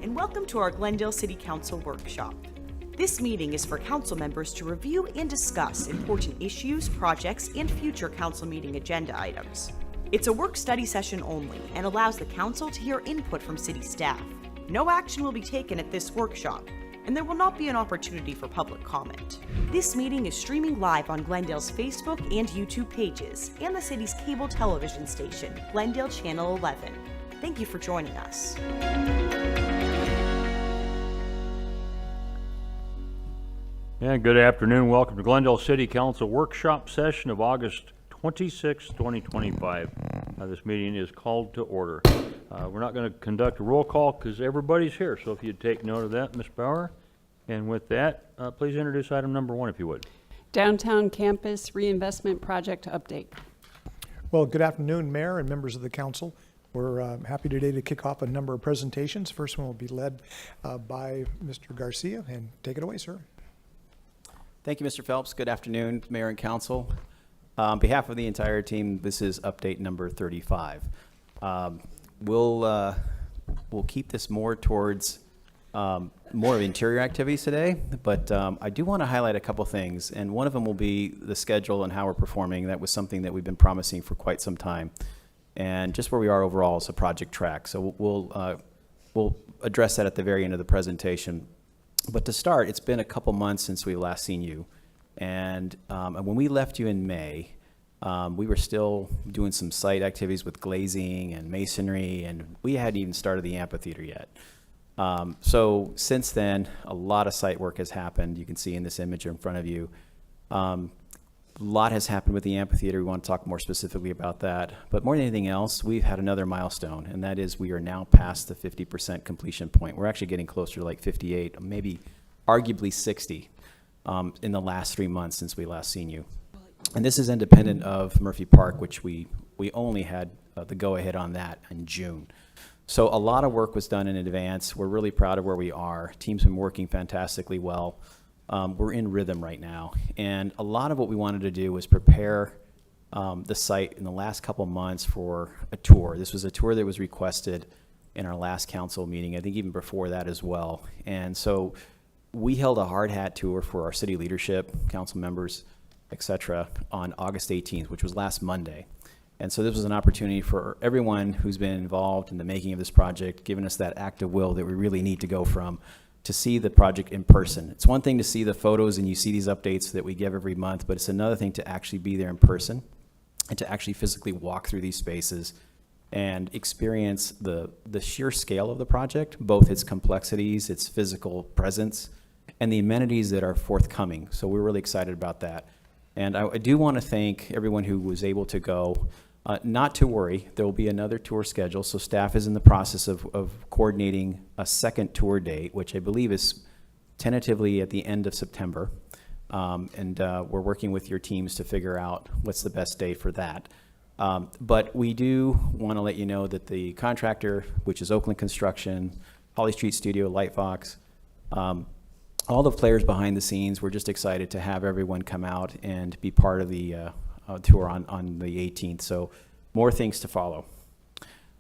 and welcome to our Glendale City Council workshop. This meeting is for council members to review and discuss important issues, projects, and future council meeting agenda items. It's a work-study session only and allows the council to hear input from city staff. No action will be taken at this workshop, and there will not be an opportunity for public comment. This meeting is streaming live on Glendale's Facebook and YouTube pages and the city's cable television station, Glendale Channel 11. Thank you for joining us. And good afternoon. Welcome to Glendale City Council workshop session of August 26, 2025. This meeting is called to order. We're not going to conduct a roll call because everybody's here. So if you'd take note of that, Ms. Bauer. And with that, please introduce item number 1, if you would. Downtown Campus Reinvestment Project Update. Well, good afternoon, Mayor and members of the council. We're happy today to kick off a number of presentations. First one will be led by Mr. Garcia, and take it away, sir. Thank you, Mr. Phelps. Good afternoon, Mayor and Council. On behalf of the entire team, this is update number 35. We'll keep this more towards more of interior activities today, but I do want to highlight a couple things, and one of them will be the schedule and how we're performing. That was something that we've been promising for quite some time, and just where we are overall as a project track. So we'll address that at the very end of the presentation. But to start, it's been a couple months since we last seen you, and when we left you in May, we were still doing some site activities with glazing and masonry, and we hadn't even started the amphitheater yet. So since then, a lot of site work has happened. You can see in this image in front of you. A lot has happened with the amphitheater. We want to talk more specifically about that. But more than anything else, we've had another milestone, and that is we are now past the 50% completion point. We're actually getting closer to like 58, maybe arguably 60 in the last 3 months since we last seen you. And this is independent of Murphy Park, which we only had the go-ahead on that in June. So a lot of work was done in advance. We're really proud of where we are. Team's been working fantastically well. We're in rhythm right now. And a lot of what we wanted to do was prepare the site in the last couple months for a tour. This was a tour that was requested in our last council meeting, I think even before that as well. And so we held a hard hat tour for our city leadership, council members, etc., on August 18th, which was last Monday. And so this was an opportunity for everyone who's been involved in the making of this project, giving us that act of will that we really need to go from, to see the project in person. It's one thing to see the photos and you see these updates that we give every month, but it's another thing to actually be there in person and to actually physically walk through these spaces and experience the sheer scale of the project, both its complexities, its physical presence, and the amenities that are forthcoming. So we're really excited about that. And I do want to thank everyone who was able to go. Not to worry, there will be another tour schedule. So staff is in the process of coordinating a second tour date, which I believe is tentatively at the end of September. We're working with your teams to figure out what's the best date for that. But we do want to let you know that the contractor, which is Oakland Construction, Holly Street Studio, Lightfox, all the players behind the scenes, we're just excited to have everyone come out and be part of the tour on the 18th. So more things to follow.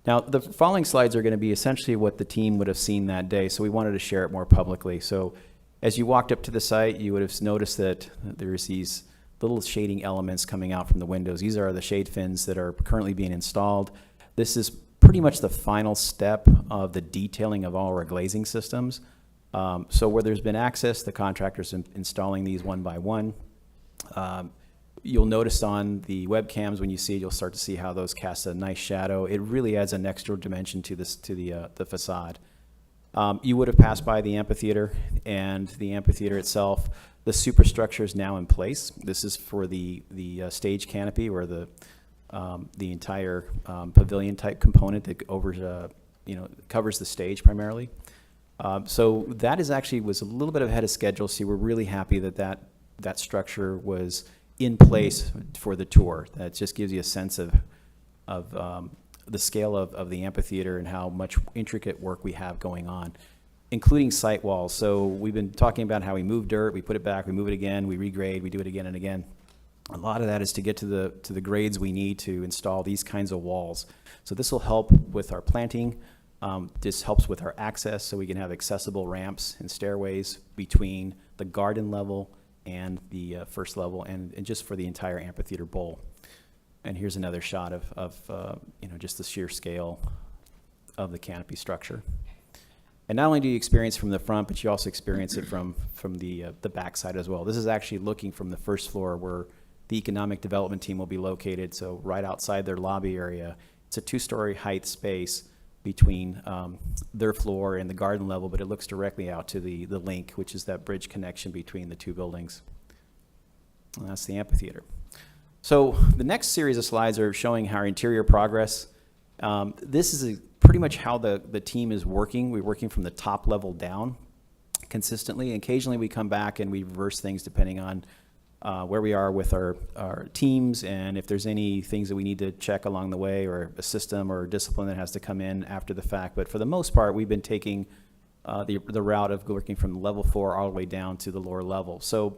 Now, the following slides are going to be essentially what the team would have seen that day, so we wanted to share it more publicly. So as you walked up to the site, you would have noticed that there's these little shading elements coming out from the windows. These are the shade fins that are currently being installed. This is pretty much the final step of the detailing of all our glazing systems. So where there's been access, the contractors installing these one by one. You'll notice on the webcams when you see it, you'll start to see how those cast a nice shadow. It really adds an extra dimension to the facade. You would have passed by the amphitheater, and the amphitheater itself, the superstructure is now in place. This is for the stage canopy, or the entire pavilion type component that covers the stage primarily. So that was a little bit ahead of schedule. So we're really happy that structure was in place for the tour. That just gives you a sense of the scale of the amphitheater and how much intricate work we have going on, including site walls. So we've been talking about how we move dirt, we put it back, we move it again, we regrade, we do it again and again. A lot of that is to get to the grades we need to install these kinds of walls. So this will help with our planting, This helps with our access so we can have accessible ramps and stairways between the garden level and the first level, and just for the entire amphitheater bowl. And here's another shot of just the sheer scale of the canopy structure. And not only do you experience from the front, but you also experience it from the backside as well. This is actually looking from the first floor where the economic development team will be located, so right outside their lobby area. It's a 2-story height space between their floor and the garden level, but it looks directly out to the link, which is that bridge connection between the two buildings. And that's the amphitheater. So the next series of slides are showing our interior progress. This is pretty much how the team is working. We're working from the top level down consistently. Occasionally we come back and we reverse things depending on where we are with our teams, and if there's any things that we need to check along the way, or a system or discipline that has to come in after the fact. But for the most part, we've been taking the route of working from level 4 all the way down to the lower level. So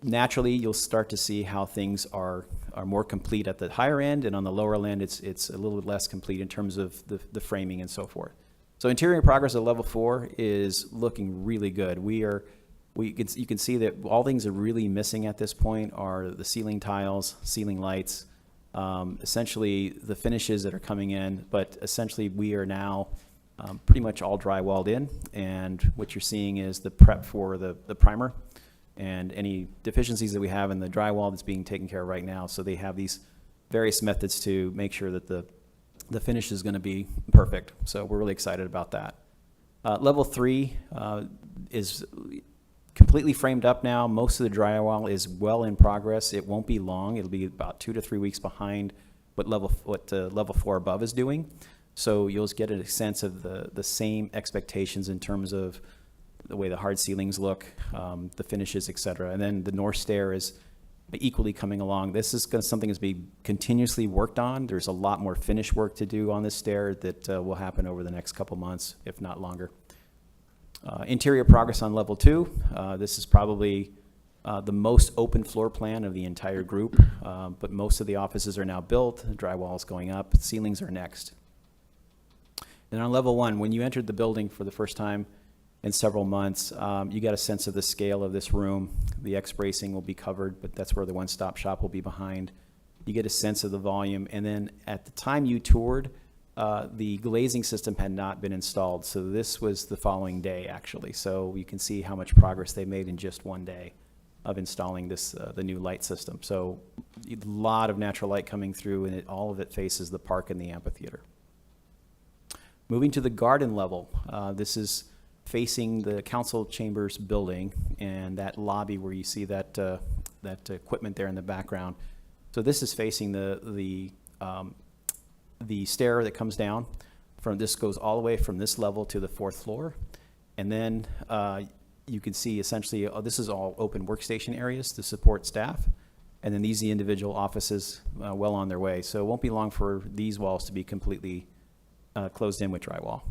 naturally, you'll start to see how things are more complete at the higher end, and on the lower end, it's a little bit less complete in terms of the framing and so forth. So interior progress at level 4 is looking really good. You can see that all things are really missing at this point are the ceiling tiles, ceiling lights, essentially the finishes that are coming in, but essentially we are now pretty much all drywalled in, and what you're seeing is the prep for the primer and any deficiencies that we have in the drywall that's being taken care of right now. So they have these various methods to make sure that the finish is going to be perfect. So we're really excited about that. Level 3 is completely framed up now. Most of the drywall is well in progress. It won't be long. It'll be about 2 to 3 weeks behind what level 4 above is doing. So you'll get a sense of the same expectations in terms of the way the hard ceilings look, the finishes, et cetera. And then the north stair is equally coming along. This is something that's being continuously worked on. There's a lot more finish work to do on this stair that will happen over the next couple months, if not longer. Interior progress on level 2. This is probably the most open floor plan of the entire group, but most of the offices are now built. The drywall is going up. Ceilings are next. And on level 1, when you entered the building for the first time in several months, you got a sense of the scale of this room. The X-bracing will be covered, but that's where the one-stop shop will be behind. You get a sense of the volume. And then at the time you toured, the glazing system had not been installed, so this was the following day, actually. So you can see how much progress they made in just one day of installing this, the new light system. So a lot of natural light coming through, and all of it faces the park and the amphitheater. Moving to the garden level, this is facing the council chambers building and that lobby where you see that equipment there in the background. So this is facing the stair that comes down. This goes all the way from this level to the 4th floor. And then you can see essentially this is all open workstation areas to support staff. And then these are the individual offices well on their way. So it won't be long for these walls to be completely closed in with drywall.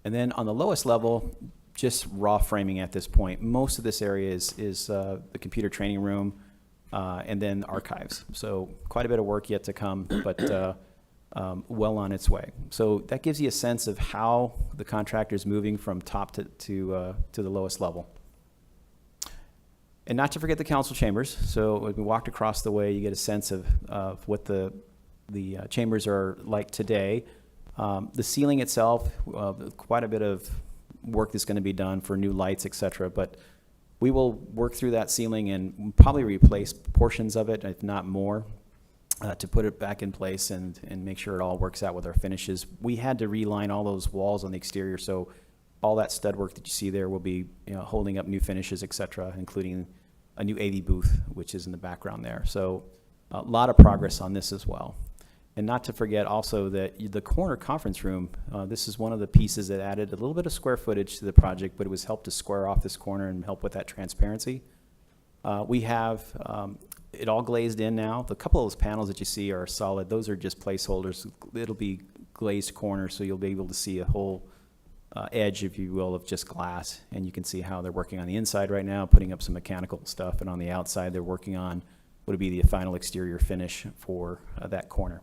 And then on the lowest level, just raw framing at this point. Most of this area is the computer training room, and then archives. So quite a bit of work yet to come, but well on its way. So that gives you a sense of how the contractor is moving from top to the lowest level. And not to forget the council chambers. So when we walked across the way, you get a sense of what the chambers are like today. The ceiling itself, quite a bit of work that's going to be done for new lights, et cetera, but we will work through that ceiling and probably replace portions of it, if not more, to put it back in place and make sure it all works out with our finishes. We had to reline all those walls on the exterior, so all that stud work that you see there will be holding up new finishes, et cetera, including a new AV booth, which is in the background there. So a lot of progress on this as well. And not to forget also that the corner conference room, this is one of the pieces that added a little bit of square footage to the project, but it was helped to square off this corner and help with that transparency. We have it all glazed in now. The couple of those panels that you see are solid. Those are just placeholders. It'll be glazed corners, so you'll be able to see a whole edge, if you will, of just glass. And you can see how they're working on the inside right now, putting up some mechanical stuff, and on the outside they're working on what would be the final exterior finish for that corner.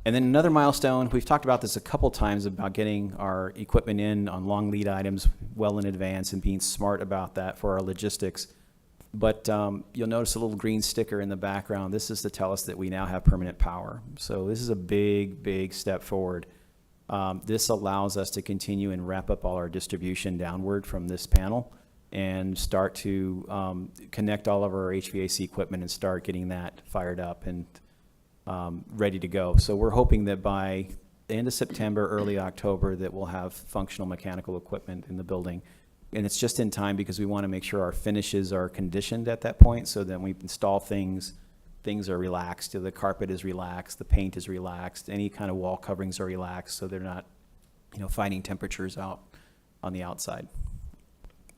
And then another milestone, we've talked about this a couple times about getting our equipment in on long lead items well in advance and being smart about that for our logistics. But you'll notice a little green sticker in the background. This is to tell us that we now have permanent power. So this is a big, big step forward. This allows us to continue and wrap up all our distribution downward from this panel and start to connect all of our HVAC equipment and start getting that fired up and ready to go. So we're hoping that by the end of September, early October, that we'll have functional mechanical equipment in the building. And it's just in time because we want to make sure our finishes are conditioned at that point, so that when we install things, things are relaxed, the carpet is relaxed, the paint is relaxed, any kind of wall coverings are relaxed, so they're not, fighting temperatures out on the outside.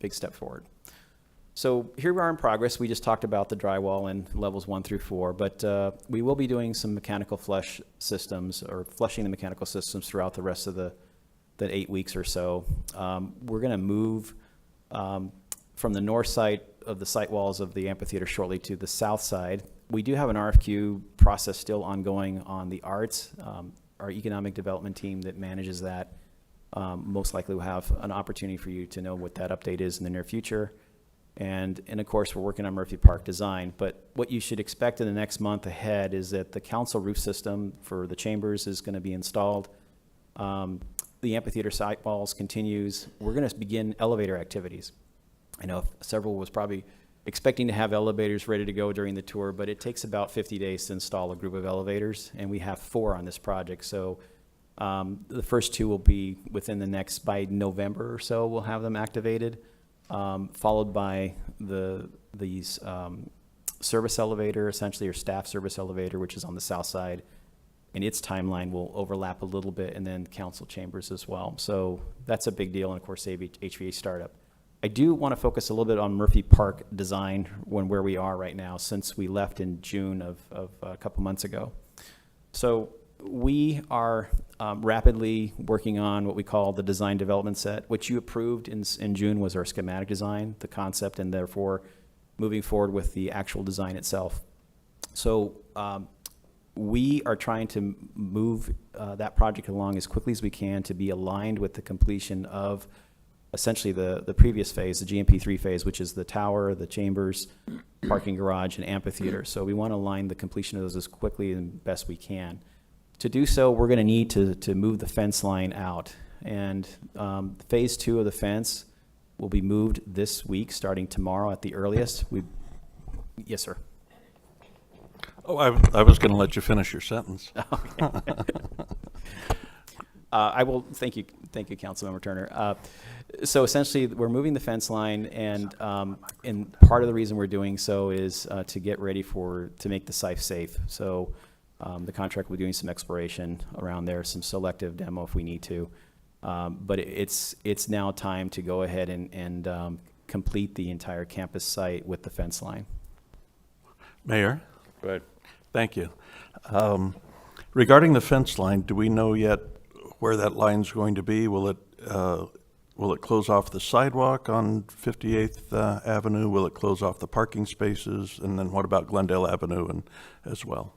Big step forward. So here we are in progress. We just talked about the drywall in levels 1 through 4, but we will be doing some mechanical flush systems, or flushing the mechanical systems throughout the rest of the 8 weeks or so. We're going to move from the north side of the site walls of the amphitheater shortly to the south side. We do have an RFQ process still ongoing on the arts. Our economic development team that manages that most likely will have an opportunity for you to know what that update is in the near future. And of course, we're working on Murphy Park design. But what you should expect in the next month ahead is that the council roof system for the chambers is going to be installed. The amphitheater site walls continues. We're going to begin elevator activities. I know several was probably expecting to have elevators ready to go during the tour, but it takes about 50 days to install a group of elevators, and we have 4 on this project. So the first 2 will be within the next, by November or so, we'll have them activated, followed by these service elevator, essentially, or staff service elevator, which is on the south side. And its timeline will overlap a little bit, and then council chambers as well. So that's a big deal, and of course, HVA startup. I do want to focus a little bit on Murphy Park design where we are right now, since we left in June of a couple months ago. So we are rapidly working on what we call the design development set, which you approved in June was our schematic design, the concept, and therefore moving forward with the actual design itself. So we are trying to move that project along as quickly as we can to be aligned with the completion of essentially the previous phase, the GMP3 phase, which is the tower, the chambers, parking garage, and amphitheater. So we want to align the completion of those as quickly and best we can. To do so, we're going to need to move the fence line out. And phase 2 of the fence will be moved this week, starting tomorrow at the earliest. Yes, sir. Oh, I was going to let you finish your sentence. I will. Thank you, Councilmember Turner. So essentially, we're moving the fence line, and part of the reason we're doing so is to get ready to make the site safe. So the contract, we're doing some exploration around there, some selective demo if we need to. But it's now time to go ahead and complete the entire campus site with the fence line. Mayor? Go ahead. Thank you. Regarding the fence line, do we know yet where that line's going to be? Will it close off the sidewalk on 58th Avenue? Will it close off the parking spaces? And then what about Glendale Avenue as well?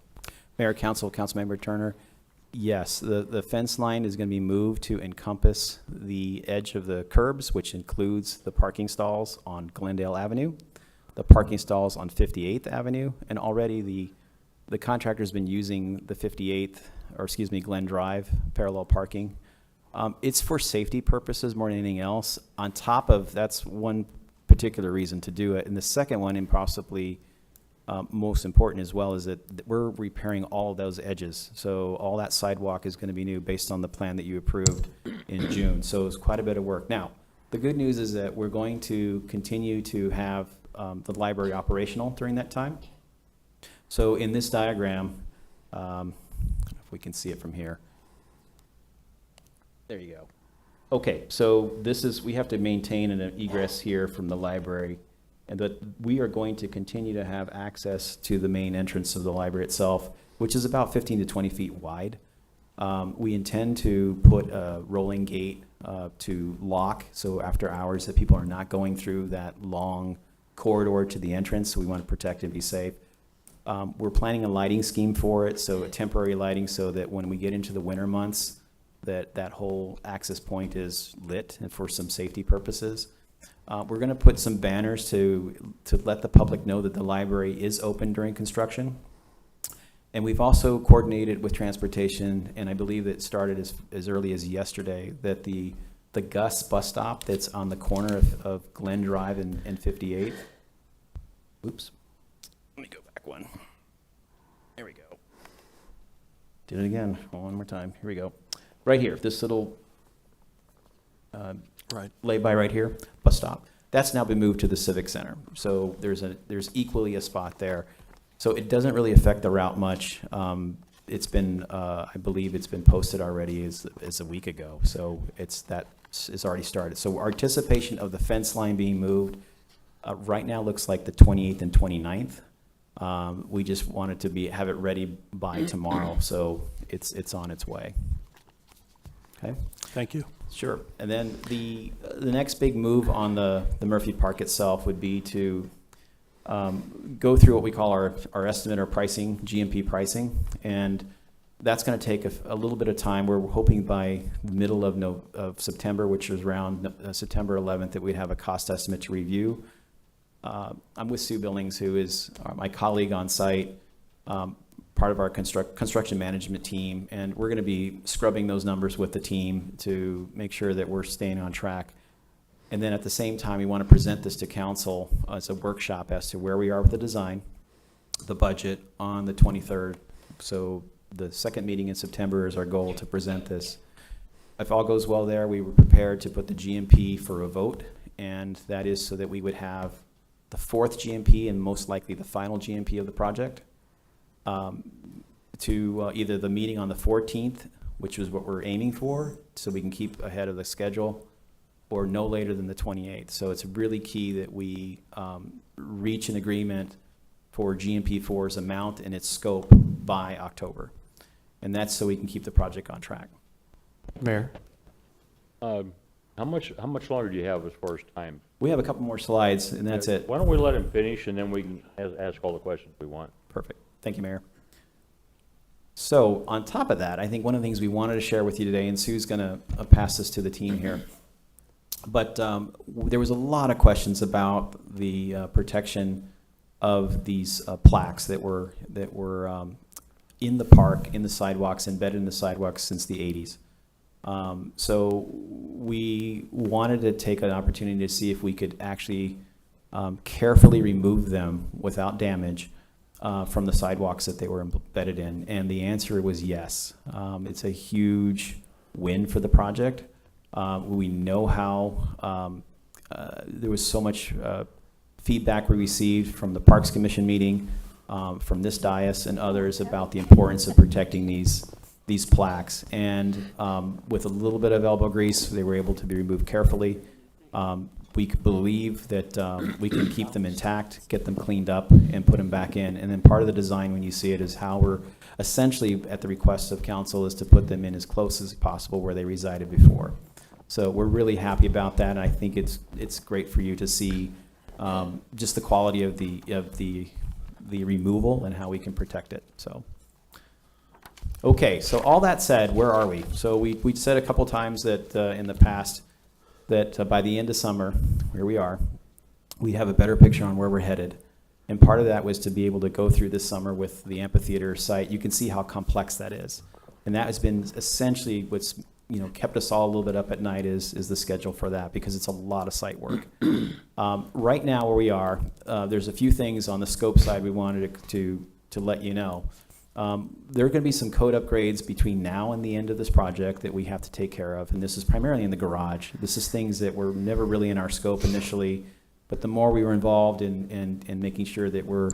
Mayor, Councilmember Turner, yes, the fence line is going to be moved to encompass the edge of the curbs, which includes the parking stalls on Glendale Avenue, the parking stalls on 58th Avenue, and already the contractor's been using the 58th, or excuse me, Glen Drive parallel parking. It's for safety purposes more than anything else. On top of, that's one particular reason to do it. And the second one, and possibly most important as well, is that we're repairing all of those edges. So all that sidewalk is going to be new based on the plan that you approved in June. So it's quite a bit of work. Now, the good news is that we're going to continue to have the library operational during that time. So in this diagram, if we can see it from here. There you go. Okay, so we have to maintain an egress here from the library, and that we are going to continue to have access to the main entrance of the library itself, which is about 15 to 20 feet wide. We intend to put a rolling gate to lock, so after hours that people are not going through that long corridor to the entrance, so we want to protect and be safe. We're planning a lighting scheme for it, so a temporary lighting, so that when we get into the winter months, that whole access point is lit and for some safety purposes. We're going to put some banners to let the public know that the library is open during construction. And we've also coordinated with transportation, and I believe it started as early as yesterday, that the Gus bus stop that's on the corner of Glen Drive and 58. Oops. Let me go back one. There we go. Did it again. One more time. Here we go. Right here, this little Right. lay-by right here, bus stop. That's now been moved to the Civic Center. So there's equally a spot there. So it doesn't really affect the route much. It's been, I believe it's been posted already as a week ago. So it's already started. So our anticipation of the fence line being moved right now looks like the 28th and 29th. We just wanted to have it ready by tomorrow. So it's on its way. Okay. Thank you. Sure. And then the next big move on the Murphy Park itself would be to go through what we call our estimate or pricing, GMP pricing. And that's going to take a little bit of time. We're hoping by the middle of September, which is around September 11th, that we'd have a cost estimate to review. I'm with Sue Billings, who is my colleague on site, part of our construction management team, and we're going to be scrubbing those numbers with the team to make sure that we're staying on track. And then at the same time, we want to present this to council as a workshop as to where we are with the design, the budget on the 23rd. So the second meeting in September is our goal to present this. If all goes well there, we were prepared to put the GMP for a vote, and that is so that we would have the fourth GMP and most likely the final GMP of the project. To either the meeting on the 14th, which is what we're aiming for, so we can keep ahead of the schedule, or no later than the 28th. So it's really key that we reach an agreement for GMP4's amount and its scope by October. And that's so we can keep the project on track. Mayor? How much longer do you have as far as time? We have a couple more slides, and that's it. Why don't we let him finish, and then we can ask all the questions we want. Perfect. Thank you, Mayor. So on top of that, I think one of the things we wanted to share with you today, and Sue's going to pass this to the team here, but there was a lot of questions about the protection of these plaques that were in the park, in the sidewalks, embedded in the sidewalks since the 80s. So we wanted to take an opportunity to see if we could actually carefully remove them without damage from the sidewalks that they were embedded in, and the answer was yes. It's a huge win for the project. We know how there was so much feedback we received from the Parks Commission meeting, from this dais and others about the importance of protecting these plaques. And with a little bit of elbow grease, they were able to be removed carefully. We believe that we can keep them intact, get them cleaned up, and put them back in. And then part of the design, when you see it, is how we're essentially, at the request of council, is to put them in as close as possible where they resided before. So we're really happy about that, and I think it's great for you to see just the quality of the removal and how we can protect it. So. Okay, so all that said, where are we? So we said a couple times that in the past that by the end of summer, where we are, we have a better picture on where we're headed. And part of that was to be able to go through this summer with the amphitheater site. You can see how complex that is. And that has been essentially what's kept us all a little bit up at night is the schedule for that, because it's a lot of site work. Right now where we are, there's a few things on the scope side we wanted to let you know. There are going to be some code upgrades between now and the end of this project that we have to take care of, and this is primarily in the garage. This is things that were never really in our scope initially, but the more we were involved in making sure that we're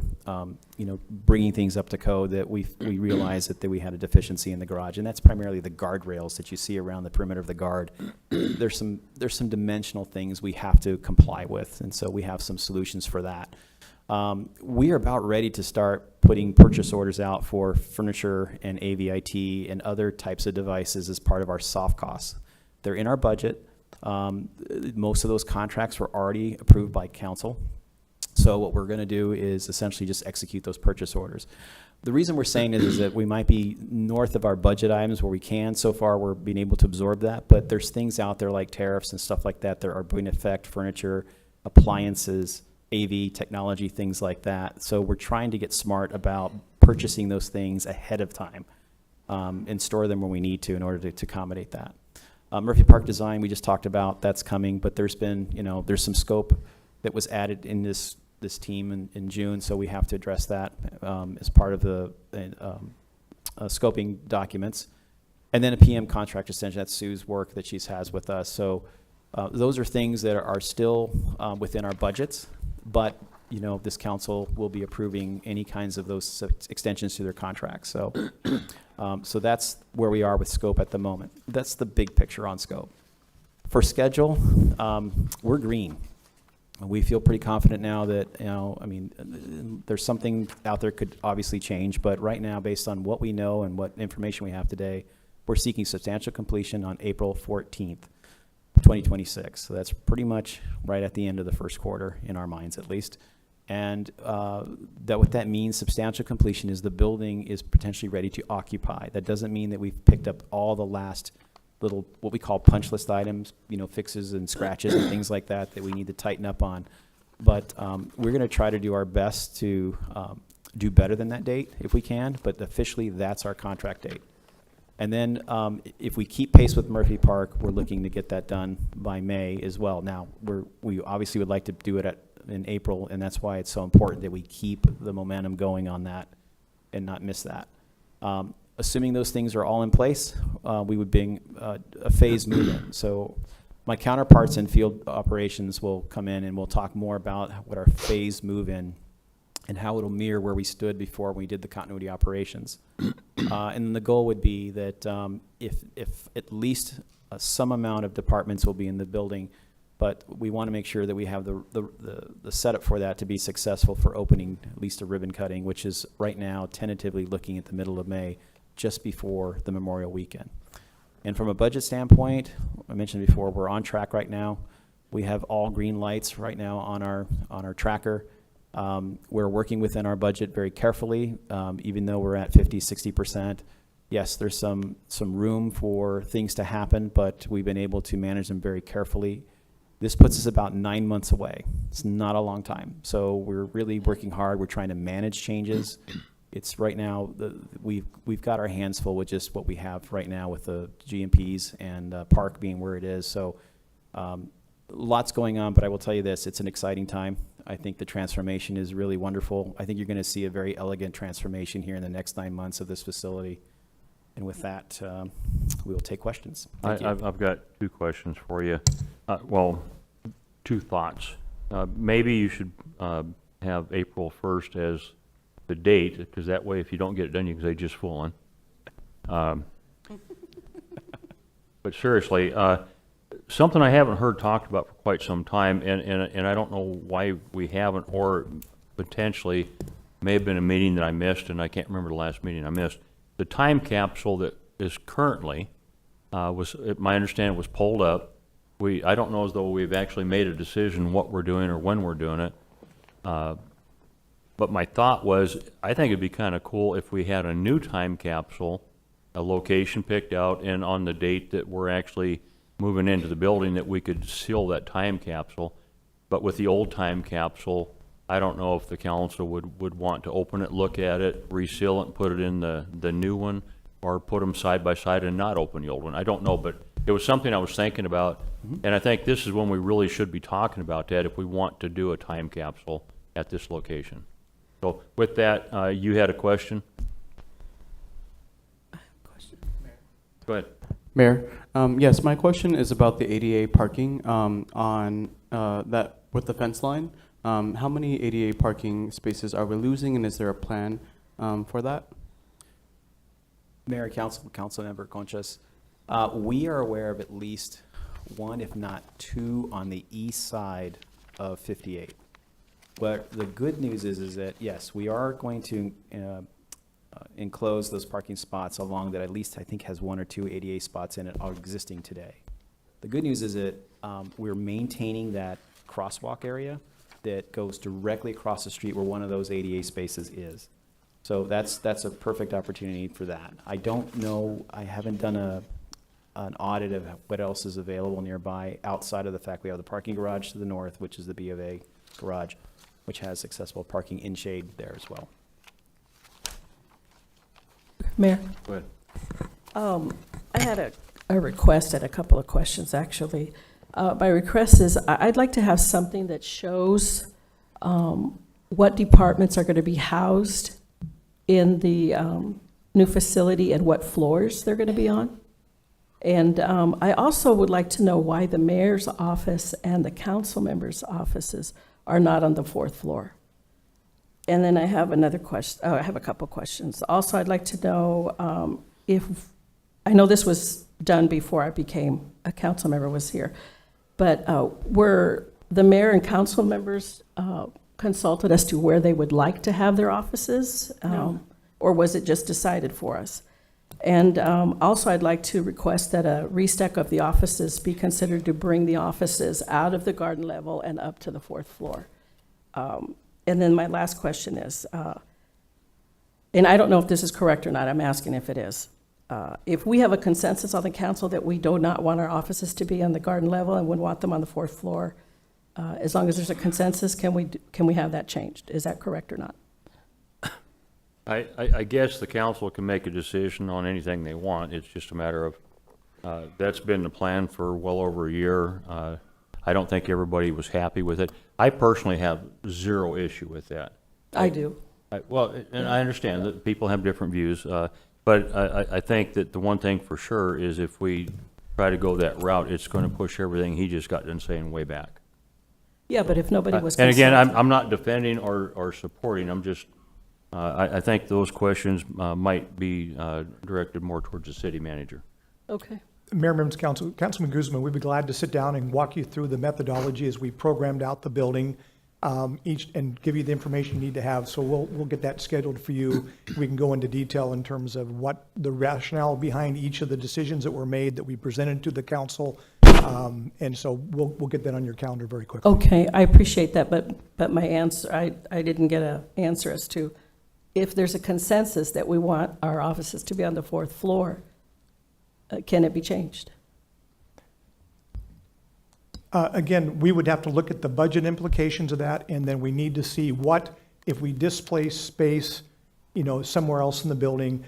bringing things up to code, that we realized that we had a deficiency in the garage, and that's primarily the guardrails that you see around the perimeter of the guard. There's some dimensional things we have to comply with, and so we have some solutions for that. We are about ready to start putting purchase orders out for furniture and AVIT and other types of devices as part of our soft costs. They're in our budget. Most of those contracts were already approved by council. So what we're going to do is essentially just execute those purchase orders. The reason we're saying is that we might be north of our budget items where we can. So far, we're being able to absorb that, but there's things out there like tariffs and stuff like that that are going to affect furniture, appliances, AV, technology, things like that. So we're trying to get smart about purchasing those things ahead of time and store them when we need to in order to accommodate that. Murphy Park Design, we just talked about, that's coming, but there's been, there's some scope that was added in this team in June, so we have to address that as part of the scoping documents. And then a PM contract extension, that's Sue's work that she has with us. So those are things that are still within our budgets, but this council will be approving any kinds of those extensions to their contracts. So, so that's where we are with scope at the moment. That's the big picture on scope. For schedule, we're green. We feel pretty confident now that, there's something out there could obviously change, but right now, based on what we know and what information we have today, we're seeking substantial completion on April 14th, 2026. So that's pretty much right at the end of the first quarter, in our minds at least. And what that means, substantial completion, is the building is potentially ready to occupy. That doesn't mean that we've picked up all the last little, what we call punch list items, fixes and scratches and things like that we need to tighten up on. But we're going to try to do our best to do better than that date if we can, but officially that's our contract date. And then if we keep pace with Murphy Park, we're looking to get that done by May as well. Now, we obviously would like to do it in April, and that's why it's so important that we keep the momentum going on that and not miss that. Assuming those things are all in place, we would bring a phase move-in. So my counterparts in field operations will come in and we'll talk more about what our phase move-in and how it'll mirror where we stood before we did the continuity operations. And the goal would be that if at least some amount of departments will be in the building, but we want to make sure that we have the setup for that to be successful for opening at least a ribbon cutting, which is right now tentatively looking at the middle of May, just before the Memorial Weekend. And from a budget standpoint, I mentioned before, we're on track right now. We have all green lights right now on our tracker. We're working within our budget very carefully, even though we're at 50, 60%. Yes, there's some room for things to happen, but we've been able to manage them very carefully. This puts us about 9 months away. It's not a long time. So we're really working hard. We're trying to manage changes. It's right now, we've got our hands full with just what we have right now with the GMPs and Park being where it is. So lots going on, but I will tell you this, it's an exciting time. I think the transformation is really wonderful. I think you're going to see a very elegant transformation here in the next 9 months of this facility. And with that, we will take questions. Thank you. I've got two questions for you. Well, two thoughts. Maybe you should have April 1st as the date, because that way if you don't get it done, you can say just fooling. But seriously, something I haven't heard talked about for quite some time, and I don't know why we haven't, or potentially may have been a meeting that I missed, and I can't remember the last meeting I missed. The time capsule that is currently, my understanding was pulled up. I don't know as though we've actually made a decision what we're doing or when we're doing it. But my thought was, I think it'd be kind of cool if we had a new time capsule, a location picked out, and on the date that we're actually moving into the building, that we could seal that time capsule. But with the old time capsule, I don't know if the council would want to open it, look at it, reseal it, and put it in the new one, or put them side by side and not open the old one. I don't know, but it was something I was thinking about, and I think this is when we really should be talking about that if we want to do a time capsule at this location. So with that, you had a question? Go ahead. Mayor, yes, my question is about the ADA parking on that with the fence line. How many ADA parking spaces are we losing, and is there a plan for that? Mayor, Council Member Conchas, we are aware of at least one, if not two, on the east side of 58. But the good news is that, yes, we are going to enclose those parking spots along that at least I think has one or two ADA spots in it are existing today. The good news is that we're maintaining that crosswalk area that goes directly across the street where one of those ADA spaces is. So that's a perfect opportunity for that. I don't know, I haven't done an audit of what else is available nearby outside of the fact we have the parking garage to the north, which is the B of A garage, which has accessible parking in shade there as well. Mayor, Go ahead. I had a request and a couple of questions, actually. My request is I'd like to have something that shows what departments are going to be housed in the new facility and what floors they're going to be on. And I also would like to know why the mayor's office and the council members' offices are not on the fourth floor. And then I have another question, I have a couple questions. Also, I'd like to know if, I know this was done before I became a council member, was here, but were the mayor and council members consulted as to where they would like to have their offices? Or was it just decided for us? And also, I'd like to request that a restack of the offices be considered to bring the offices out of the garden level and up to the fourth floor. And then my last question is, and I don't know if this is correct or not, I'm asking if it is. If we have a consensus on the council that we do not want our offices to be on the garden level and would want them on the fourth floor, as long as there's a consensus, can we have that changed? Is that correct or not? I guess the council can make a decision on anything they want. It's just a matter of, that's been the plan for well over a year. I don't think everybody was happy with it. I personally have zero issue with that. I do. Well, and I understand that people have different views, but I think that the one thing for sure is if we try to go that route, it's going to push everything he just got done saying way back. Yeah, but if nobody was And again, consulted. I'm not defending or supporting, I'm just, I think those questions might be directed more towards the city manager. Okay. Mayor, members of council, Councilman Guzman, we'd be glad to sit down and walk you through the methodology as we programmed out the building, and give you the information you need to have. So we'll get that scheduled for you. We can go into detail in terms of what the rationale behind each of the decisions that were made that we presented to the council. And so we'll get that on your calendar very quickly. Okay, I appreciate that, but my answer, I didn't get an answer as to if there's a consensus that we want our offices to be on the fourth floor, can it be changed? Again, we would have to look at the budget implications of that, and then we need to see what, if we displace space, somewhere else in the building,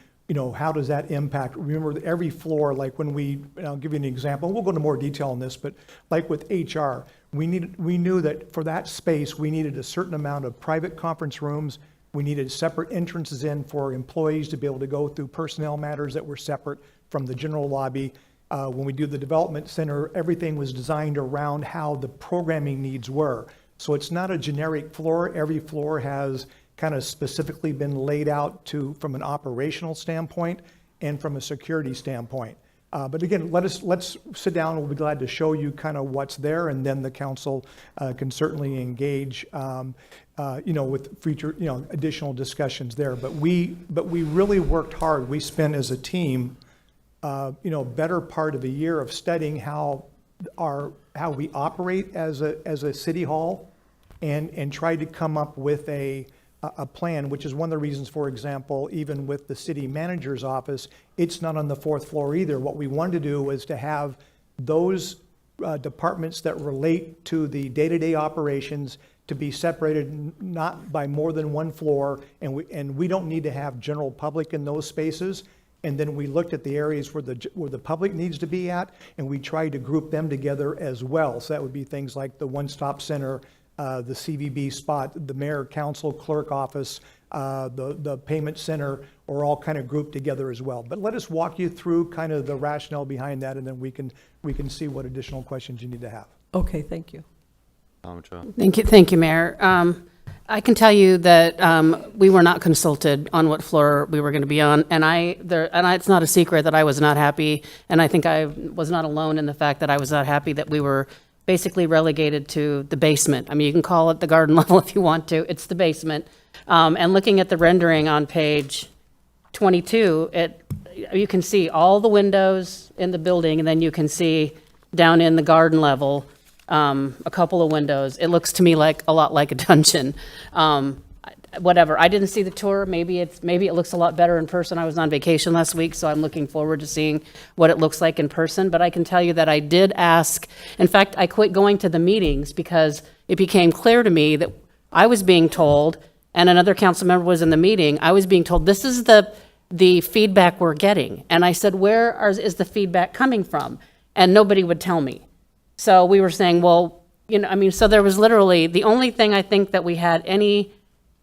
how does that impact? Remember, every floor, like when and I'll give you an example, we'll go into more detail on this, but like with HR, we knew that for that space, we needed a certain amount of private conference rooms. We needed separate entrances in for employees to be able to go through personnel matters that were separate from the general lobby. When we do the development center, everything was designed around how the programming needs were. So it's not a generic floor. Every floor has kind of specifically been laid out from an operational standpoint and from a security standpoint. But again, let's sit down. We'll be glad to show you kind of what's there, and then the council can certainly engage, with future, additional discussions there. But we really worked hard. We spent as a team, better part of a year of studying how we operate as a city hall, and tried to come up with a plan, which is one of the reasons, for example, even with the city manager's office, it's not on the fourth floor either. What we wanted to do was to have those departments that relate to the day-to-day operations to be separated not by more than one floor, and we don't need to have general public in those spaces. And then we looked at the areas where the public needs to be at, and we tried to group them together as well. So that would be things like the one-stop center, the CVB spot, the mayor, council, clerk office, the payment center, are all kind of grouped together as well. But let us walk you through kind of the rationale behind that, and then we can see what additional questions you need to have. Okay, thank you. Thank you, Mayor. I can tell you that we were not consulted on what floor we were going to be on, and it's not a secret that I was not happy, and I think I was not alone in the fact that I was not happy that we were basically relegated to the basement. I mean, you can call it the garden level if you want to. It's the basement. And looking at the rendering on page 22, you can see all the windows in the building, and then you can see down in the garden level a couple of windows. It looks to me like a lot like a dungeon. Whatever. I didn't see the tour. Maybe it looks a lot better in person. I was on vacation last week, so I'm looking forward to seeing what it looks like in person. But I can tell you that I did ask. In fact, I quit going to the meetings because it became clear to me that I was being told, and another council member was in the meeting, I was being told, this is the feedback we're getting. And I said, is the feedback coming from? And nobody would tell me. So we were saying, well, so there was literally, the only thing I think that we had any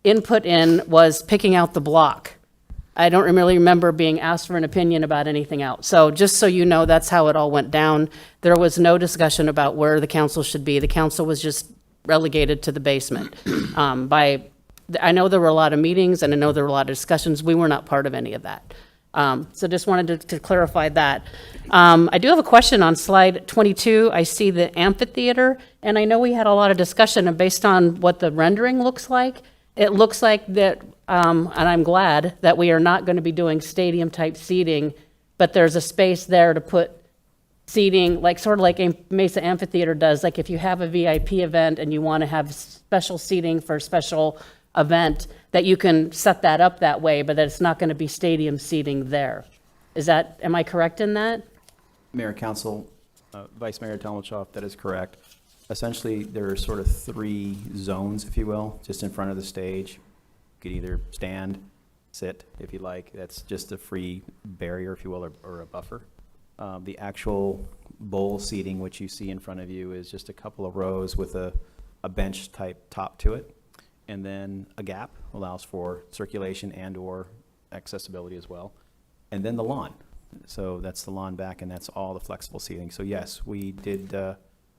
input in was picking out the block. I don't really remember being asked for an opinion about anything else. So just so you know, that's how it all went down. There was no discussion about where the council should be. The council was just relegated to the basement. I know there were a lot of meetings and I know there were a lot of discussions. We were not part of any of that. So just wanted to clarify that. I do have a question on slide 22. I see the amphitheater, and I know we had a lot of discussion, and based on what the rendering looks like, it looks like that, and I'm glad that we are not going to be doing stadium-type seating, but there's a space there to put seating, sort of like Mesa Amphitheater does. Like if you have a VIP event and you want to have special seating for a special event, that you can set that up that way, but that it's not going to be stadium seating there. Am I correct in that? Mayor, Council, Vice Mayor Talmachoff, that is correct. Essentially, there are sort of 3 zones, if you will, just in front of the stage. You could either stand, sit, if you like. That's just a free barrier, if you will, or a buffer. The actual bowl seating, which you see in front of you, is just a couple of rows with a bench-type top to it. And then a gap allows for circulation and/or accessibility as well. And then the lawn. So that's the lawn back, and that's all the flexible seating. So yes, we did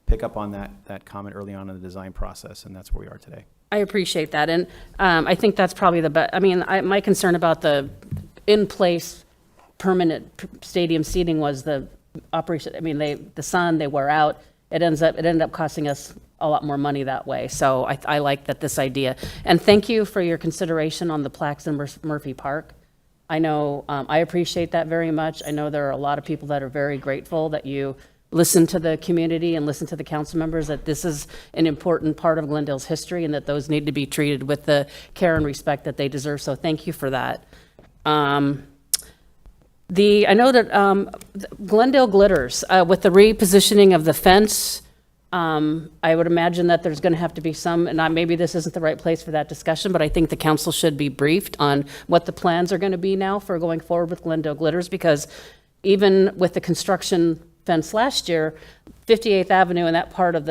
pick up on that comment early on in the design process, and that's where we are today. I appreciate that, and I think that's probably the best. I mean, my concern about the in-place permanent stadium seating was the operation. I mean, the sun, they wear out. It ended up costing us a lot more money that way. So I like this idea. And thank you for your consideration on the plaques in Murphy Park. I know, I appreciate that very much. I know there are a lot of people that are very grateful that you listen to the community and listen to the council members, that this is an important part of Glendale's history and that those need to be treated with the care and respect that they deserve. So thank you for that. I know that Glendale glitters with the repositioning of the fence. I would imagine that there's going to have to be some, and maybe this isn't the right place for that discussion, but I think the council should be briefed on what the plans are going to be now for going forward with Glendale glitters, because even with the construction fence last year, 58th Avenue and that part of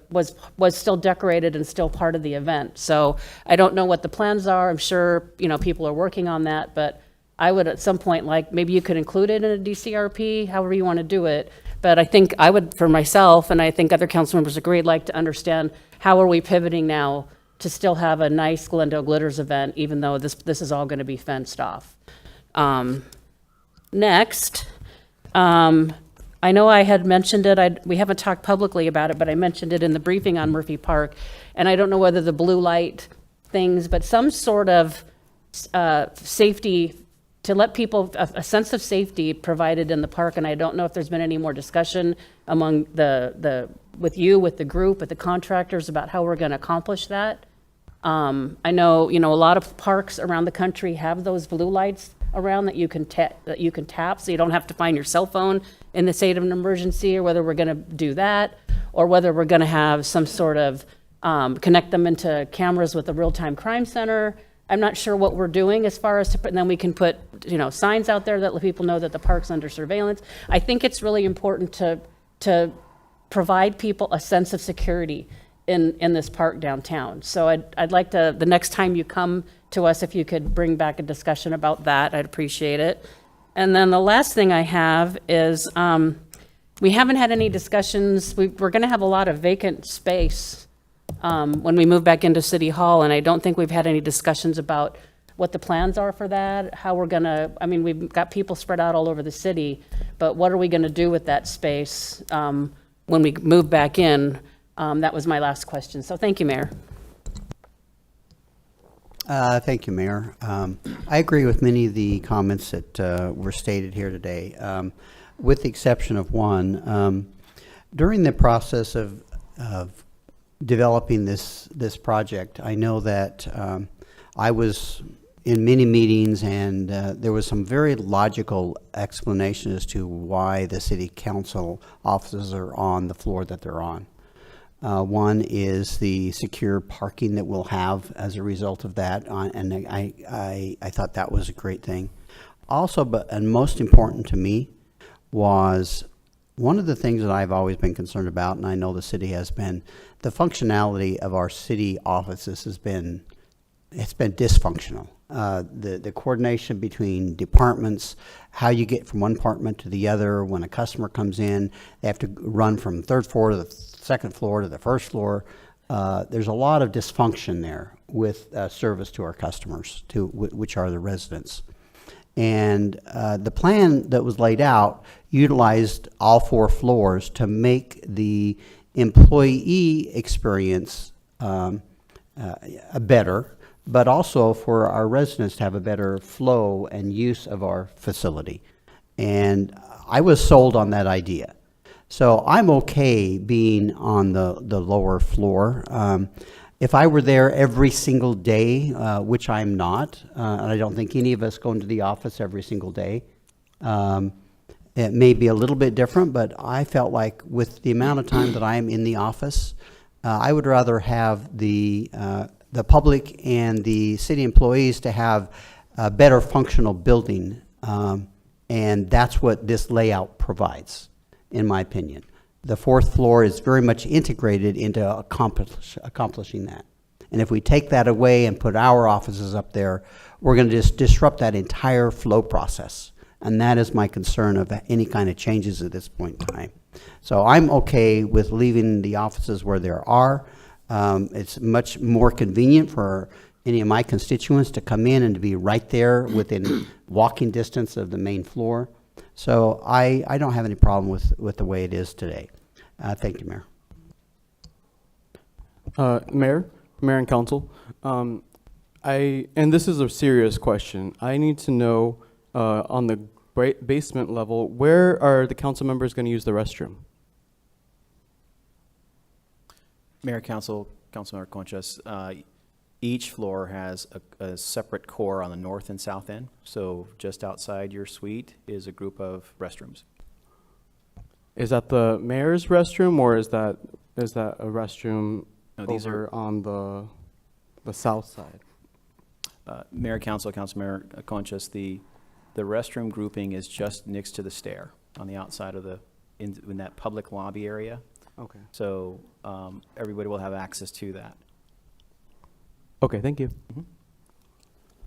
was still decorated and still part of the event. So I don't know what the plans are. I'm sure people are working on that, but I would at some point maybe you could include it in a DCRP, however you want to do it. But I think I would, for myself, and I think other council members agree, like to understand how are we pivoting now to still have a nice Glendale Glitters event, even though this is all going to be fenced off. Next, I know I had mentioned it. We haven't talked publicly about it, but I mentioned it in the briefing on Murphy Park. And I don't know whether the blue light things, but some sort of safety to let people, a sense of safety provided in the park. And I don't know if there's been any more discussion among with the group, with the contractors about how we're going to accomplish that. I know, a lot of parks around the country have those blue lights around that you can tap, so you don't have to find your cell phone in the state of an emergency, or whether we're going to do that, or whether we're going to have some sort of connect them into cameras with the real-time crime center. I'm not sure what we're doing as far as and then we can put signs out there that let people know that the park's under surveillance. I think it's really important to provide people a sense of security in this park downtown. So I'd like to, the next time you come to us, if you could bring back a discussion about that, I'd appreciate it. And then the last thing I have is we haven't had any discussions. We're going to have a lot of vacant space when we move back into City Hall, and I don't think we've had any discussions about what the plans are for that, how we're going to, we've got people spread out all over the city, but what are we going to do with that space when we move back in? That was my last question. So thank you, Mayor. Thank you, Mayor. I agree with many of the comments that were stated here today, with the exception of one. During the process of of developing this project. I know that I was in many meetings, and there was some very logical explanation as to why the city council offices are on the floor that they're on. One is the secure parking that we'll have as a result of that, and I thought that was a great thing. Also, and most important to me, was one of the things that I've always been concerned about, and I know the city has been, the functionality of our city offices has been, it's been dysfunctional. The coordination between departments, how you get from one department to the other. When a customer comes in, they have to run from third floor to the second floor to the first floor. There's a lot of dysfunction there with service to our customers, which are the residents. And the plan that was laid out utilized all 4 floors to make the employee experience better, but also for our residents to have a better flow and use of our facility. And I was sold on that idea. So I'm okay being on the lower floor. If I were there every single day, which I'm not, and I don't think any of us go into the office every single day, it may be a little bit different, but I felt like with the amount of time that I am in the office, I would rather have the public and the city employees to have a better functional building, and that's what this layout provides, in my opinion. The 4th floor is very much integrated into accomplishing that. And if we take that away and put our offices up there, we're going to just disrupt that entire flow process. And that is my concern of any kind of changes at this point in time. So I'm okay with leaving the offices where there are. It's much more convenient for any of my constituents to come in and to be right there within walking distance of the main floor. So I don't have any problem with the way it is today. Thank you, Mayor. Mayor and Council, and this is a serious question. I need to know on the basement level, where are the council members going to use the restroom? Mayor, Councilmember Conchas, each floor has a separate core on the north and south end. So just outside your suite is a group of restrooms. Is that the mayor's restroom, or is that a restroom these over on the south side? Mayor, Councilmember Conchas, the restroom grouping is just next to the stair on the outside of in that public lobby area. Okay. So everybody will have access to that. Okay, thank you. Mm-hmm.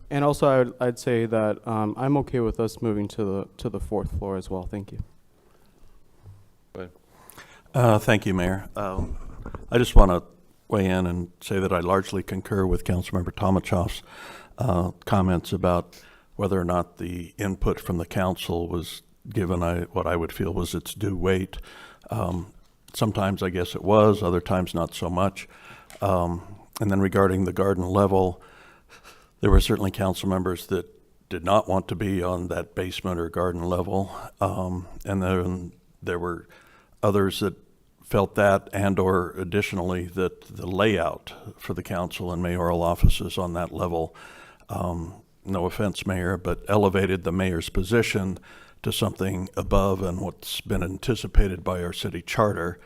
And also, I'd say that I'm okay with us moving to the 4th floor as well. Thank you. Thank you, Mayor. I just want to weigh in and say that I largely concur with Councilmember Tomachoff's comments about whether or not the input from the council was given what I would feel was its due weight. Sometimes I guess it was, other times not so much. And then regarding the garden level, there were certainly council members that did not want to be on that basement or garden level. And then there were others that felt that, and or additionally that the layout for the council and mayoral offices on that level, no offense, Mayor, but elevated the mayor's position to something above and what's been anticipated by our city charter,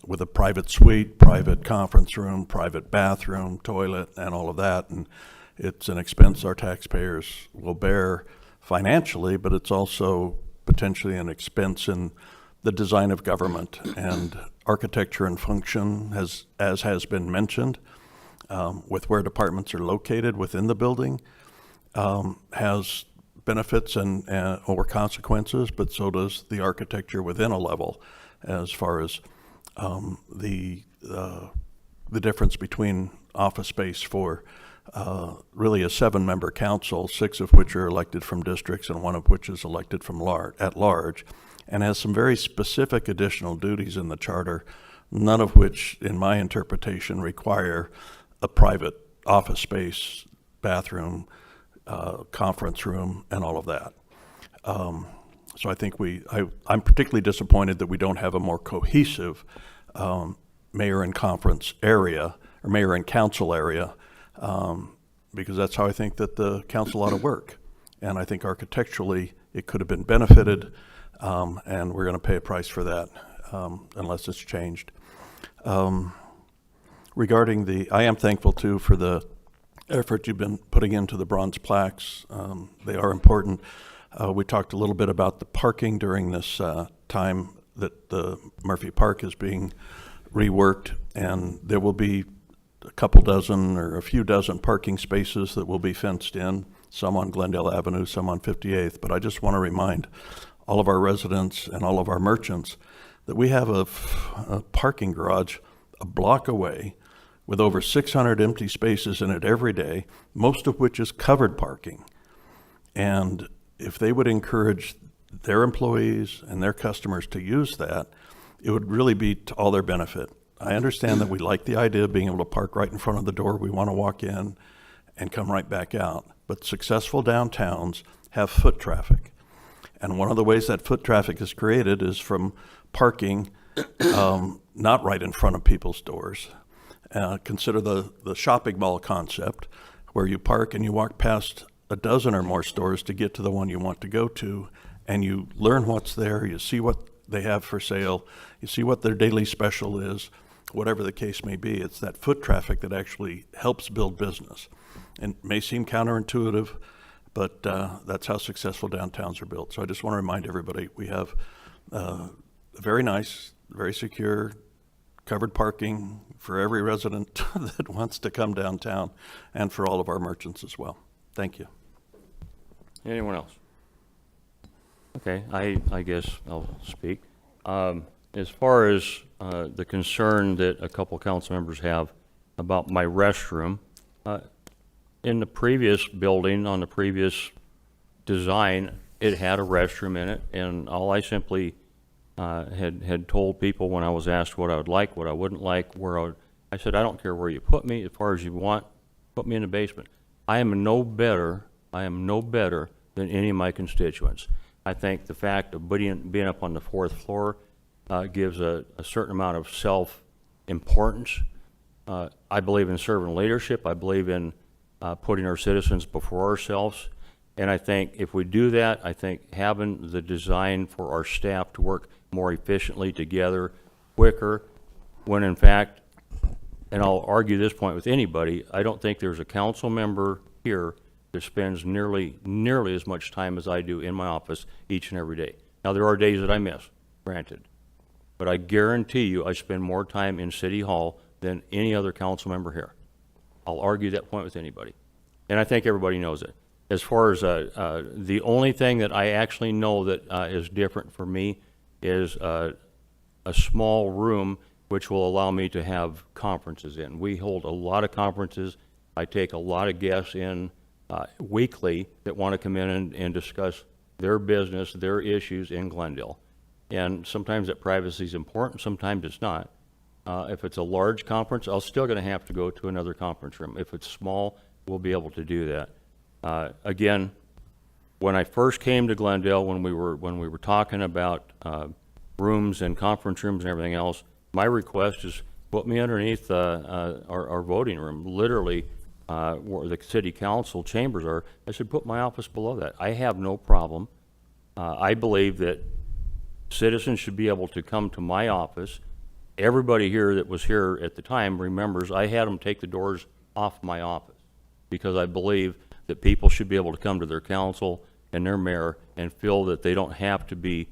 with a private suite, private conference room, private bathroom, toilet, and all of that. And it's an expense our taxpayers will bear financially, but it's also potentially an expense in the design of government and architecture and function, as has been mentioned, with where departments are located within the building, has benefits and or consequences, but so does the architecture within a level, as far as the difference between office space for really a 7-member council, 6 of which are elected from districts and 1 of which is elected from at large, and has some very specific additional duties in the charter, none of which, in my interpretation, require a private office space, bathroom, conference room, and all of that. So I think I'm particularly disappointed that we don't have a more cohesive mayor and conference area, or mayor and council area, because that's how I think that the council ought to work. And I think architecturally, it could have been benefited, and we're going to pay a price for that unless it's changed. Regarding I am thankful too for the effort you've been putting into the bronze plaques. They are important. We talked a little bit about the parking during this time that the Murphy Park is being reworked, and there will be a couple dozen or a few dozen parking spaces that will be fenced in, some on Glendale Avenue, some on 58th. But I just want to remind all of our residents and all of our merchants that we have a parking garage a block away with over 600 empty spaces in it every day, most of which is covered parking. And if they would encourage their employees and their customers to use that, it would really be to all their benefit. I understand that we like the idea of being able to park right in front of the door. We want to walk in and come right back out. But successful downtowns have foot traffic. And one of the ways that foot traffic is created is from parking not right in front of people's doors. Consider the shopping mall concept, where you park and you walk past a dozen or more stores to get to the one you want to go to, and you learn what's there, you see what they have for sale, you see what their daily special is, whatever the case may be. It's that foot traffic that actually helps build business. And it may seem counterintuitive, but that's how successful downtowns are built. So I just want to remind everybody, we have very nice, very secure, covered parking for every resident that wants to come downtown, and for all of our merchants as well. Thank you. Anyone else? Okay, I guess I'll speak. As far as the concern that a couple council members have about my restroom, in the previous building, on the previous design, it had a restroom in it, and all I simply had told people when I was asked what I would like, what I wouldn't like, I said, I don't care where you put me, as far as you want, put me in the basement. I am no better than any of my constituents. I think the fact of being up on the 4th floor gives a certain amount of self-importance. I believe in servant leadership. I believe in putting our citizens before ourselves. And I think if we do that, I think having the design for our staff to work more efficiently together, quicker, when in fact, and I'll argue this point with anybody, I don't think there's a council member here that spends nearly as much time as I do in my office each and every day. Now, there are days that I miss, granted, but I guarantee you I spend more time in City Hall than any other council member here. I'll argue that point with anybody. And I think everybody knows it. As far as the only thing that I actually know that is different for me is a small room which will allow me to have conferences in. We hold a lot of conferences. I take a lot of guests in weekly that want to come in and discuss their business, their issues in Glendale. And sometimes that privacy is important, sometimes it's not. If it's a large conference, I'm still going to have to go to another conference room. If it's small, we'll be able to do that. Again, when I first came to Glendale, when we were talking about rooms and conference rooms and everything else, my request is put me underneath our voting room, literally where the city council chambers are. I said, put my office below that. I have no problem. I believe that citizens should be able to come to my office. Everybody here that was here at the time remembers I had them take the doors off my office because I believe that people should be able to come to their council and their mayor and feel that they don't have to be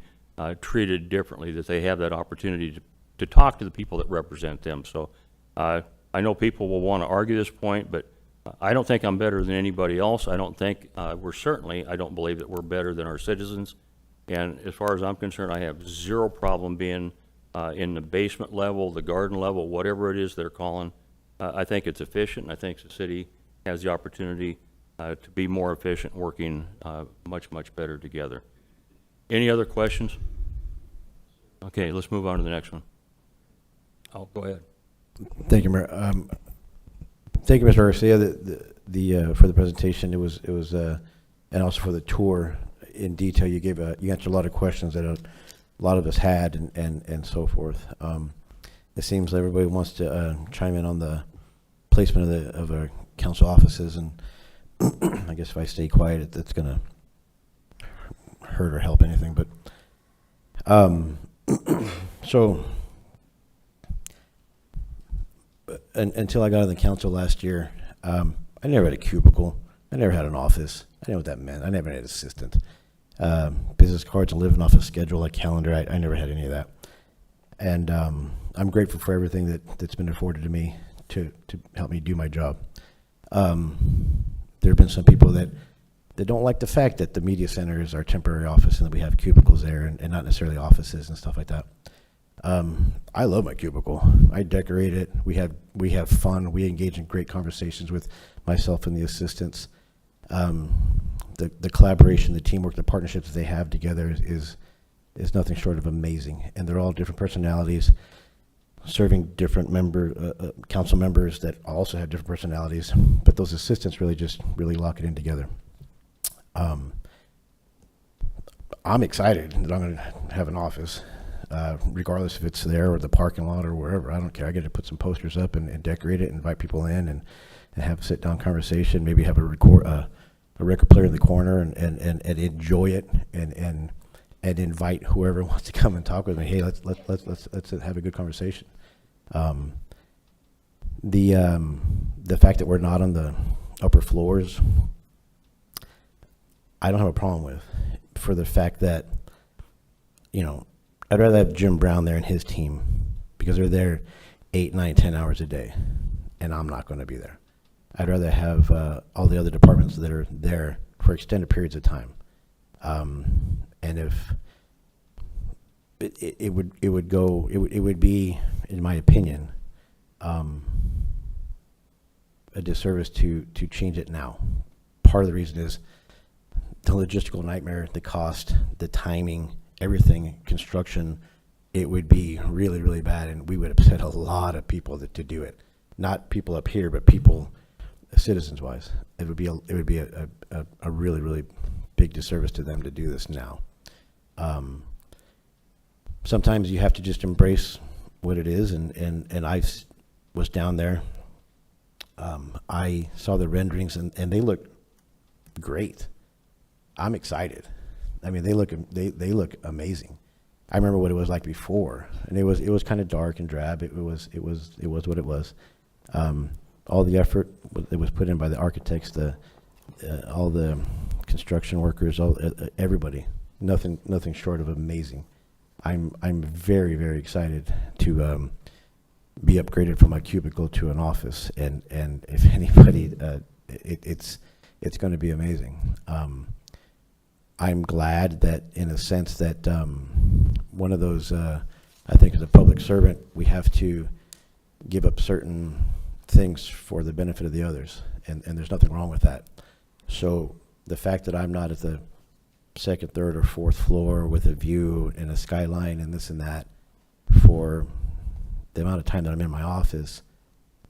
treated differently, that they have that opportunity to talk to the people that represent them. So I know people will want to argue this point, but I don't think I'm better than anybody else. I don't think I don't believe that we're better than our citizens. And as far as I'm concerned, I have zero problem being in the basement level, the garden level, whatever it is they're calling. I think it's efficient, and I think the city has the opportunity to be more efficient, working much, much better together. Any other questions? Okay, let's move on to the next one. Oh, go ahead. Thank you, Mayor. Thank you, Mr. Garcia, for the presentation. It was and also for the tour in detail. You gave you answered a lot of questions that a lot of us had, and so forth. it seems everybody wants to chime in on the placement of our council offices, and I guess if I stay quiet, that's going to hurt or help anything. But so until I got on the council last year, I never had a cubicle. I never had an office. I didn't know what that meant. I never had an assistant. Business cards and living off a schedule, like calendar. I never had any of that. And I'm grateful for everything that's been afforded to me to help me do my job. There have been some people that don't like the fact that the media center is our temporary office and that we have cubicles there and not necessarily offices and stuff like that. I love my cubicle. I decorate it. We have fun. We engage in great conversations with myself and the assistants. The collaboration, the teamwork, the partnerships that they have together is nothing short of amazing. And they're all different personalities, serving different council members that also have different personalities. But those assistants really lock it in together. I'm excited that I'm going to have an office, regardless if it's there or the parking lot or wherever. I don't care. I get to put some posters up and decorate it, and invite people in and have a sit-down conversation. Maybe have a record player in the corner and enjoy it and invite whoever wants to come and talk with me. Hey, let's have a good conversation. The fact that we're not on the upper floors, I don't have a problem with, for the fact that, I'd rather have Jim Brown there and his team, because they're there 8, 9, 10 hours a day, and I'm not going to be there. I'd rather have all the other departments that are there for extended periods of time. And if it would be, in my opinion, a disservice to change it now. Part of the reason is the logistical nightmare, the cost, the timing, everything, construction. It would be really, really bad, and we would upset a lot of people to do it. Not people up here, but people, citizens-wise. It would be a really, really big disservice to them to do this now. Sometimes you have to just embrace what it is, and I was down there. I saw the renderings, and they look great. I'm excited. I mean, they look amazing. I remember what it was like before, and it was kind of dark and drab. It was what it was. All the effort that was put in by the architects, all the construction workers, everybody, nothing short of amazing. I'm very, very excited to be upgraded from my cubicle to an office, and if anybody, it's going to be amazing. I'm glad that, in a sense, that one of those, I think, as a public servant, we have to give up certain things for the benefit of the others, and there's nothing wrong with that. So the fact that I'm not at the second, third, or fourth floor with a view and a skyline and this and that for the amount of time that I'm in my office,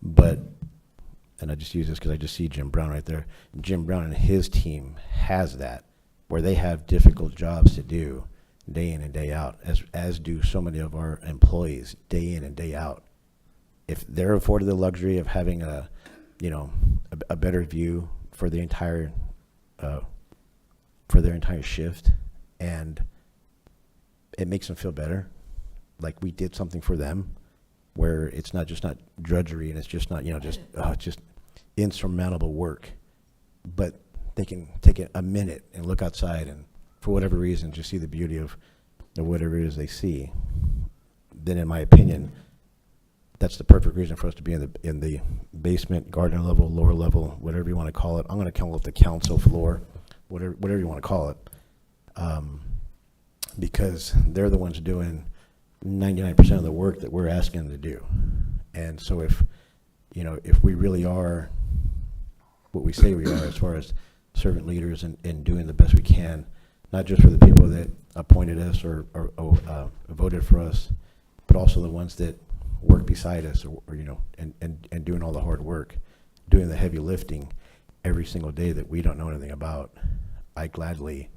and I just use this because I just see Jim Brown right there. Jim Brown and his team has that, where they have difficult jobs to do day in and day out, as do so many of our employees day in and day out. If they're afforded the luxury of having a better view for the entire shift, and it makes them feel better, like we did something for them, where it's not drudgery, and it's just not just insurmountable work, but they can take a minute and look outside and, for whatever reason, just see the beauty of whatever it is they see. Then, in my opinion, that's the perfect reason for us to be in the basement, garden level, lower level, whatever you want to call it. I'm going to call it the council floor, whatever you want to call it, because they're the ones doing 99% of the work that we're asking them to do. And so if we really are what we say we are, as far as servant leaders and doing the best we can, not just for the people that appointed us or voted for us, but also the ones that work beside us, or and doing all the hard work, doing the heavy lifting every single day that we don't know anything about. I gladly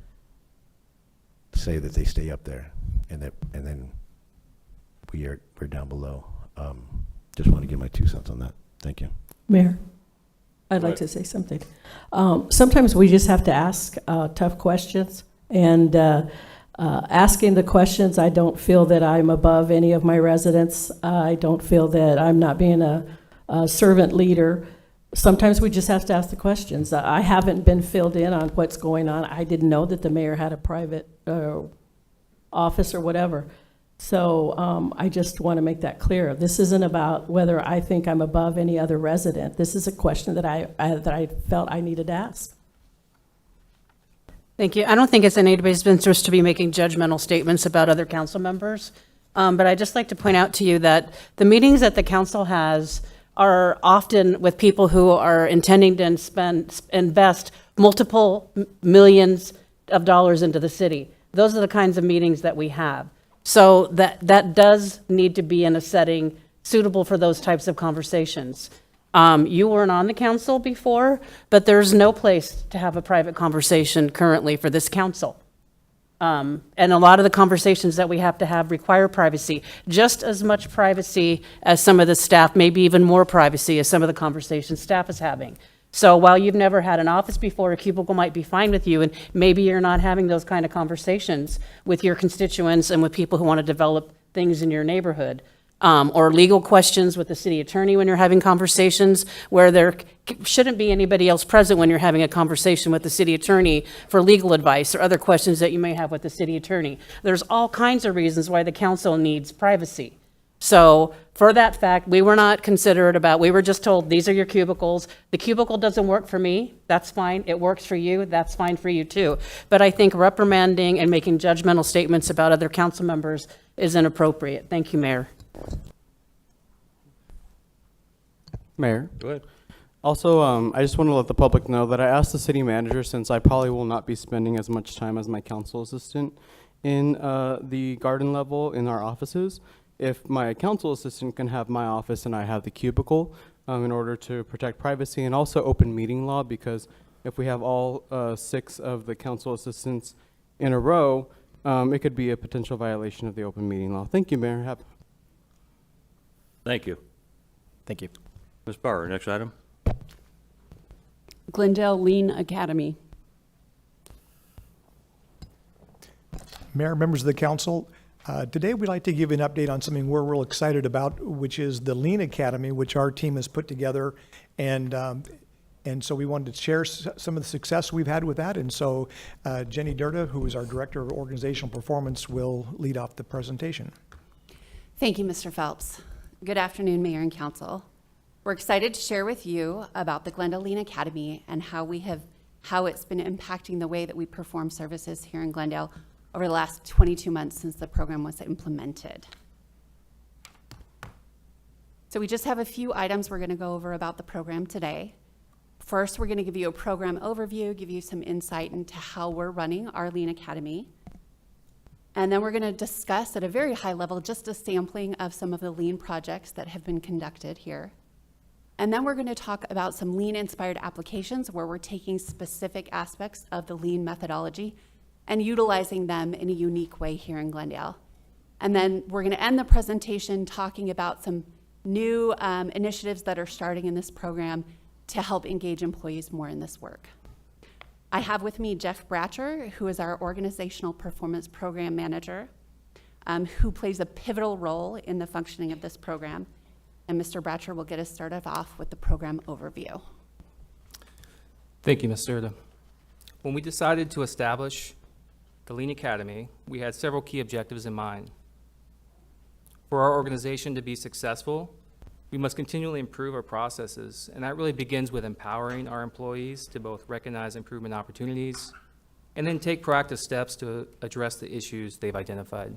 say that they stay up there, and then we're down below. Just want to give my 2 cents on that. Thank you. Mayor, I'd like to say something. Sometimes we just have to ask tough questions, and asking the questions, I don't feel that I'm above any of my residents. I don't feel that I'm not being a servant leader. Sometimes we just have to ask the questions. I haven't been filled in on what's going on. I didn't know that the mayor had a private office or whatever. So I just want to make that clear. This isn't about whether I think I'm above any other resident. This is a question that I felt I needed to ask. Thank you. I don't think it's in anybody's interest to be making judgmental statements about other council members. But I'd just like to point out to you that the meetings that the council has are often with people who are intending to invest multiple millions of dollars into the city. Those are the kinds of meetings that we have. So that does need to be in a setting suitable for those types of conversations. You weren't on the council before, but there's no place to have a private conversation currently for this council. And a lot of the conversations that we have to have require privacy, just as much privacy as some of the staff, maybe even more privacy as some of the conversations staff is having. So while you've never had an office before, a cubicle might be fine with you, and maybe you're not having those kind of conversations with your constituents and with people who want to develop things in your neighborhood. Or legal questions with the city attorney when you're having conversations where there shouldn't be anybody else present when you're having a conversation with the city attorney for legal advice or other questions that you may have with the city attorney. There's all kinds of reasons why the council needs privacy. So for that fact, we were not considerate about, we were just told, these are your cubicles. The cubicle doesn't work for me, that's fine. It works for you, that's fine for you too. But I think reprimanding and making judgmental statements about other council members is inappropriate. Thank you, Mayor. Mayor? Go ahead. Also, I just want to let the public know that I asked the city manager, since I probably will not be spending as much time as my council assistant in the garden level in our offices, if my council assistant can have my office and I have the cubicle in order to protect privacy and also open meeting law, because if we have all 6 of the council assistants in a row, it could be a potential violation of the open meeting law. Thank you, Mayor. Thank you. Thank you. Ms. Bauer, next item. Glendale Lean Academy. Mayor, members of the council, today we'd like to give you an update on something we're real excited about, which is the Lean Academy, which our team has put together. And so we wanted to share some of the success we've had with that. And so Jenny Durda, who is our Director of Organizational Performance, will lead off the presentation. Thank you, Mr. Phelps. Good afternoon, Mayor and Council. We're excited to share with you about the Glendale Lean Academy and how it's been impacting the way that we perform services here in Glendale over the last 22 months since the program was implemented. So we just have a few items we're going to go over about the program today. First, we're going to give you a program overview, give you some insight into how we're running our Lean Academy. And then we're going to discuss at a very high level just a sampling of some of the Lean projects that have been conducted here. And then we're going to talk about some Lean-inspired applications where we're taking specific aspects of the Lean methodology and utilizing them in a unique way here in Glendale. And then we're going to end the presentation talking about some new initiatives that are starting in this program to help engage employees more in this work. I have with me Jeff Bratcher, who is our Organizational Performance Program Manager, who plays a pivotal role in the functioning of this program. And Mr. Bratcher will get us started off with the program overview. Thank you, Ms. Durda. When we decided to establish the Lean Academy, we had several key objectives in mind. For our organization to be successful, we must continually improve our processes, and that really begins with empowering our employees to both recognize improvement opportunities and then take proactive steps to address the issues they've identified.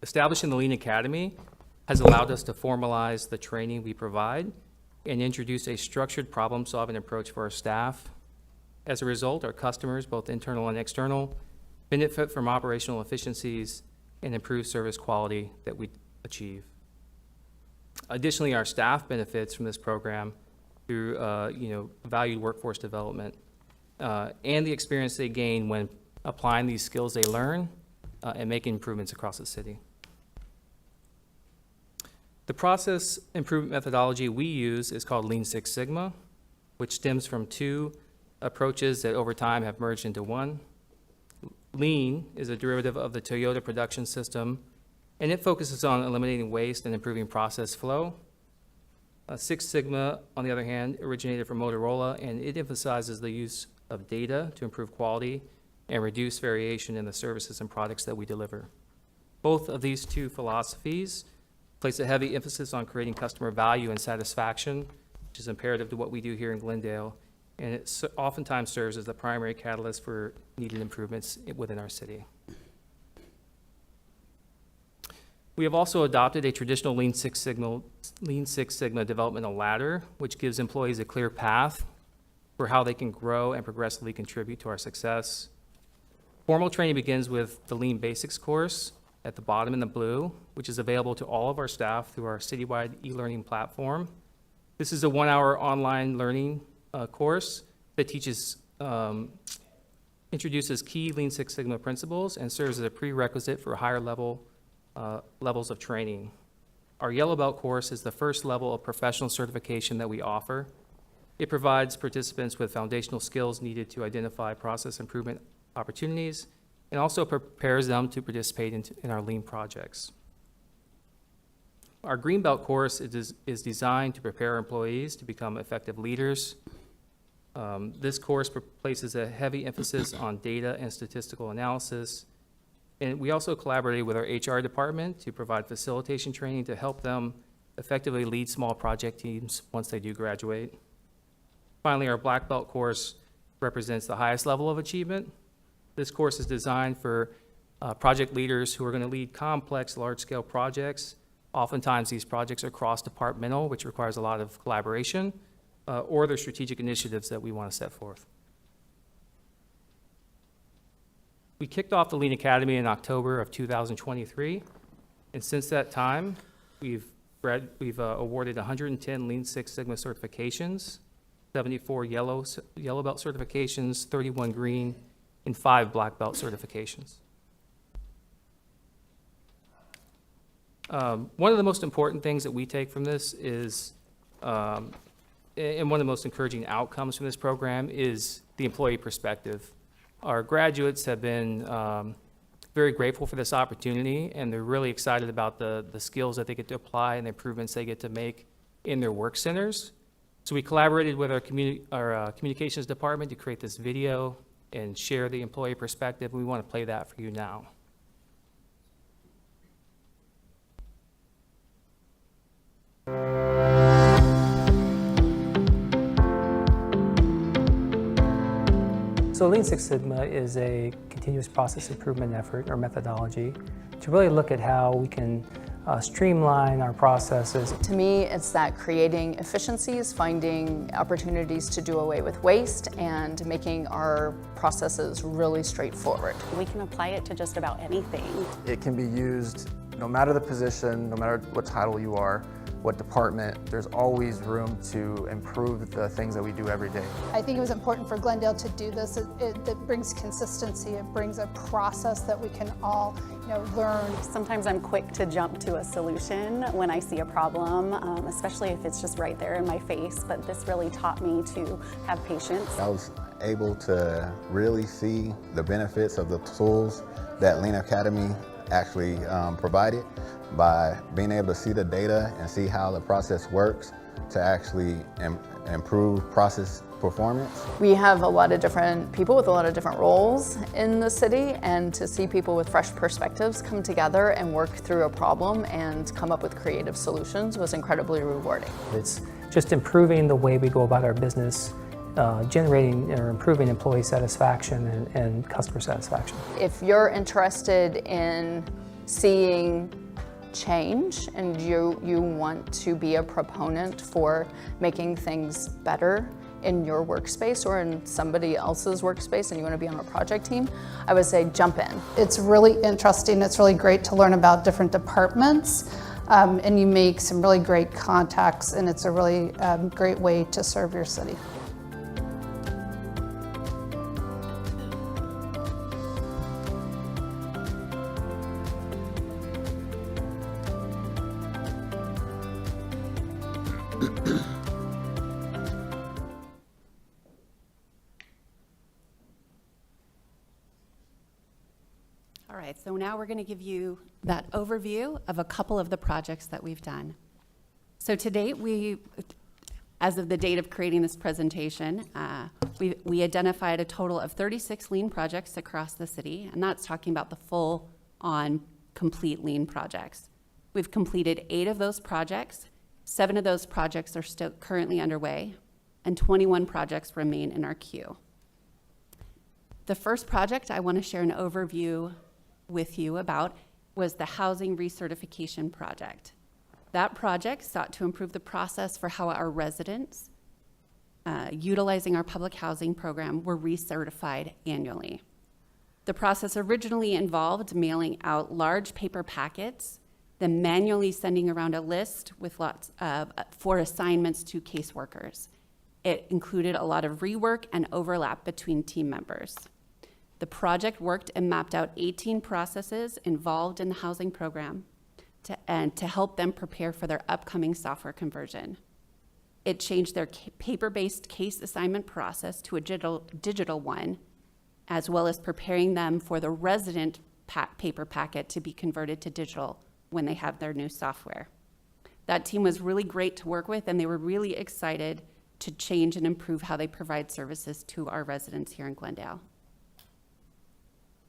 Establishing the Lean Academy has allowed us to formalize the training we provide and introduce a structured problem-solving approach for our staff. As a result, our customers, both internal and external, benefit from operational efficiencies and improved service quality that we achieve. Additionally, our staff benefits from this program through valued workforce development and the experience they gain when applying these skills they learn and making improvements across the city. The process improvement methodology we use is called Lean Six Sigma, which stems from two approaches that over time have merged into one. Lean is a derivative of the Toyota production system, and it focuses on eliminating waste and improving process flow. Six Sigma, on the other hand, originated from Motorola, and it emphasizes the use of data to improve quality and reduce variation in the services and products that we deliver. Both of these two philosophies place a heavy emphasis on creating customer value and satisfaction, which is imperative to what we do here in Glendale, and it oftentimes serves as the primary catalyst for needed improvements within our city. We have also adopted a traditional Lean Six Sigma developmental ladder, which gives employees a clear path for how they can grow and progressively contribute to our success. Formal training begins with the Lean Basics course at the bottom in the blue, which is available to all of our staff through our citywide e-learning platform. This is a 1-hour online learning course that introduces key Lean Six Sigma principles and serves as a prerequisite for higher levels of training. Our Yellow Belt course is the first level of professional certification that we offer. It provides participants with foundational skills needed to identify process improvement opportunities and also prepares them to participate in our Lean projects. Our Green Belt course is designed to prepare employees to become effective leaders. This course places a heavy emphasis on data and statistical analysis. And we also collaborated with our HR department to provide facilitation training to help them effectively lead small project teams once they do graduate. Finally, our Black Belt course represents the highest level of achievement. This course is designed for project leaders who are going to lead complex, large-scale projects. Oftentimes, these projects are cross-departmental, which requires a lot of collaboration, or they're strategic initiatives that we want to set forth. We kicked off the Lean Academy in October of 2023, and since that time, we've awarded 110 Lean Six Sigma certifications, 74 yellow belt certifications, 31 green, and 5 black belt certifications. One of the most important things that we take from this is, and one of the most encouraging outcomes from this program is the employee perspective. Our graduates have been very grateful for this opportunity, and they're really excited about the skills that they get to apply and the improvements they get to make in their work centers. So we collaborated with our communications department to create this video and share the employee perspective. We want to play that for you now. So Lean Six Sigma is a continuous process improvement effort or methodology to really look at how we can streamline our processes. To me, it's that creating efficiencies, finding opportunities to do away with waste, and making our processes really straightforward. We can apply it to just about anything. It can be used no matter the position, no matter what title you are, what department, there's always room to improve the things that we do every day. I think it was important for Glendale to do this. It brings consistency. It brings a process that we can all, learn. Sometimes I'm quick to jump to a solution when I see a problem, especially if it's just right there in my face. But this really taught me to have patience. I was able to really see the benefits of the tools that Lean Academy actually provided by being able to see the data and see how the process works to actually improve process performance. We have a lot of different people with a lot of different roles in the city, and to see people with fresh perspectives come together and work through a problem and come up with creative solutions was incredibly rewarding. It's just improving the way we go about our business, generating or improving employee satisfaction and customer satisfaction. If you're interested in seeing change and you want to be a proponent for making things better in your workspace or in somebody else's workspace and you want to be on a project team, I would say jump in. It's really interesting. It's really great to learn about different departments, and you make some really great contacts, and it's a really great way to serve your city. All right, so now we're going to give you that overview of a couple of the projects that we've done. So to date, as of the date of creating this presentation, we identified a total of 36 lean projects across the city, and that's talking about the full-on complete lean projects. We've completed 8 of those projects. 7 of those projects are still currently underway, and 21 projects remain in our queue. The first project I want to share an overview with you about was the housing recertification project. That project sought to improve the process for how our residents, utilizing our public housing program, were recertified annually. The process originally involved mailing out large paper packets, then manually sending around a list with for assignments to caseworkers. It included a lot of rework and overlap between team members. The project worked and mapped out 18 processes involved in the housing program to help them prepare for their upcoming software conversion. It changed their paper-based case assignment process to a digital one, as well as preparing them for the resident paper packet to be converted to digital when they have their new software. That team was really great to work with, and they were really excited to change and improve how they provide services to our residents here in Glendale.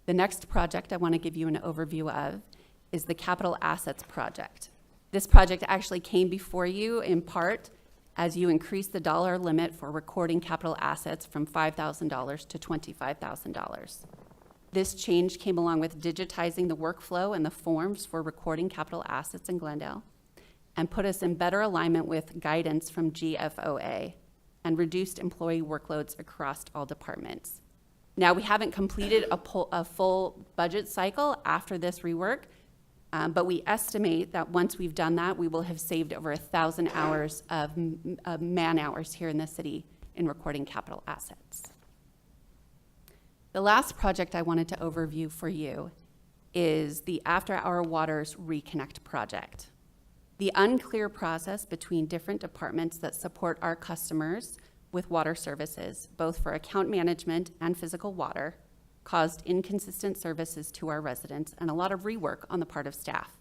The next project I want to give you an overview of is the Capital Assets Project. This project actually came before you in part as you increased the dollar limit for recording capital assets from $5,000 to $25,000. This change came along with digitizing the workflow and the forms for recording capital assets in Glendale, and put us in better alignment with guidance from GFOA and reduced employee workloads across all departments. Now, we haven't completed a full budget cycle after this rework, but we estimate that once we've done that, we will have saved over 1,000 hours of man hours here in the city in recording capital assets. The last project I wanted to overview for you is the After Our Waters Reconnect project. The unclear process between different departments that support our customers with water services, both for account management and physical water, caused inconsistent services to our residents and a lot of rework on the part of staff.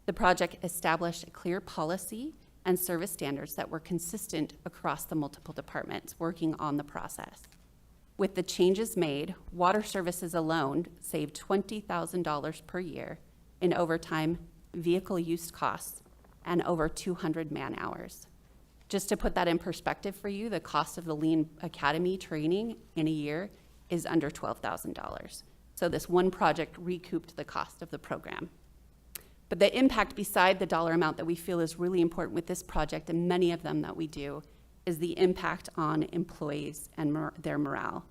The project established a clear policy and service standards that were consistent across the multiple departments working on the process. With the changes made, water services alone saved $20,000 per year in overtime, vehicle use costs, and over 200 man hours. Just to put that in perspective for you, the cost of the Lean Academy training in a year is under $12,000. So this one project recouped the cost of the program. But the impact beside the dollar amount that we feel is really important with this project, and many of them that we do, is the impact on employees and their morale.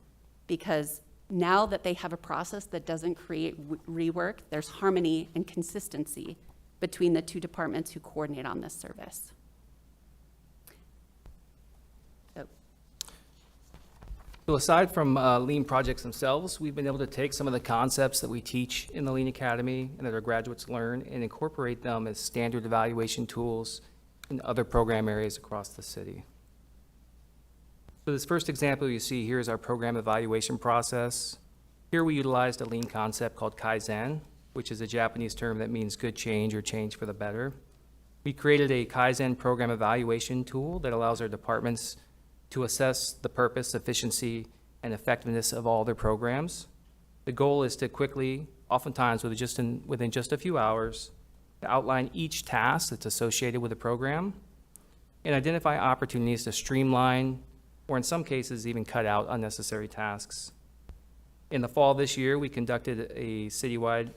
Because now that they have a process that doesn't create rework, there's harmony and consistency between the two departments who coordinate on this service. So aside from Lean projects themselves, we've been able to take some of the concepts that we teach in the Lean Academy and that our graduates learn and incorporate them as standard evaluation tools in other program areas across the city. So this first example you see here is our program evaluation process. Here we utilized a Lean concept called Kaizen, which is a Japanese term that means good change or change for the better. We created a Kaizen program evaluation tool that allows our departments to assess the purpose, efficiency, and effectiveness of all their programs. The goal is to quickly, oftentimes within just a few hours, to outline each task that's associated with the program and identify opportunities to streamline, or in some cases even cut out unnecessary tasks. In the fall this year, we conducted a citywide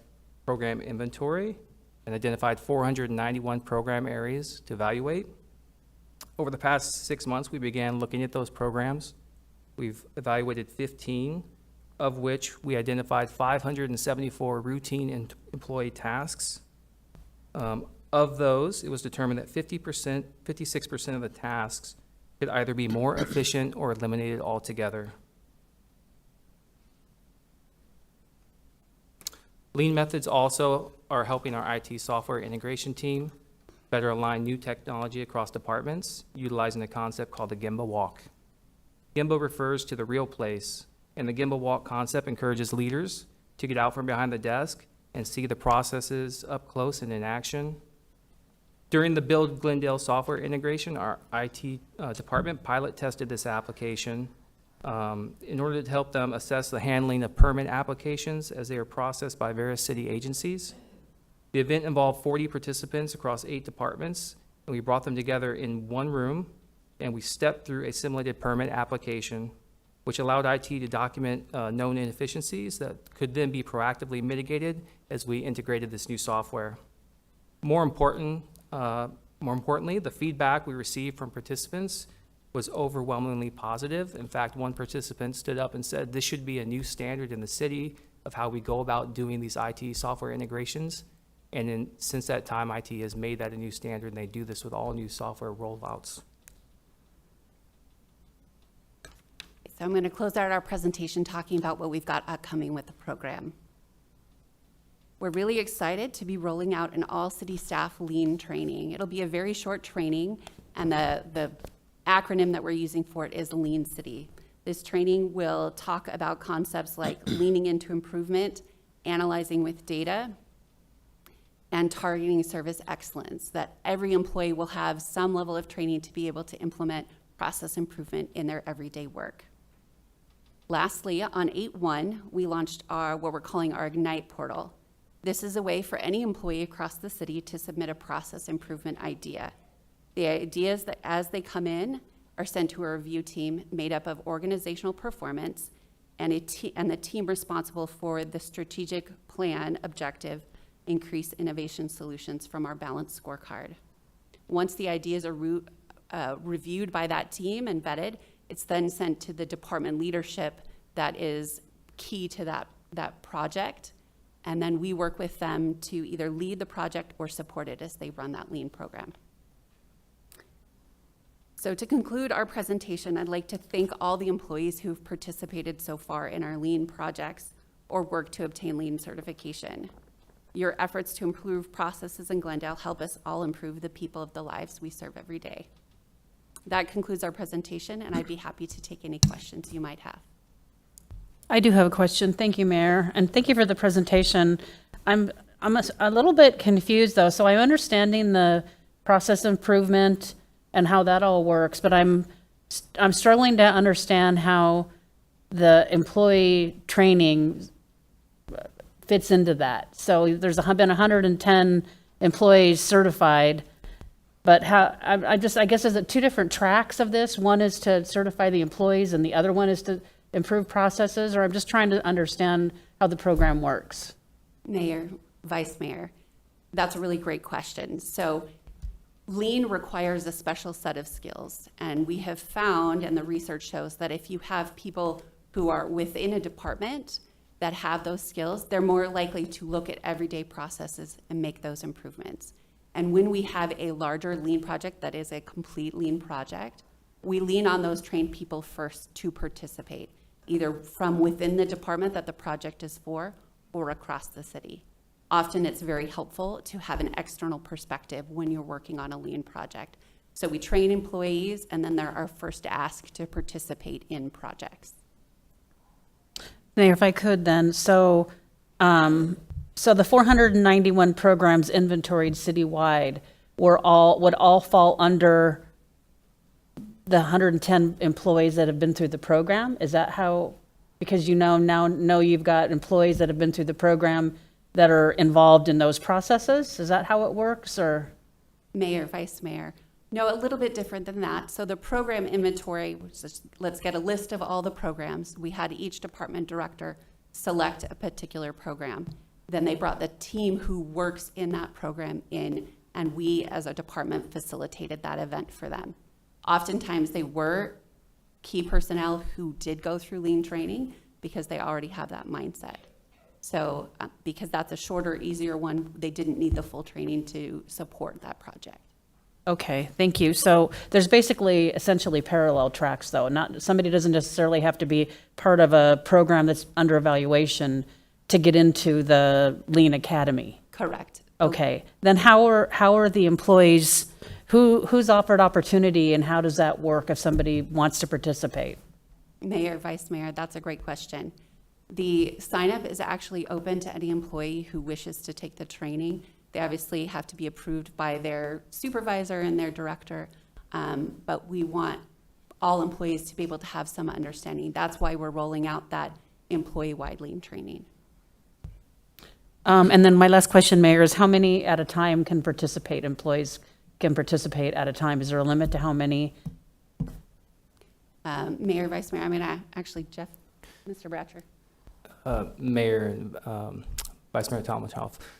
program inventory and identified 491 program areas to evaluate. Over the past 6 months, we began looking at those programs. We've evaluated 15, of which we identified 574 routine employee tasks. Of those, it was determined that 56% of the tasks could either be more efficient or eliminated altogether. Lean methods also are helping our IT software integration team. better align new technology across departments, utilizing a concept called the Gemba Walk. Gemba refers to the real place, and the Gemba Walk concept encourages leaders to get out from behind the desk and see the processes up close and in action. During the Build Glendale software integration, our IT department pilot tested this application in order to help them assess the handling of permit applications as they are processed by various city agencies. The event involved 40 participants across 8 departments, and we brought them together in one room, and we stepped through a simulated permit application, which allowed IT to document known inefficiencies that could then be proactively mitigated as we integrated this new software. More importantly, the feedback we received from participants was overwhelmingly positive. In fact, one participant stood up and said, "This should be a new standard in the city of how we go about doing these IT software integrations." And since that time, IT has made that a new standard, and they do this with all new software rollouts. So I'm going to close out our presentation talking about what we've got upcoming with the program. We're really excited to be rolling out an all-city staff lean training. It'll be a very short training, and the acronym that we're using for it is Lean City. This training will talk about concepts like leaning into improvement, analyzing with data, and targeting service excellence, that every employee will have some level of training to be able to implement process improvement in their everyday work. Lastly, on 8/1, we launched what we're calling our Ignite portal. This is a way for any employee across the city to submit a process improvement idea. The ideas that as they come in are sent to a review team made up of organizational performance and the team responsible for the strategic plan objective, increase innovation solutions from our balanced scorecard. Once the ideas are reviewed by that team and vetted, it's then sent to the department leadership that is key to that project. And then we work with them to either lead the project or support it as they run that lean program. So to conclude our presentation, I'd like to thank all the employees who've participated so far in our lean projects or worked to obtain lean certification. Your efforts to improve processes in Glendale help us all improve the people of the lives we serve every day. That concludes our presentation, and I'd be happy to take any questions you might have. I do have a question. Thank you, Mayor, and thank you for the presentation. I'm a little bit confused, though. So I'm understanding the process improvement and how that all works, but I'm struggling to understand how the employee training fits into that. So there's been 110 employees certified, but how, I guess, is it two different tracks of this? One is to certify the employees and the other one is to improve processes, or I'm just trying to understand how the program works. Mayor, Vice Mayor, that's a really great question. So lean requires a special set of skills, and we have found, and the research shows, that if you have people who are within a department that have those skills, they're more likely to look at everyday processes and make those improvements. And when we have a larger lean project that is a complete lean project, we lean on those trained people first to participate, either from within the department that the project is for or across the city. Often it's very helpful to have an external perspective when you're working on a lean project. So we train employees, and then they're our first ask to participate in projects. Mayor, if I could then, so the 491 programs inventoried citywide would all fall under the 110 employees that have been through the program? Is that how, because now you've got employees that have been through the program that are involved in those processes? Is that how it works, or? Mayor, Vice Mayor. No, a little bit different than that. So the program inventory, which is, let's get a list of all the programs. We had each department director select a particular program. Then they brought the team who works in that program in, and we as a department facilitated that event for them. Oftentimes they were key personnel who did go through lean training because they already have that mindset. So because that's a shorter, easier one, they didn't need the full training to support that project. Okay, thank you. So there's basically essentially parallel tracks, though. Somebody doesn't necessarily have to be part of a program that's under evaluation to get into the Lean Academy. Correct. Okay, then how are the employees, who's offered opportunity and how does that work if somebody wants to participate? Mayor, Vice Mayor, that's a great question. The sign-up is actually open to any employee who wishes to take the training. They obviously have to be approved by their supervisor and their director, but we want all employees to be able to have some understanding. That's why we're rolling out that employee-wide lean training. And then my last question, Mayor, is how many at a time can participate, employees can participate at a time? Is there a limit to how many? Mayor, Vice Mayor, I'm going to actually, Jeff, Mr. Bratcher. Mayor and Vice Mayor Talmadge.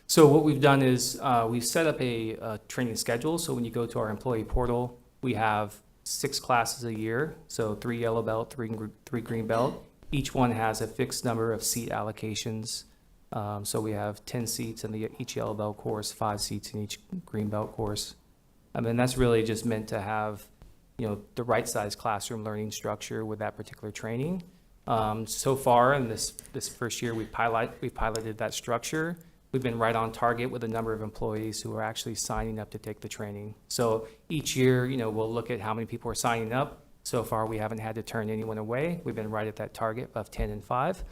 So what we've done is we've set up a training schedule. So when you go to our employee portal, we have 6 classes a year. So 3 yellow belt, 3 green belt. Each one has a fixed number of seat allocations. So we have 10 seats in each yellow belt course, 5 seats in each green belt course. I mean, that's really just meant to have, the right size classroom learning structure with that particular training. So far in this first year, we piloted that structure. We've been right on target with the number of employees who are actually signing up to take the training. So each year, we'll look at how many people are signing up. So far, we haven't had to turn anyone away. We've been right at that target of 10 and 5.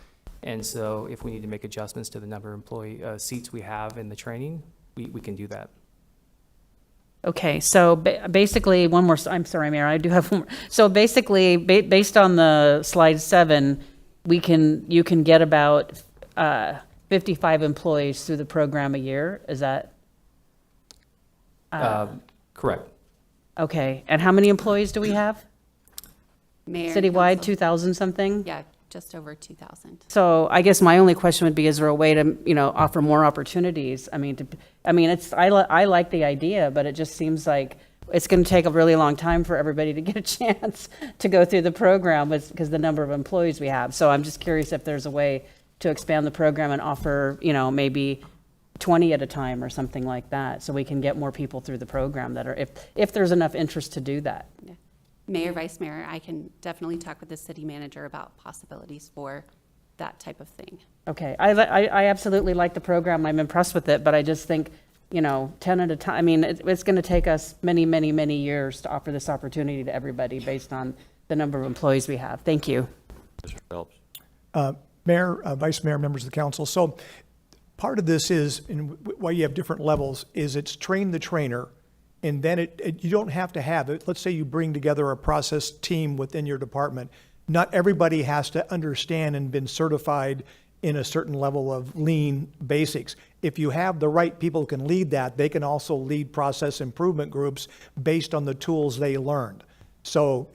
And so if we need to make adjustments to the number of employee seats we have in the training, we can do that. Okay, so basically, one more, I'm sorry, Mayor, I do have one more. So basically, based on the slide 7, you can get about 55 employees through the program a year, is that? Correct. Okay, and how many employees do we have? Mayor. Citywide, Council. 2,000 something? Yeah, just over 2,000. So I guess my only question would be, is there a way to, offer more opportunities? I like the idea, but it just seems like it's going to take a really long time for everybody to get a chance to go through the program because the number of employees we have. So I'm just curious if there's a way to expand the program and offer, maybe 20 at a time or something like that, so we can get more people through the program that are, if there's enough interest to do that. Yeah. Mayor, Vice Mayor, I can definitely talk with the city manager about possibilities for that type of thing. Okay, I absolutely like the program. I'm impressed with it, but I just think, 10 at a time. I mean, it's going to take us many, many, many years to offer this opportunity to everybody based on the number of employees we have. Thank you. Mr. Phelps. Mayor, Vice Mayor, members of the council. So part of this is, and why you have different levels, is it's train the trainer. And then you don't have to have it. Let's say you bring together a process team within your department. Not everybody has to understand and been certified in a certain level of lean basics. If you have the right people who can lead that, they can also lead process improvement groups based on the tools they learned. So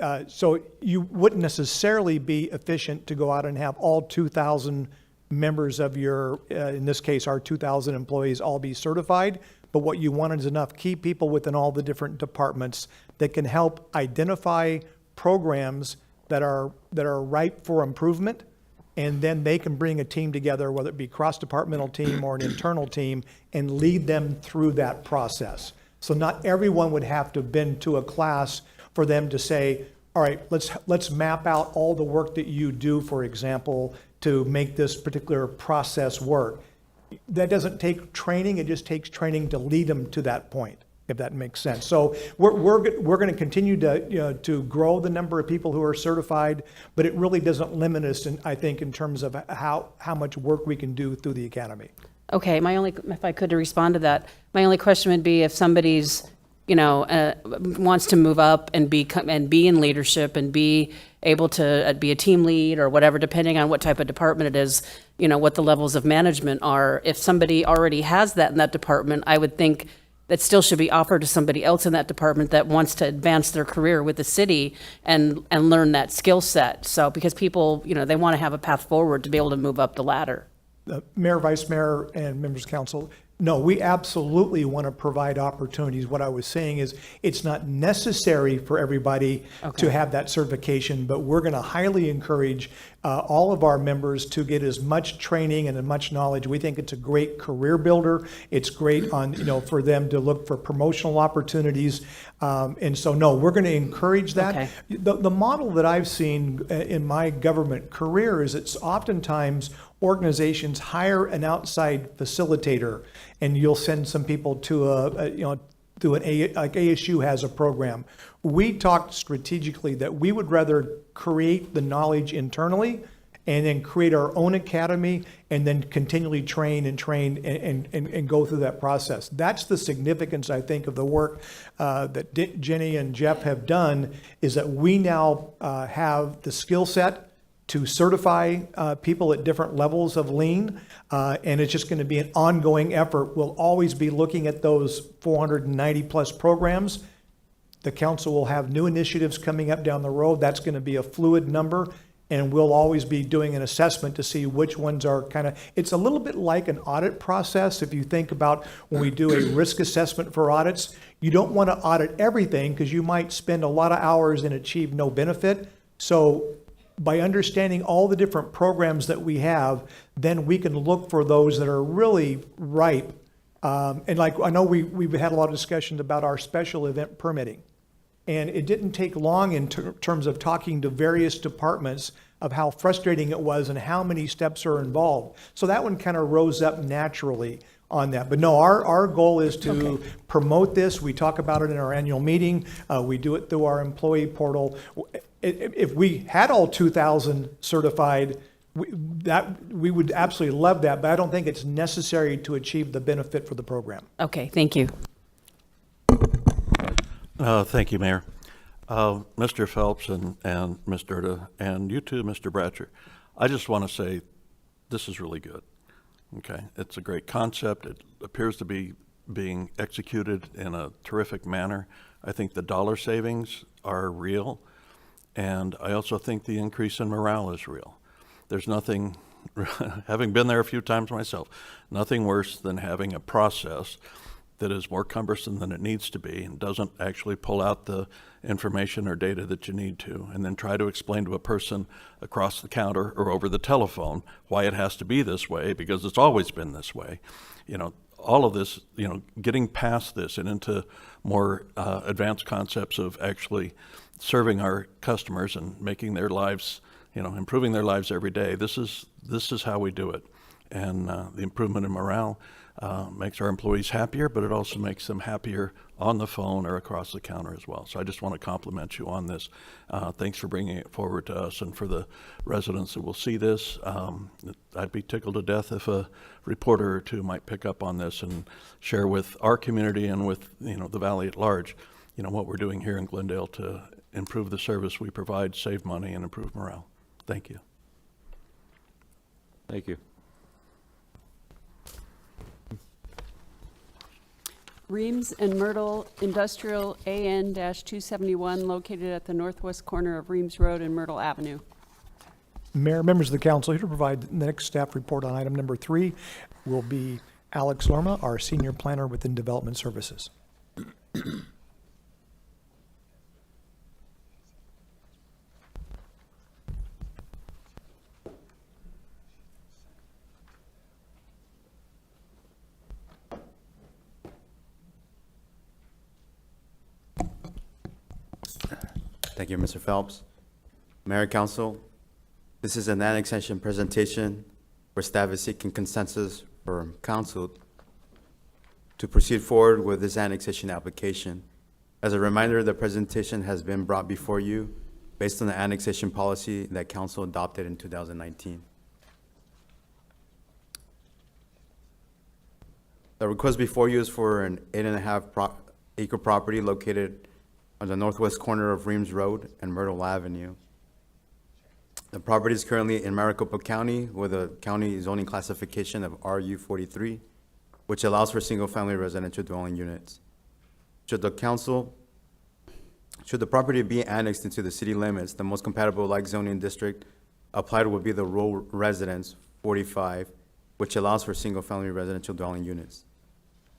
you wouldn't necessarily be efficient to go out and have all 2,000 members of your, in this case, our 2,000 employees all be certified. But what you want is enough key people within all the different departments that can help identify programs that are ripe for improvement, and then they can bring a team together, whether it be cross-departmental team or an internal team, and lead them through that process. So not everyone would have to have been to a class for them to say, all right, let's map out all the work that you do, for example, to make this particular process work. That doesn't take training, it just takes training to lead them to that point, if that makes sense. So we're going to continue to grow the number of people who are certified, but it really doesn't limit us, I think, in terms of how much work we can do through the academy. Okay, if I could respond to that, my only question would be if somebody's, wants to move up and be in leadership and be able to be a team lead or whatever, depending on what type of department it is, what the levels of management are. If somebody already has that in that department, I would think that still should be offered to somebody else in that department that wants to advance their career with the city and learn that skill set. So, because people, they want to have a path forward to be able to move up the ladder. Mayor, Vice Mayor, and members of council, no, we absolutely want to provide opportunities. What I was saying is it's not necessary for everybody to have that certification, but we're going to highly encourage all of our members to get as much training and as much knowledge. We think it's a great career builder. It's great for them to look for promotional opportunities. And so, no, we're going to encourage that. Okay. The model that I've seen in my government career is it's oftentimes organizations hire an outside facilitator, and you'll send some people to like ASU has a program. We talked strategically that we would rather create the knowledge internally and then create our own academy and then continually train and go through that process. That's the significance, I think, of the work that Jenny and Jeff have done, is that we now have the skill set to certify people at different levels of lean, and it's just going to be an ongoing effort. We'll always be looking at those 490 plus programs. The council will have new initiatives coming up down the road. That's going to be a fluid number, and we'll always be doing an assessment to see which ones are it's a little bit like an audit process. If you think about when we do a risk assessment for audits, you don't want to audit everything because you might spend a lot of hours and achieve no benefit. So by understanding all the different programs that we have, then we can look for those that are really ripe. And like, I know we've had a lot of discussions about our special event permitting. And it didn't take long in terms of talking to various departments of how frustrating it was and how many steps are involved. So that one kind of rose up naturally on that. But no, our goal is to promote this. We talk about it in our annual meeting. We do it through our employee portal. If we had all 2,000 certified, we would absolutely love that, but I don't think it's necessary to achieve the benefit for the program. Okay, thank you. Thank you, Mayor. Mr. Phelps and Ms. Durda, and you too, Mr. Bratcher. I just want to say this is really good. Okay, it's a great concept. It appears to be being executed in a terrific manner. I think the dollar savings are real, and I also think the increase in morale is real. There's nothing, having been there a few times myself, nothing worse than having a process that is more cumbersome than it needs to be and doesn't actually pull out the information or data that you need to, and then try to explain to a person across the counter or over the telephone why it has to be this way, because it's always been this way. You know, all of this, you know, getting past this and into more advanced concepts of actually serving our customers and making their lives, you know, improving their lives every day. This is how we do it. And the improvement in morale makes our employees happier, but it also makes them happier on the phone or across the counter as well. So I just want to compliment you on this. Thanks for bringing it forward to us, and for the residents that will see this. I'd be tickled to death if a reporter or two might pick up on this and share with our community and with, you know, the valley at large, you know, what we're doing here in Glendale to improve the service we provide, save money, and improve morale. Thank you. Thank you. Reams and Myrtle Industrial AN-271 located at the northwest corner of Reams Road and Myrtle Avenue. Mayor, members of the council, here to provide the next staff report on item number 3 will be Alex Lerma, our senior planner within Development Services. Thank you, Mr. Phelps. Mayor, Council, this is an annexation presentation where staff is seeking consensus for Council to proceed forward with this annexation application. As a reminder, the presentation has been brought before you based on the annexation policy that Council adopted in 2019. The request before you is for an 8.5 acre property located on the northwest corner of Reams Road and Myrtle Avenue. The property is currently in Maricopa County with a county zoning classification of RU43, which allows for single-family residential dwelling units. Should the property be annexed into the city limits, the most compatible like zoning district applied would be the rural residence 45, which allows for single-family residential dwelling units.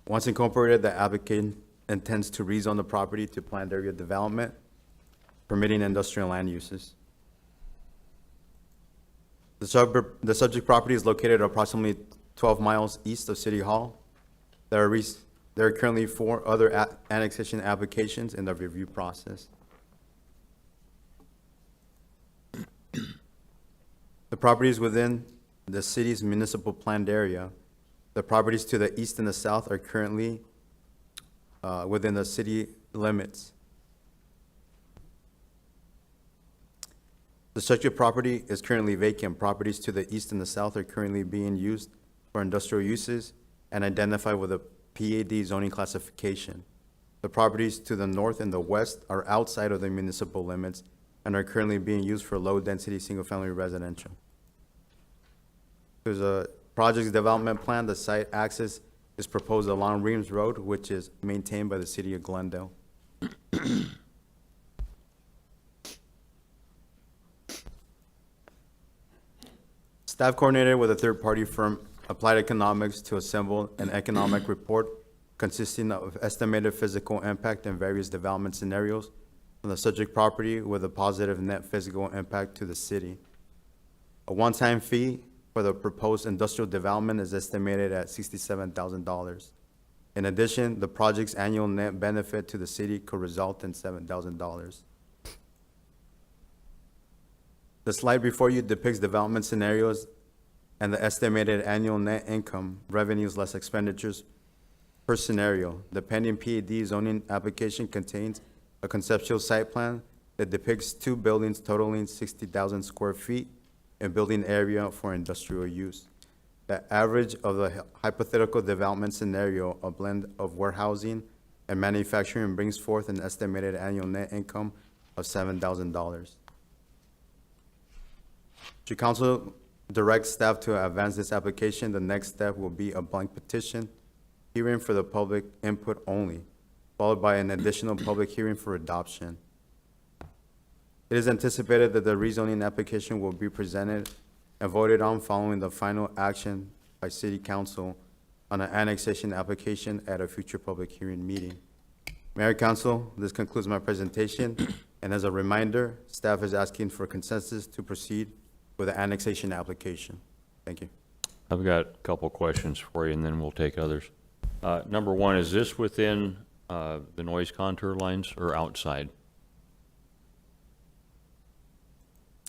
Once incorporated, the applicant intends to rezone the property to planned area development, permitting industrial land uses. The subject property is located approximately 12 miles east of City Hall. There are currently 4 other annexation applications in the review process. The property is within the city's municipal planned area. The properties to the east and the south are currently within the city limits. The subject property is currently vacant. Properties to the east and the south are currently being used for industrial uses and identified with a PAD zoning classification. The properties to the north and the west are outside of the municipal limits and are currently being used for low-density, single-family residential. There's a project's development plan. The site access is proposed along Reams Road, which is maintained by the city of Glendale. Staff coordinated with a third-party firm, Applied Economics, to assemble an economic report consisting of estimated physical impact and various development scenarios on the subject property with a positive net physical impact to the city. A one-time fee for the proposed industrial development is estimated at $67,000. In addition, the project's annual net benefit to the city could result in $7,000. The slide before you depicts development scenarios and the estimated annual net income, revenues less expenditures per scenario. The pending PAD zoning application contains a conceptual site plan that depicts 2 buildings totaling 60,000 square feet in building area for industrial use. The average of the hypothetical development scenario, a blend of warehousing and manufacturing, brings forth an estimated annual net income of $7,000. Should council direct staff to advance this application, the next step will be a blank petition hearing for the public input only, followed by an additional public hearing for adoption. It is anticipated that the rezoning application will be presented and voted on following the final action by City Council on an annexation application at a future public hearing meeting. Mayor, Council, this concludes my presentation, and as a reminder, staff is asking for consensus to proceed with the annexation application. Thank you. I've got a couple questions for you, and then we'll take others. Number one, is this within the noise contour lines or outside?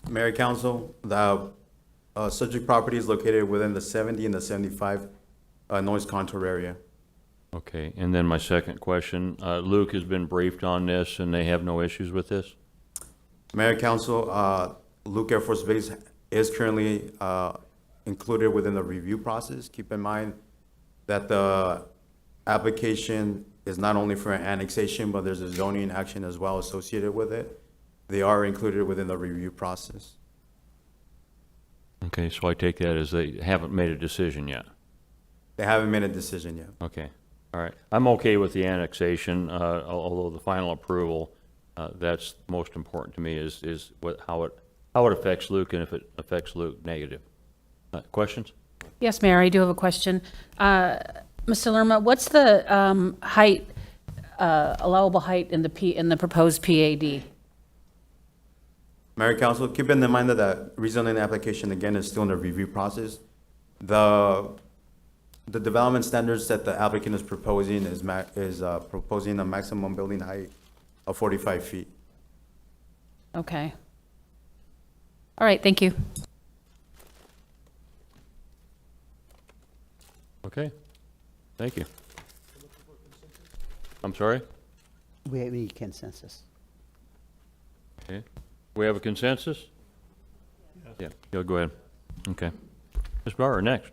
Mayor, Council, the subject property is located within the 70 and the 75 noise contour area. Okay, and then my second question, Luke has been briefed on this, and they have no issues with this? Mayor, Council, Luke Air Force Base is currently included within the review process. Keep in mind that the application is not only for an annexation, but there's a zoning action as well associated with it. They are included within the review process. Okay, so I take that as they haven't made a decision yet? They haven't made a decision yet. Okay, all right. I'm okay with the annexation, although the final approval, that's most important to me is how it affects Luke and if it affects Luke negative. Questions? Yes, Mayor, I do have a question. Mr. Lerma, what's the height, allowable height in the proposed PAD? Mayor, Council, keep in mind that the rezoning application, again, is still in the review process. The development standards that the applicant is proposing is proposing a maximum building height of 45 feet. Okay. All right, thank you. Okay, thank you. I'm sorry? We need consensus. Okay. We have a consensus? Yeah, go ahead. Okay. Ms. Bauer, next.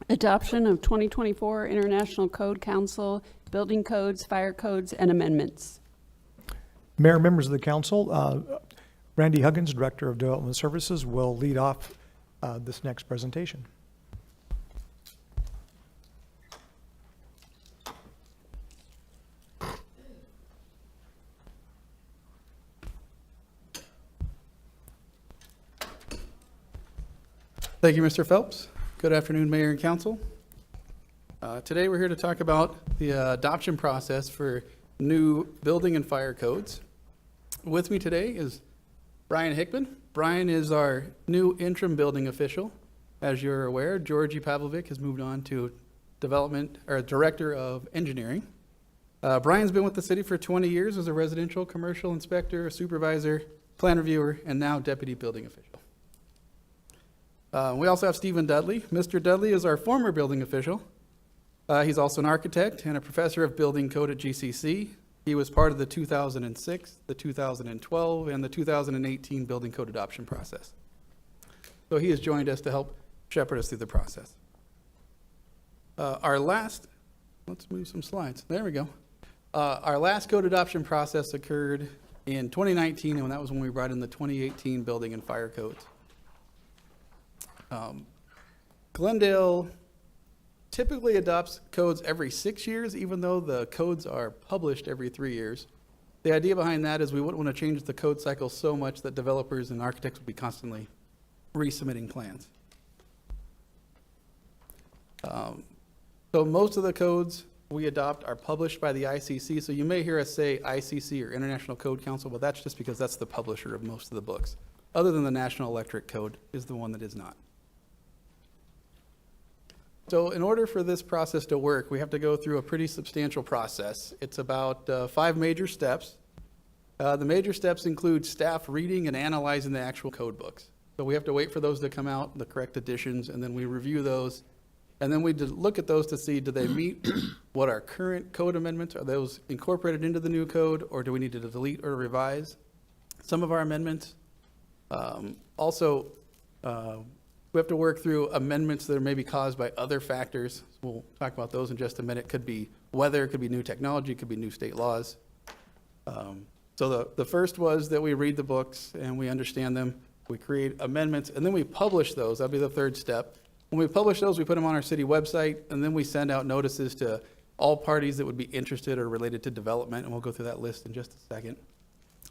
Adoption of 2024 International Code Council, building codes, fire codes, and amendments. Mayor, members of the council, Randy Huggins, Director of Development Services, will lead off this next presentation. Thank you, Mr. Phelps. Good afternoon, Mayor and Council. Today we're here to talk about the adoption process for new building and fire codes. With me today is Brian Hickman. Brian is our new interim building official. As you're aware, Georgie Pavlovic has moved on to Director of Engineering. Brian's been with the city for 20 years as a residential, commercial inspector, supervisor, plan reviewer, and now deputy building official. We also have Stephen Dudley. Mr. Dudley is our former building official. He's also an architect and a professor of building code at GCC. He was part of the 2006, the 2012, and the 2018 building code adoption process. So he has joined us to help shepherd us through the process. Let's move some slides. There we go. Our last code adoption process occurred in 2019, and that was when we brought in the 2018 building and fire codes. Glendale typically adopts codes every 6 years, even though the codes are published every 3 years. The idea behind that is we wouldn't want to change the code cycle so much that developers and architects would be constantly resubmitting plans. So most of the codes we adopt are published by the ICC. So you may hear us say ICC or International Code Council, but that's just because that's the publisher of most of the books. Other than the National Electric Code is the one that is not. So in order for this process to work, we have to go through a pretty substantial process. It's about 5 major steps. The major steps include staff reading and analyzing the actual code books. So we have to wait for those to come out, the correct additions, and then we review those. And then we look at those to see, do they meet what our current code amendments, are those incorporated into the new code, or do we need to delete or revise some of our amendments? We have to work through amendments that are maybe caused by other factors. We'll talk about those in just a minute. Could be weather, could be new technology, could be new state laws. So the first was that we read the books and we understand them. We create amendments, and then we publish those. That'll be the third step. When we publish those, we put them on our city website, and then we send out notices to all parties that would be interested or related to development, and we'll go through that list in just a second.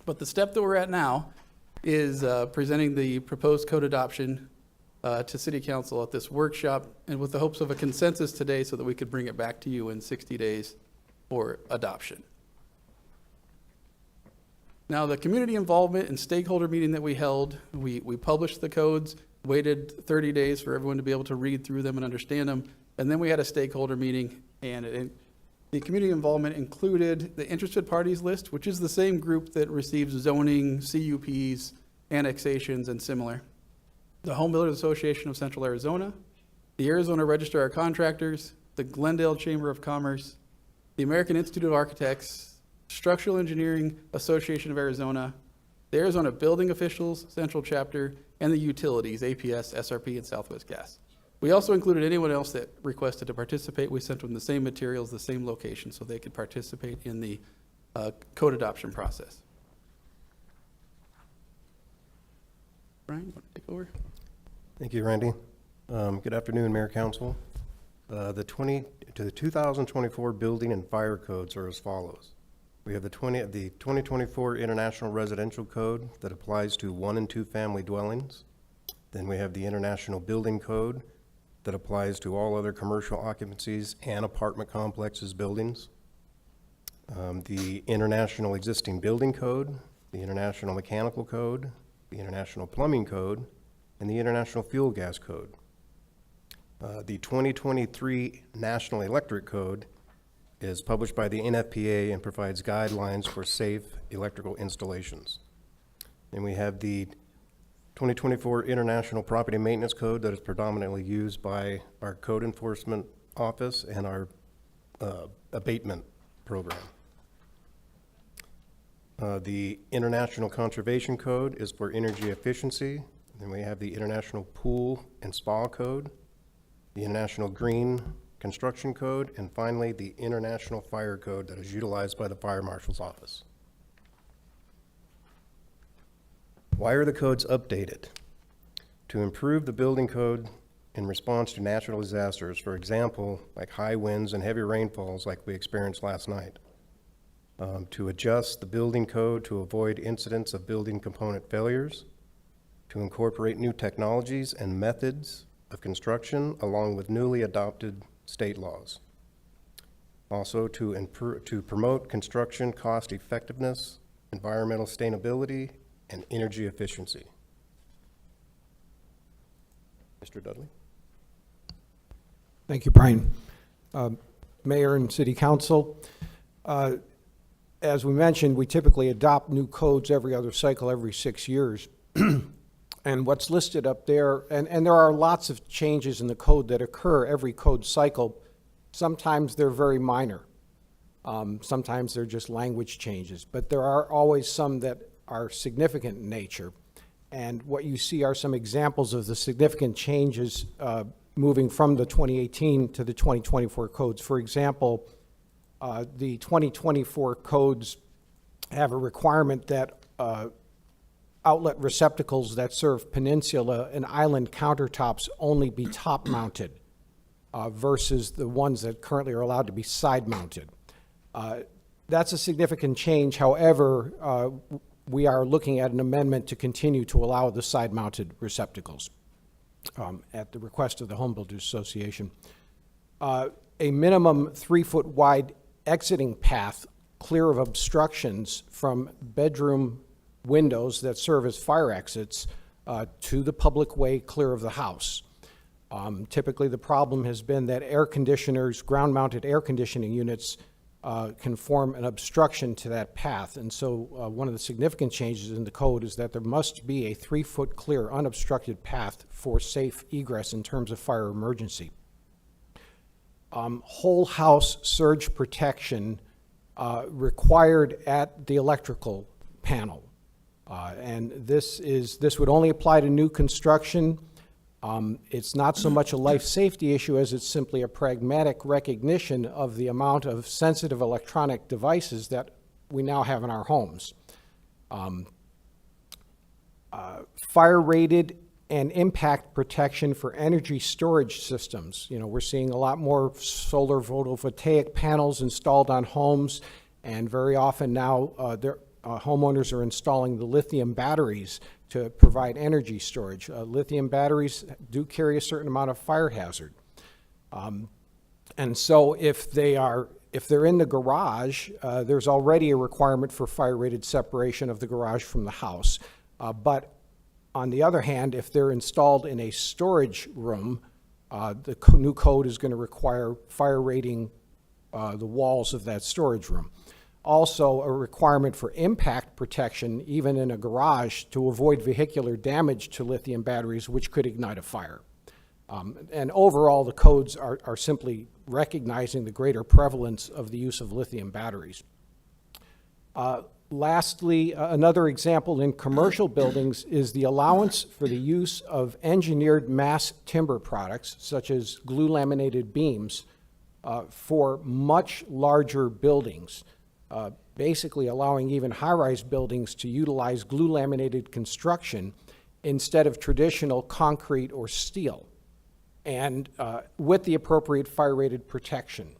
But the step that we're at now is presenting the proposed code adoption to City Council at this workshop, and with the hopes of a consensus today so that we could bring it back to you in 60 days for adoption. Now, the community involvement and stakeholder meeting that we held, we published the codes, waited 30 days for everyone to be able to read through them and understand them, and then we had a stakeholder meeting, and the community involvement included the interested parties list, which is the same group that receives zoning, CUPs, annexations, and similar. The Home Builders Association of Central Arizona, the Arizona Register of Contractors, the Glendale Chamber of Commerce, the American Institute of Architects, Structural Engineering Association of Arizona, the Arizona Building Officials Central Chapter, and the utilities, APS, SRP, and Southwest Gas. We also included anyone else that requested to participate. We sent them the same materials, the same location, so they could participate in the code adoption process. Brian, you want to take over? Thank you, Randy. Good afternoon, Mayor Council. The 2024 building and fire codes are as follows. We have the 2024 International Residential Code that applies to 1 and 2 family dwellings. Then we have the International Building Code that applies to all other commercial occupancies and apartment complexes buildings. The International Existing Building Code, the International Mechanical Code, the International Plumbing Code, and the International Fuel Gas Code. The 2023 National Electric Code is published by the NFPA and provides guidelines for safe electrical installations. And we have the 2024 International Property Maintenance Code that is predominantly used by our Code Enforcement Office and our abatement program. The International Conservation Code is for energy efficiency. Then we have the International Pool and Spa Code, the International Green Construction Code, and finally, the International Fire Code that is utilized by the Fire Marshal's Office. Why are the codes updated? To improve the building code in response to natural disasters, for example, like high winds and heavy rainfalls like we experienced last night. To adjust the building code to avoid incidents of building component failures. To incorporate new technologies and methods of construction along with newly adopted state laws. Also to promote construction cost effectiveness, environmental sustainability, and energy efficiency. Mr. Dudley. Thank you, Brian. Mayor and City Council, as we mentioned, we typically adopt new codes every other cycle, every 6 years. And what's listed up there, and there are lots of changes in the code that occur every code cycle. Sometimes they're very minor. Sometimes they're just language changes, but there are always some that are significant in nature. And what you see are some examples of the significant changes moving from the 2018 to the 2024 codes. For example, the 2024 codes have a requirement that outlet receptacles that serve peninsula and island countertops only be top-mounted versus the ones that currently are allowed to be side-mounted. That's a significant change. However, we are looking at an amendment to continue to allow the side-mounted receptacles at the request of the Home Builders Association. A minimum 3-foot wide exiting path clear of obstructions from bedroom windows that serve as fire exits to the public way clear of the house. Typically, the problem has been that air conditioners, ground-mounted air conditioning units, can form an obstruction to that path. And so one of the significant changes in the code is that there must be a 3-foot clear, unobstructed path for safe egress in terms of fire emergency. Whole house surge protection required at the electrical panel. And this would only apply to new construction. It's not so much a life safety issue as it's simply a pragmatic recognition of the amount of sensitive electronic devices that we now have in our homes. Fire rated and impact protection for energy storage systems. You know, we're seeing a lot more solar photovoltaic panels installed on homes, and very often now homeowners are installing the lithium batteries to provide energy storage. Lithium batteries do carry a certain amount of fire hazard. And so if they're in the garage, there's already a requirement for fire-rated separation of the garage from the house. But on the other hand, if they're installed in a storage room, the new code is going to require fire rating the walls of that storage room. Also, a requirement for impact protection, even in a garage, to avoid vehicular damage to lithium batteries, which could ignite a fire. And overall, the codes are simply recognizing the greater prevalence of the use of lithium batteries. Lastly, another example in commercial buildings is the allowance for the use of engineered mass timber products, such as glue laminated beams, for much larger buildings. Basically allowing even high-rise buildings to utilize glue laminated construction instead of traditional concrete or steel, and with the appropriate fire-rated protection.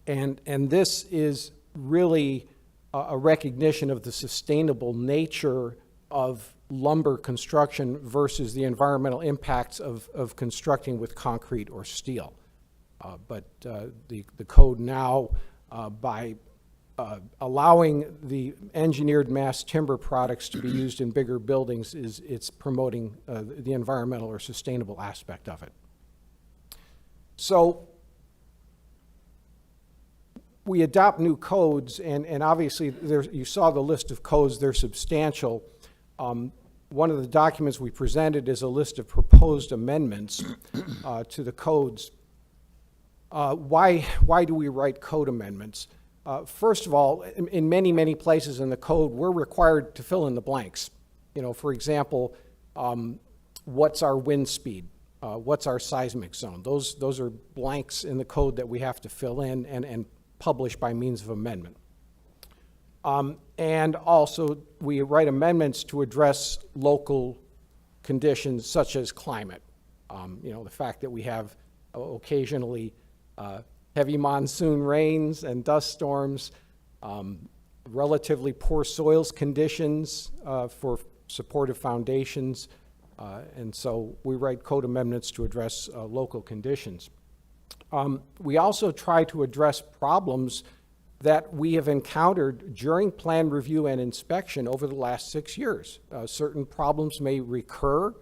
And this is really a recognition of the sustainable nature of lumber construction versus the environmental impacts of constructing with concrete or steel. But the code now, by allowing the engineered mass timber products to be used in bigger buildings, it's promoting the environmental or sustainable aspect of it. So we adopt new codes, and obviously you saw the list of codes, they're substantial. One of the documents we presented is a list of proposed amendments to the codes. Why do we write code amendments? First of all, in many, many places in the code, we're required to fill in the blanks. You know, for example, what's our wind speed? What's our seismic zone? Those are blanks in the code that we have to fill in and publish by means of amendment. And also, we write amendments to address local conditions such as climate. You know, the fact that we have occasionally heavy monsoon rains and dust storms, relatively poor soils conditions for supportive foundations, and so we write code amendments to address local conditions. We also try to address problems that we have encountered during plan review and inspection over the last 6 years. Certain problems may recur,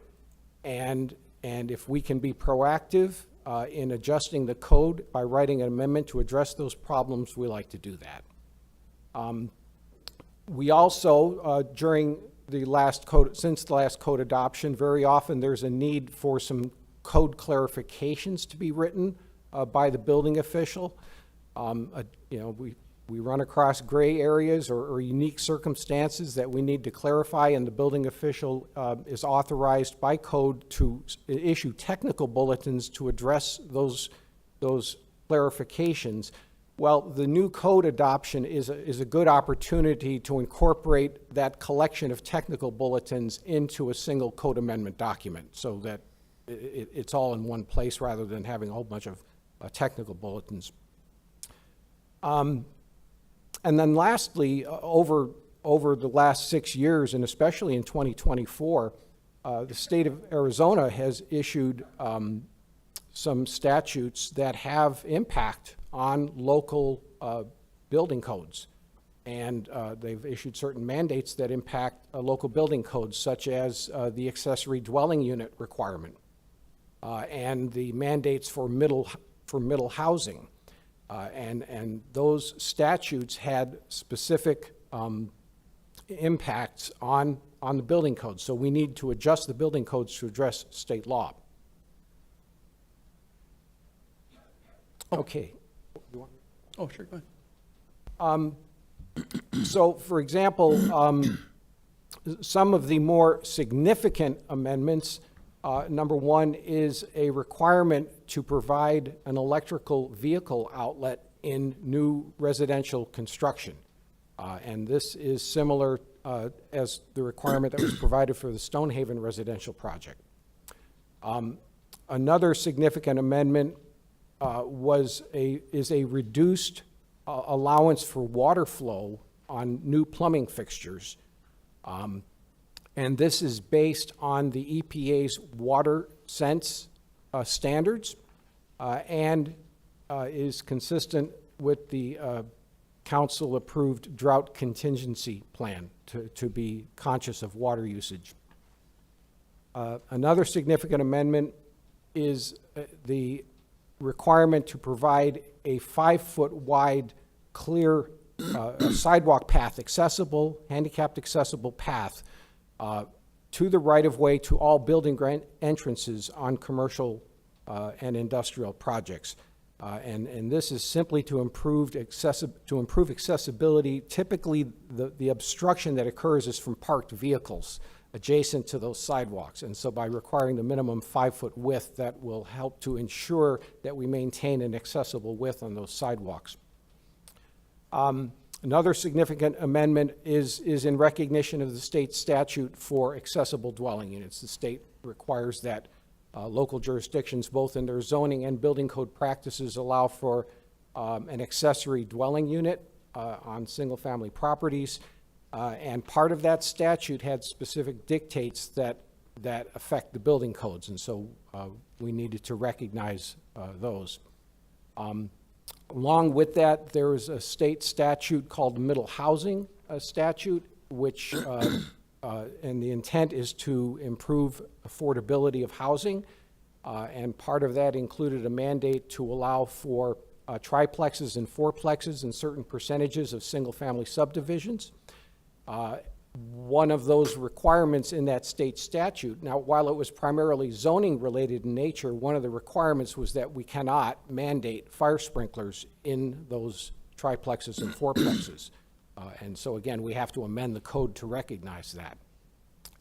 and if we can be proactive in adjusting the code by writing an amendment to address those problems, we like to do that. We also, during the last code, since the last code adoption, very often there's a need for some code clarifications to be written by the building official. You know, we run across gray areas or unique circumstances that we need to clarify, and the building official is authorized by code to issue technical bulletins to address those clarifications. Well, the new code adoption is a good opportunity to incorporate that collection of technical bulletins into a single code amendment document so that it's all in one place rather than having a whole bunch of technical bulletins. And then lastly, over the last 6 years, and especially in 2024, the state of Arizona has issued some statutes that have impact on local building codes. And they've issued certain mandates that impact local building codes, such as the accessory dwelling unit requirement and the mandates for middle housing. And those statutes had specific impacts on the building codes. So we need to adjust the building codes to address state law. Okay. Oh, sure, go ahead. So, for example, some of the more significant amendments, number one is a requirement to provide an electrical vehicle outlet in new residential construction. And this is similar as the requirement that was provided for the Stonehaven residential project. Another significant amendment is a reduced allowance for water flow on new plumbing fixtures. And this is based on the EPA's water sense standards and is consistent with the council-approved drought contingency plan to be conscious of water usage. Another significant amendment is the requirement to provide a 5-foot wide clear sidewalk path, handicapped accessible path to the right-of-way to all building entrances on commercial and industrial projects. And this is simply to improve accessibility. Typically, the obstruction that occurs is from parked vehicles adjacent to those sidewalks. And so by requiring the minimum 5-foot width, that will help to ensure that we maintain an accessible width on those sidewalks. Another significant amendment is in recognition of the state statute for accessible dwelling units. The state requires that local jurisdictions, both in their zoning and building code practices, allow for an accessory dwelling unit on single-family properties. And part of that statute had specific dictates that affect the building codes, and so we needed to recognize those. Along with that, there is a state statute called Middle Housing Statute, which, and the intent is to improve affordability of housing, and part of that included a mandate to allow for triplexes and fourplexes in certain percentages of single-family subdivisions. One of those requirements in that state statute, now while it was primarily zoning related in nature, one of the requirements was that we cannot mandate fire sprinklers in those triplexes and fourplexes. And so again, we have to amend the code to recognize that.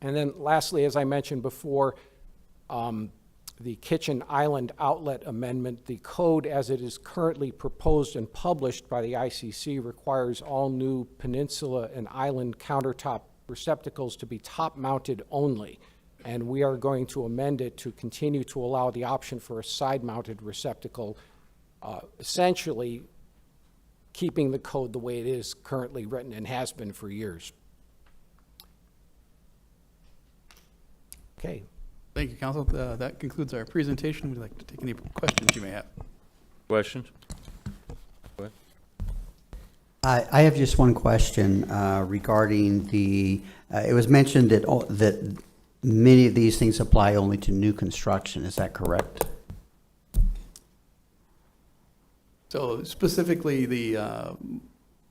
And then lastly, as I mentioned before, the kitchen island outlet amendment, the code as it is currently proposed and published by the ICC requires all new peninsula and island countertop receptacles to be top-mounted only. And we are going to amend it to continue to allow the option for a side-mounted receptacle, essentially keeping the code the way it is currently written and has been for years. Okay. Thank you, Council. That concludes our presentation. We'd like to take any questions you may have. Questions? Go ahead. I have just one question regarding the, it was mentioned that many of these things apply only to new construction. Is that correct? So specifically, are you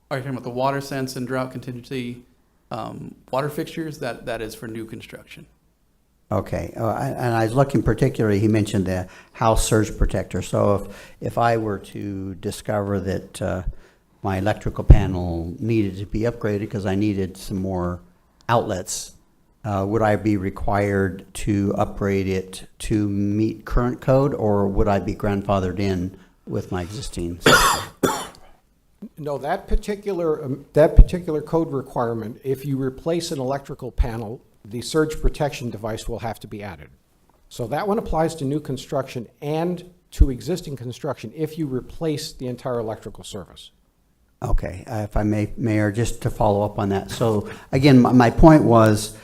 talking about the water sense and drought contingency water fixtures, that is for new construction. Okay, and I was looking particularly, he mentioned the house surge protector. So if I were to discover that my electrical panel needed to be upgraded because I needed some more outlets, would I be required to upgrade it to meet current code, or would I be grandfathered in with my existing system? No, that particular code requirement, if you replace an electrical panel, the surge protection device will have to be added. So that one applies to new construction and to existing construction if you replace the entire electrical service. Okay, if I may, Mayor, just to follow up on that. So again, my point was,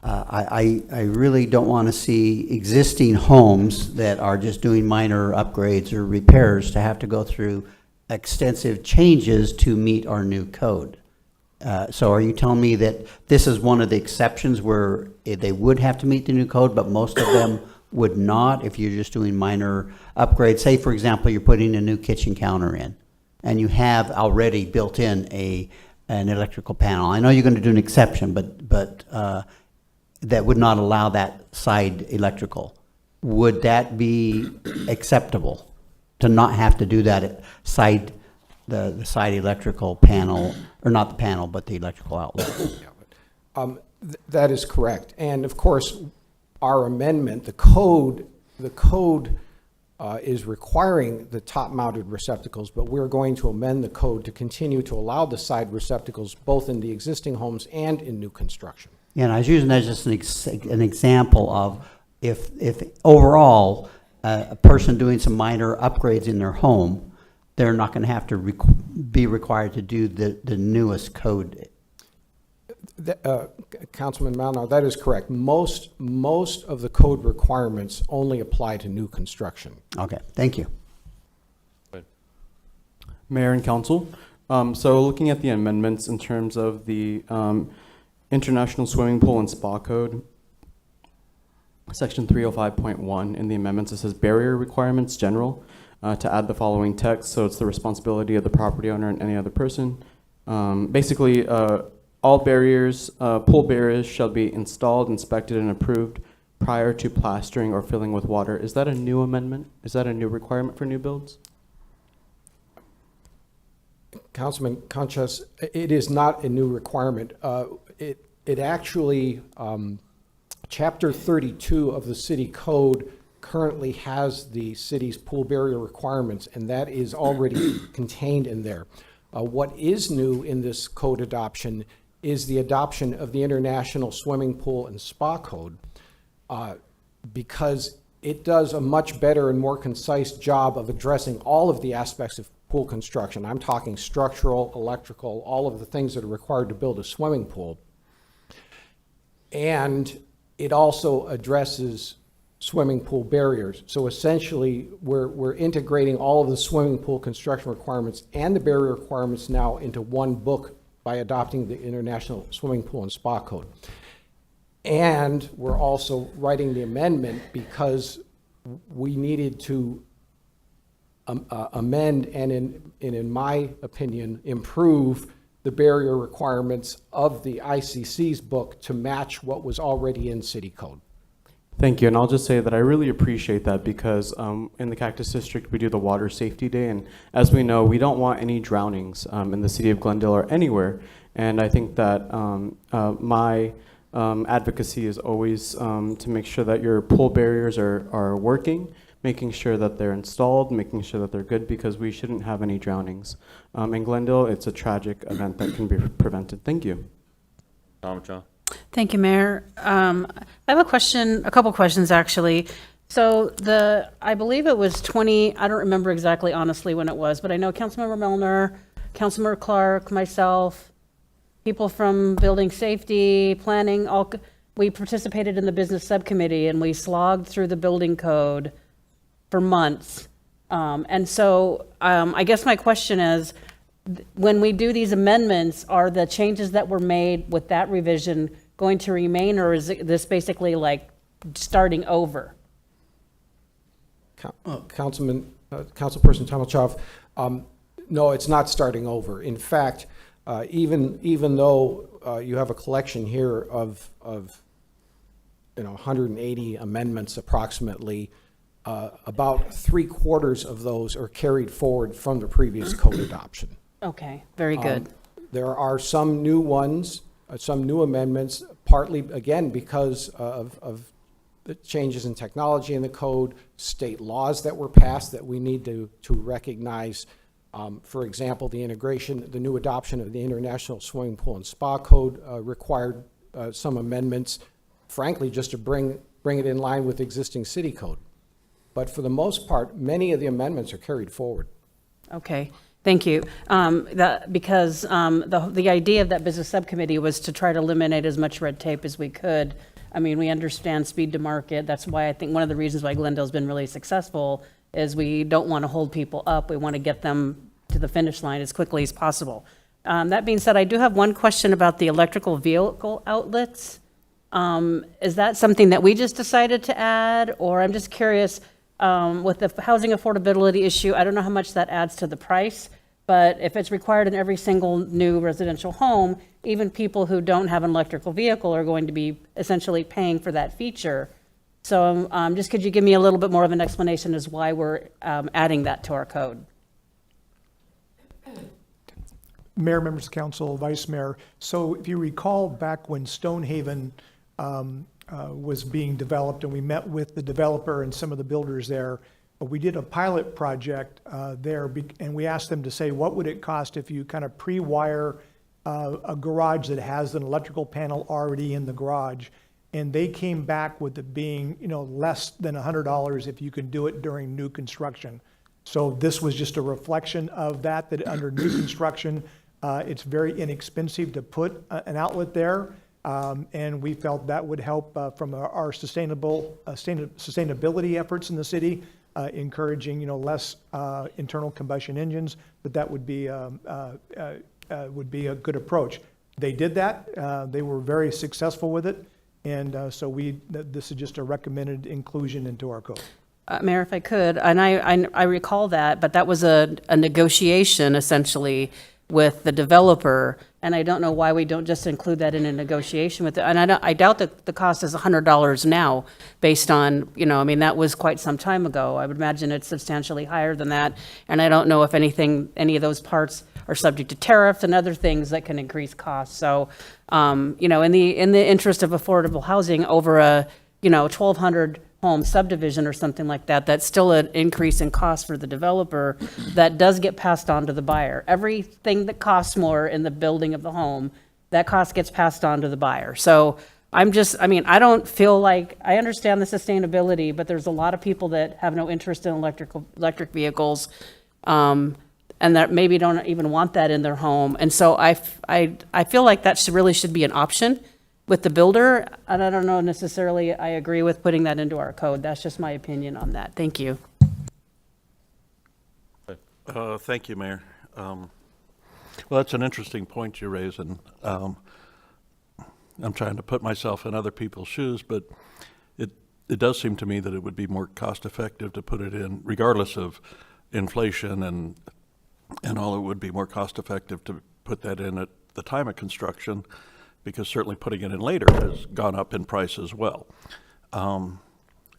I really don't want to see existing homes that are just doing minor upgrades or repairs to have to go through extensive changes to meet our new code. So are you telling me that this is one of the exceptions where they would have to meet the new code, but most of them would not if you're just doing minor upgrades? Say, for example, you're putting a new kitchen counter in, and you have already built in an electrical panel. I know you're going to do an exception, but that would not allow that side electrical. Would that be acceptable to not have to do that at the side electrical panel, or not the panel, but the electrical outlet? That is correct. And of course, our amendment, the code is requiring the top-mounted receptacles, but we're going to amend the code to continue to allow the side receptacles both in the existing homes and in new construction. Yeah, and I was using that as just an example of if overall a person doing some minor upgrades in their home, they're not going to have to be required to do the newest code. Councilman Malnow, that is correct. Most of the code requirements only apply to new construction. Okay, thank you. Mayor and Council, so looking at the amendments in terms of the International Swimming Pool and Spa Code, Section 305.1 in the amendments, it says barrier requirements general, to add the following text. So it's the responsibility of the property owner and any other person. Basically, all barriers, pool barriers shall be installed, inspected, and approved prior to plastering or filling with water. Is that a new amendment? Is that a new requirement for new builds? Councilman Conchas, it is not a new requirement. It actually, Chapter 32 of the city code currently has the city's pool barrier requirements, and that is already contained in there. What is new in this code adoption is the adoption of the International Swimming Pool and Spa Code, because it does a much better and more concise job of addressing all of the aspects of pool construction. I'm talking structural, electrical, all of the things that are required to build a swimming pool. And it also addresses swimming pool barriers. So essentially, we're integrating all of the swimming pool construction requirements and the barrier requirements now into one book by adopting the International Swimming Pool and Spa Code. And we're also writing the amendment because we needed to amend and in my opinion, improve the barrier requirements of the ICC's book to match what was already in city code. Thank you, and I'll just say that I really appreciate that because in the Cactus District we do the Water Safety Day, and as we know, we don't want any drownings in the city of Glendale or anywhere, and I think that my advocacy is always to make sure that your pool barriers are working, making sure that they're installed, making sure that they're good, because we shouldn't have any drownings. In Glendale, it's a tragic event that can be prevented. Thank you. Tom Cha. Thank you, Mayor. I have a couple questions, actually. So I believe it was 20, I don't remember exactly honestly when it was, but I know Councilmember Melner, Councilmember Clark, myself, people from building safety, planning, we participated in the business subcommittee and we slogged through the building code for months. And so I guess my question is, when we do these amendments, are the changes that were made with that revision going to remain, or is this basically like starting over? Councilperson Tomalchov, no, it's not starting over. In fact, Even though you have a collection here of 180 amendments approximately, about 3/4 of those are carried forward from the previous code adoption. Okay, very good. There are some new ones, some new amendments, partly, again, because of the changes in technology in the code, state laws that were passed that we need to recognize. For example, the new adoption of the International Swimming Pool and Spa Code required some amendments, frankly, just to bring it in line with existing city code. But for the most part, many of the amendments are carried forward. Okay, thank you. Because the idea of that business subcommittee was to try to eliminate as much red tape as we could. I mean, we understand speed to market. That's why I think one of the reasons why Glendale's been really successful is we don't want to hold people up. We want to get them to the finish line as quickly as possible. That being said, I do have one question about the electrical vehicle outlets. Is that something that we just decided to add? Or I'm just curious, with the housing affordability issue, I don't know how much that adds to the price, but if it's required in every single new residential home, even people who don't have an electrical vehicle are going to be essentially paying for that feature. So just could you give me a little bit more of an explanation as why we're adding that to our code? Mayor, members of council, vice mayor. So if you recall back when Stonehaven was being developed and we met with the developer and some of the builders there, we did a pilot project there and we asked them to say, what would it cost if you kind of pre-wire a garage that has an electrical panel already in the garage? And they came back with it being, less than $100 if you can do it during new construction. So this was just a reflection of that under new construction, it's very inexpensive to put an outlet there. And we felt that would help from our sustainability efforts in the city, encouraging, less internal combustion engines, but that would be a good approach. They did that. They were very successful with it. And so this is just a recommended inclusion into our code. Mayor, if I could, and I recall that, but that was a negotiation essentially with the developer, and I don't know why we don't just include that in a negotiation with it. And I doubt that the cost is $100 now, based on, that was quite some time ago. I would imagine it's substantially higher than that, and I don't know if any of those parts are subject to tariffs and other things that can increase costs. So, in the interest of affordable housing over a 1,200 home subdivision or something like that, that's still an increase in cost for the developer that does get passed on to the buyer. Everything that costs more in the building of the home, that cost gets passed on to the buyer. So I don't feel like, I understand the sustainability, but there's a lot of people that have no interest in electric vehicles, and that maybe don't even want that in their home. And so I feel like that really should be an option with the builder, and I don't know necessarily I agree with putting that into our code. That's just my opinion on that. Thank you. Thank you, Mayor. Well, that's an interesting point you raise, and I'm trying to put myself in other people's shoes, but it does seem to me that it would be more cost-effective to put it in, regardless of inflation and all, it would be more cost-effective to put that in at the time of construction, because certainly putting it in later has gone up in price as well. And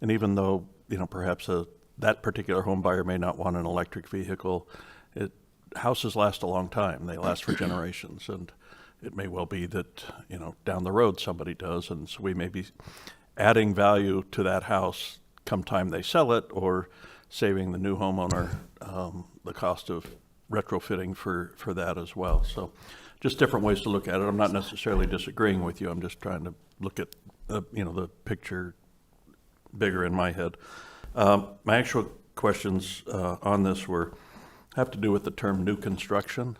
even though, perhaps that particular home buyer may not want an electric vehicle, houses last a long time. They last for generations. And it may well be that, down the road somebody does. And so we may be adding value to that house come time they sell it, or saving the new homeowner the cost of retrofitting for that as well. So just different ways to look at it. I'm not necessarily disagreeing with you. I'm just trying to look at the picture bigger in my head. My actual questions on this have to do with the term new construction.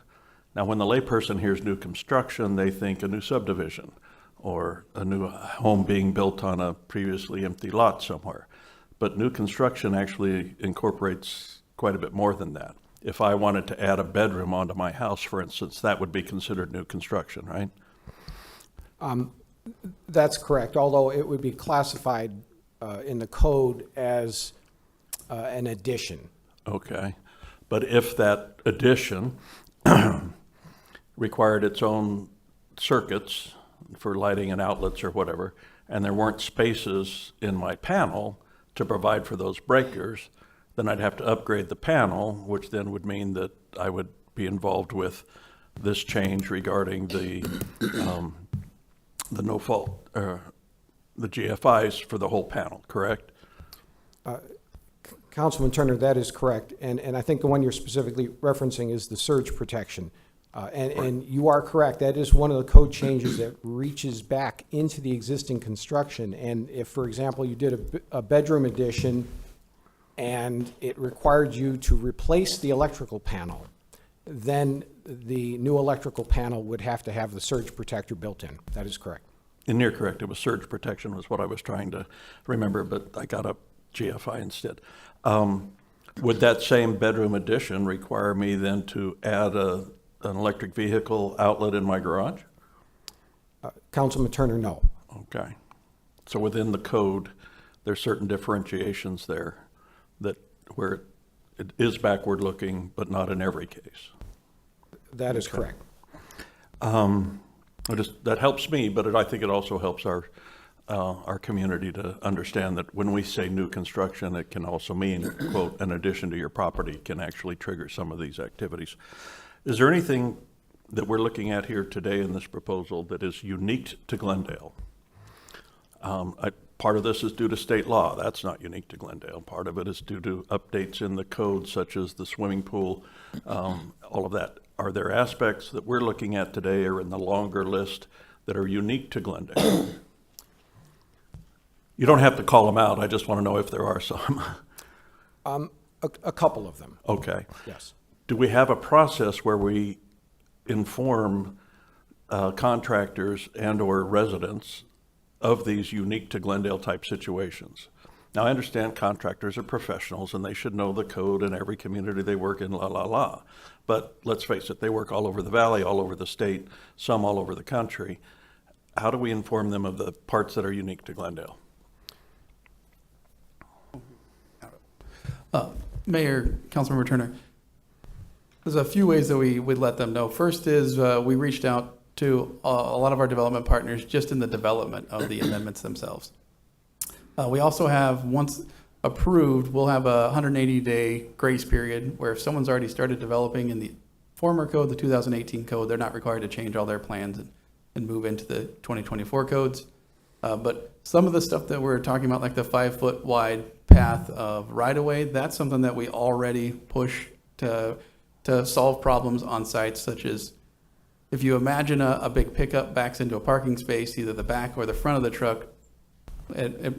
Now, when the layperson hears new construction, they think a new subdivision or a new home being built on a previously empty lot somewhere. But new construction actually incorporates quite a bit more than that. If I wanted to add a bedroom onto my house, for instance, that would be considered new construction, right? That's correct, although it would be classified in the code as an addition. Okay. But if that addition required its own circuits for lighting and outlets or whatever, and there weren't spaces in my panel to provide for those breakers, then I'd have to upgrade the panel, which then would mean that I would be involved with this change regarding the no fault, the GFIs for the whole panel, correct? Councilman Turner, that is correct. And I think the one you're specifically referencing is the surge protection. And you are correct. That is one of the code changes that reaches back into the existing construction. And if, for example, you did a bedroom addition and it required you to replace the electrical panel, then the new electrical panel would have to have the surge protector built in. That is correct. And you're correct. It was surge protection was what I was trying to remember, but I got a GFI instead. Would that same bedroom addition require me then to add an electric vehicle outlet in my garage? Councilman Turner, no. Okay. So within the code, there's certain differentiations there that where it is backward looking, but not in every case. That is correct. That helps me, but I think it also helps our community to understand that when we say new construction, it can also mean, quote, an addition to your property can actually trigger some of these activities. Is there anything that we're looking at here today in this proposal that is unique to Glendale? Part of this is due to state law. That's not unique to Glendale. Part of it is due to updates in the code, such as the swimming pool, all of that. Are there aspects that we're looking at today or in the longer list that are unique to Glendale? You don't have to call them out. I just want to know if there are some. A couple of them. Okay. Yes. Do we have a process where we inform contractors and/or residents of these unique to Glendale type situations? Now, I understand contractors are professionals and they should know the code in every community they work in, la, la, la. But let's face it, they work all over the valley, all over the state, some all over the country. How do we inform them of the parts that are unique to Glendale? Mayor, Councilmember Turner, there's a few ways that we would let them know. First is we reached out to a lot of our development partners just in the development of the amendments themselves. We also have, once approved, we'll have a 180-day grace period where if someone's already started developing in the former code, the 2018 code, they're not required to change all their plans and move into the 2024 codes. But some of the stuff that we're talking about, like the 5-foot wide path of right-of-way, that's something that we already push to solve problems on sites, such as if you imagine a big pickup backs into a parking space, either the back or the front of the truck, it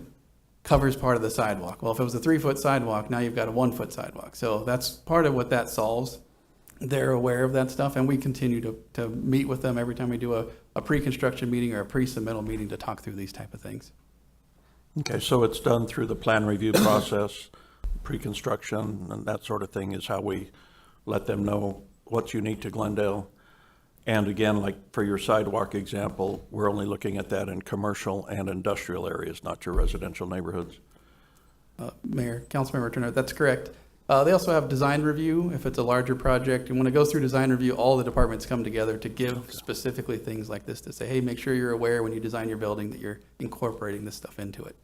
covers part of the sidewalk. Well, if it was a 3-foot sidewalk, now you've got a 1-foot sidewalk. So that's part of what that solves. They're aware of that stuff, and we continue to meet with them every time we do a pre-construction meeting or a pre-submittal meeting to talk through these type of things. Okay, so it's done through the plan review process, pre-construction, and that sort of thing is how we let them know what's unique to Glendale. And again, like for your sidewalk example, we're only looking at that in commercial and industrial areas, not your residential neighborhoods. Mayor, Councilmember Turner, that's correct. They also have design review if it's a larger project. And when it goes through design review, all the departments come together to give specifically things like this to say, hey, make sure you're aware when you design your building that you're incorporating this stuff into it.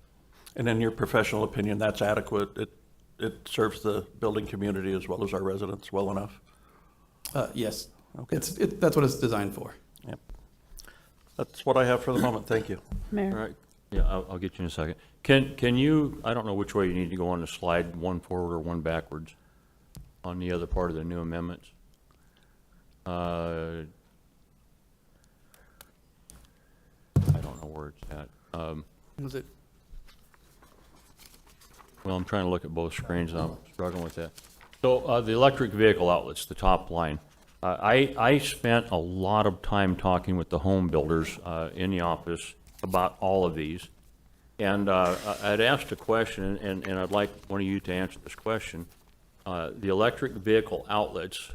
And in your professional opinion, that's adequate? It serves the building community as well as our residents well enough? Yes. Okay. That's what it's designed for. Yep. That's what I have for the moment. Thank you. Mayor. All right. Yeah, I'll get you in a second. Can you, I don't know which way you need to go on the slide, one forward or one backwards on the other part of the new amendments. I don't know where it's at. Was it? Well, I'm trying to look at both screens. I'm struggling with that. So the electric vehicle outlets, the top line. I spent a lot of time talking with the home builders in the office about all of these. And I'd asked a question, and I'd like one of you to answer this question. The electric vehicle outlets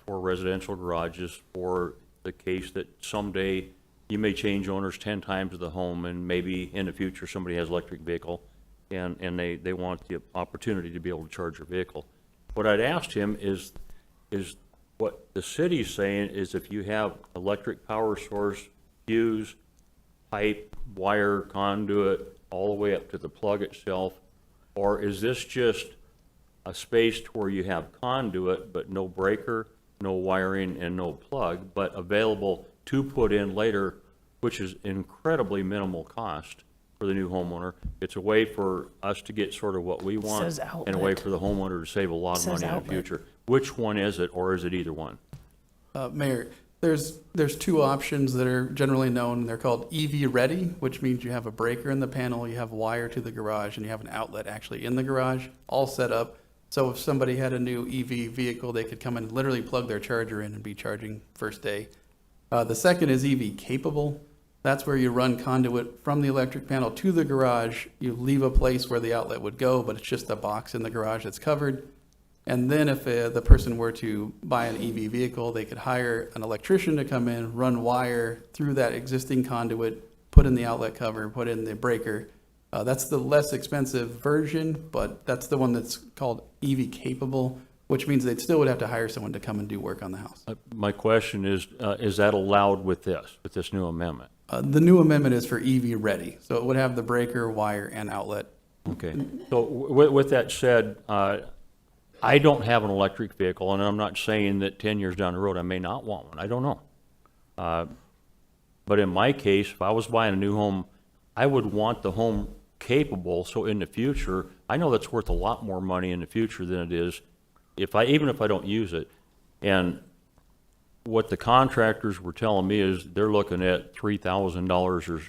for residential garages, for the case that someday you may change owners 10 times of the home, and maybe in the future somebody has electric vehicle, and they want the opportunity to be able to charge their vehicle. What I'd asked him is What the city's saying is if you have electric power source, fuse, pipe, wire, conduit, all the way up to the plug itself, or is this just a space to where you have conduit, but no breaker, no wiring, and no plug, but available to put in later, which is incredibly minimal cost for the new homeowner? It's a way for us to get sort of what we want, Says and a way outlet. for the homeowner to save a lot of Says money in the outlet. future. Which one is it, or is it either one? Mayor, there's two options that are generally known. They're called EV ready, which means you have a breaker in the panel, you have wire to the garage, and you have an outlet actually in the garage, all set up. So if somebody had a new EV vehicle, they could come and literally plug their charger in and be charging first day. The second is EV capable. That's where you run conduit from the electric panel to the garage. You leave a place where the outlet would go, but it's just a box in the garage that's covered. And then if the person were to buy an EV vehicle, they could hire an electrician to come in, run wire through that existing conduit, put in the outlet cover, put in the breaker. That's the less expensive version, but that's the one that's called EV capable, which means they still would have to hire someone to come and do work on the house. My question is that allowed with this new amendment? The new amendment is for EV ready, so it would have the breaker, wire, and outlet. Okay, so with that said, I don't have an electric vehicle, and I'm not saying that 10 years down the road I may not want one. I don't know. But in my case, if I was buying a new home, I would want the home capable, so in the future, I know that's worth a lot more money in the future than it is even if I don't use it. And what the contractors were telling me is they're looking at $3,000 or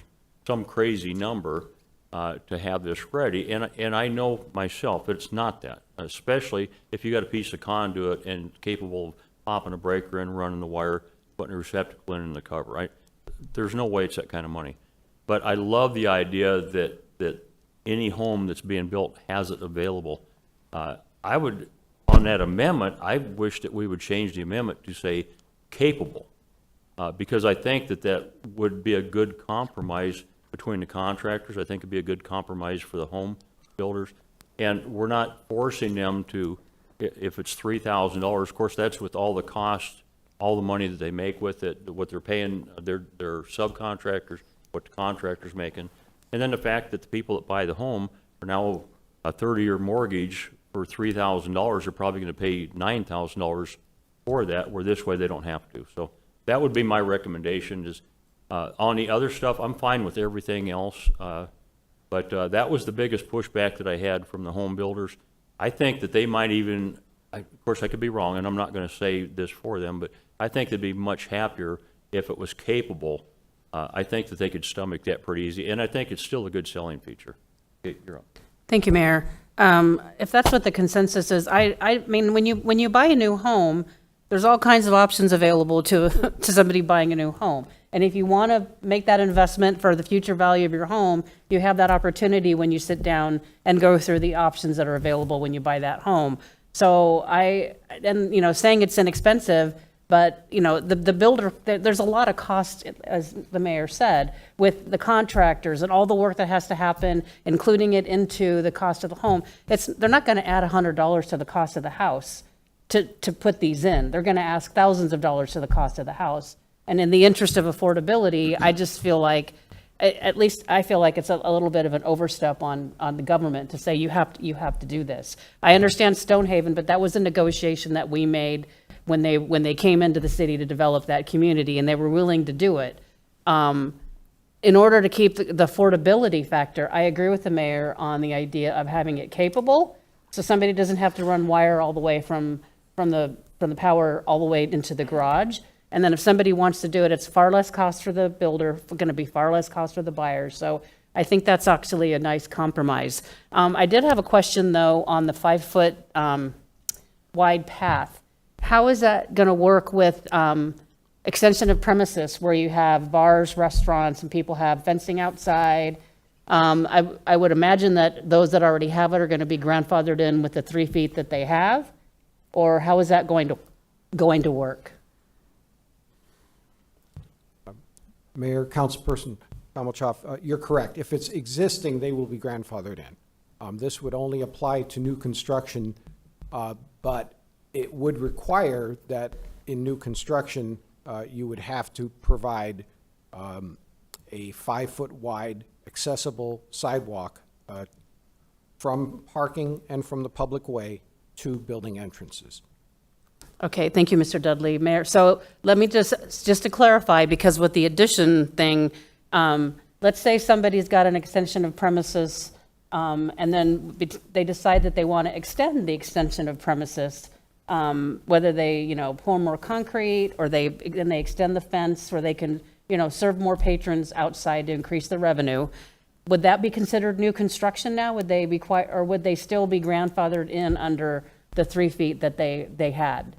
some crazy number to have this ready. And I know myself, it's not that, especially if you got a piece of conduit and capable of popping a breaker in, running the wire, putting a receptacle in the cover. There's no way it's that kind of money. But I love the idea that any home that's being built has it available. I would, on that amendment, I wish that we would change the amendment to say capable, because I think that would be a good compromise between the contractors. I think it'd be a good compromise for the home builders. And we're not forcing them to, if it's $3,000, of course, that's with all the costs, all the money that they make with it, what they're paying their subcontractors, what the contractor's making. And then the fact that the people that buy the home are now a 30-year mortgage for $3,000 are probably going to pay $9,000 for that, where this way they don't have to. So that would be my recommendation. Is on the other stuff, I'm fine with everything else. But that was the biggest pushback that I had from the home builders. I think that they might even, of course I could be wrong, and I'm not going to say this for them, but I think they'd be much happier if it was capable. I think that they could stomach that pretty easy, and I think it's still a good selling feature. Okay, you're up. Thank you, Mayor. If that's what the consensus is, I mean, when you buy a new home, there's all kinds of options available to somebody buying a new home. And if you want to make that investment for the future value of your home, you have that opportunity when you sit down and go through the options that are available when you buy that home. So saying it's inexpensive, but, the builder, there's a lot of cost, as the mayor said, with the contractors and all the work that has to happen, including it into the cost of the home. They're not going to add $100 to the cost of the house to put these in. They're going to ask thousands of dollars to the cost of the house. And in the interest of affordability, I just feel like, at least I feel like it's a little bit of an overstep on the government to say you have to do this. I understand Stonehaven, but that was a negotiation that we made when they came into the city to develop that community, and they were willing to do it. In order to keep the affordability factor, I agree with the mayor on the idea of having it capable, so somebody doesn't have to run wire all the way from the power all the way into the garage. And then if somebody wants to do it, it's far less cost for the builder, going to be far less cost for the buyer. So I think that's actually a nice compromise. I did have a question, though, on the 5-foot wide path. How is that going to work with extension of premises where you have bars, restaurants, and people have fencing outside? I would imagine that those that already have it are going to be grandfathered in with the 3 feet that they have, or how is that going to work? Mayor, Councilperson Falmouth, you're correct. If it's existing, they will be grandfathered in. This would only apply to new construction, but it would require that in new construction, you would have to provide a 5-foot wide accessible sidewalk from parking and from the public way to building entrances. Okay, thank you, Mr. Dudley. Mayor, so let me just to clarify, because with the addition thing, let's say somebody's got an extension of premises, and then they decide that they want to extend the extension of premises, whether they, you know, pour more concrete, or then they extend the fence where they can, you know, serve more patrons outside to increase the revenue. Would that be considered new construction now? Would they be or would they still be grandfathered in under the 3 feet that they had?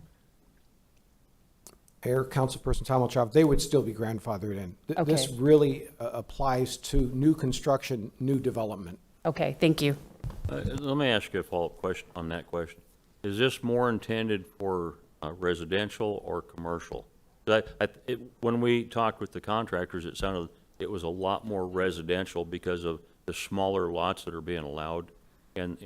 Mayor, Councilperson Tom Wojciechowski, they would still be grandfathered in. This Okay. really applies to new construction, new development. Okay, thank you. Let me ask you a follow-up question on that question. Is this more intended for residential or commercial? When we talked with the contractors, it sounded it was a lot more residential because of the smaller lots that are being allowed and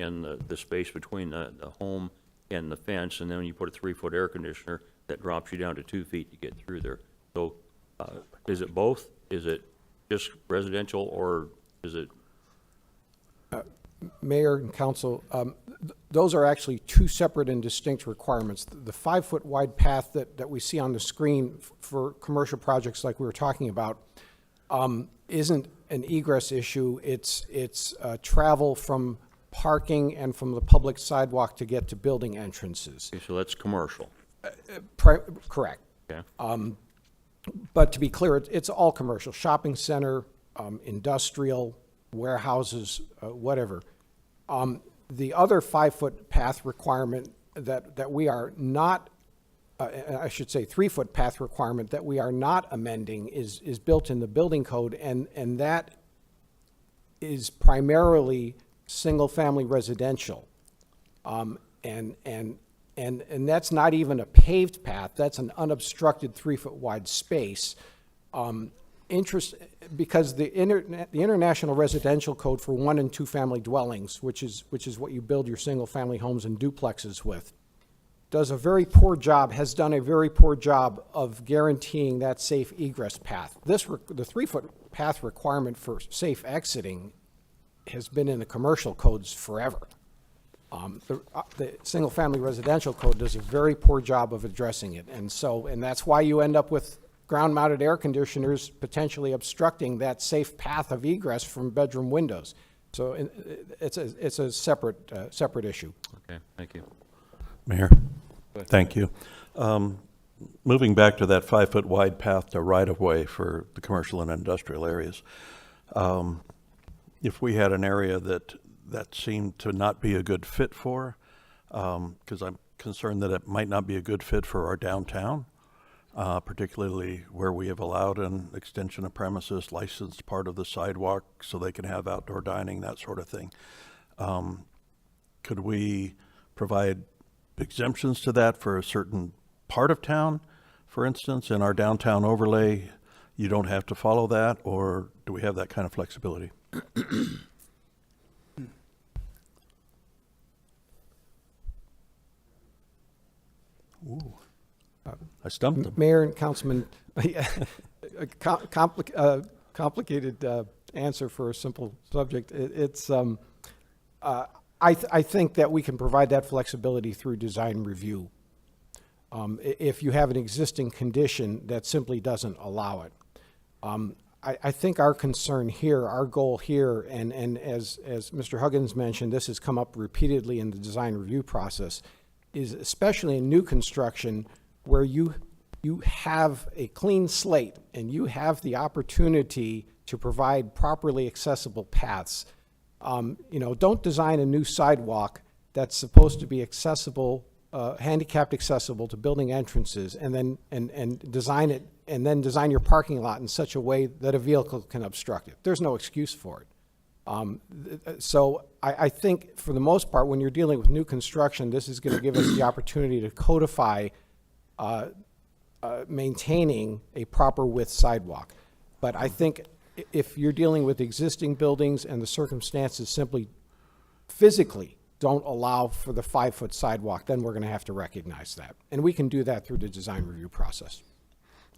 the space between the home and the fence, and then you put a 3-foot air conditioner that drops you down to 2 feet to get through there. So is it both? Is it just residential, or is it? Mayor and council, those are actually two separate and distinct requirements. The 5-foot wide path that we see on the screen for commercial projects like we were talking about isn't an egress issue. It's travel from parking and from the public sidewalk to get to building entrances. Okay, so that's commercial. Correct. Okay. But to be clear, it's all commercial, shopping center, industrial, warehouses, whatever. The other 5-foot path requirement that we are not, I should say 3-foot path requirement that we are not amending is built in the building code, and that is primarily single-family residential. And that's not even a paved path, that's an unobstructed 3-foot wide space. Because the International Residential Code for 1- and 2-family dwellings, which is what you build your single-family homes and duplexes with, has done a very poor job of guaranteeing that safe egress path. The 3-foot path requirement for safe exiting has been in the commercial codes forever. The single-family residential code does a very poor job of addressing it, and that's why you end up with ground-mounted air conditioners potentially obstructing that safe path of egress from bedroom windows. So it's a separate issue. Okay, thank you. Mayor, thank you. Moving back to that 5-foot wide path to right-of-way for the commercial and industrial areas, if we had an area that seemed to not be a good fit for, because I'm concerned that it might not be a good fit for our downtown, particularly where we have allowed an extension of premises, licensed part of the sidewalk so they can have outdoor dining, that sort of thing. Could we provide exemptions to that for a certain part of town? For instance, in our downtown overlay, you don't have to follow that, or do we have that kind of flexibility? Ooh. I stumped them. Mayor and Councilman, a complicated answer for a simple subject. I think that we can provide that flexibility through design review. If you have an existing condition that simply doesn't allow it. I think our concern here, our goal here, and as Mr. Huggins mentioned, this has come up repeatedly in the design review process, is especially in new construction where you have a clean slate and you have the opportunity to provide properly accessible paths. Don't design a new sidewalk that's supposed to be accessible, handicapped accessible to building entrances, and then design it, and then design your parking lot in such a way that a vehicle can obstruct it. There's no excuse for it. So I think for the most part, when you're dealing with new construction, this is going to give us the opportunity to codify maintaining a proper width sidewalk. But I think if you're dealing with existing buildings and the circumstances simply physically don't allow for the 5-foot sidewalk, then we're going to have to recognize that. And we can do that through the design review process.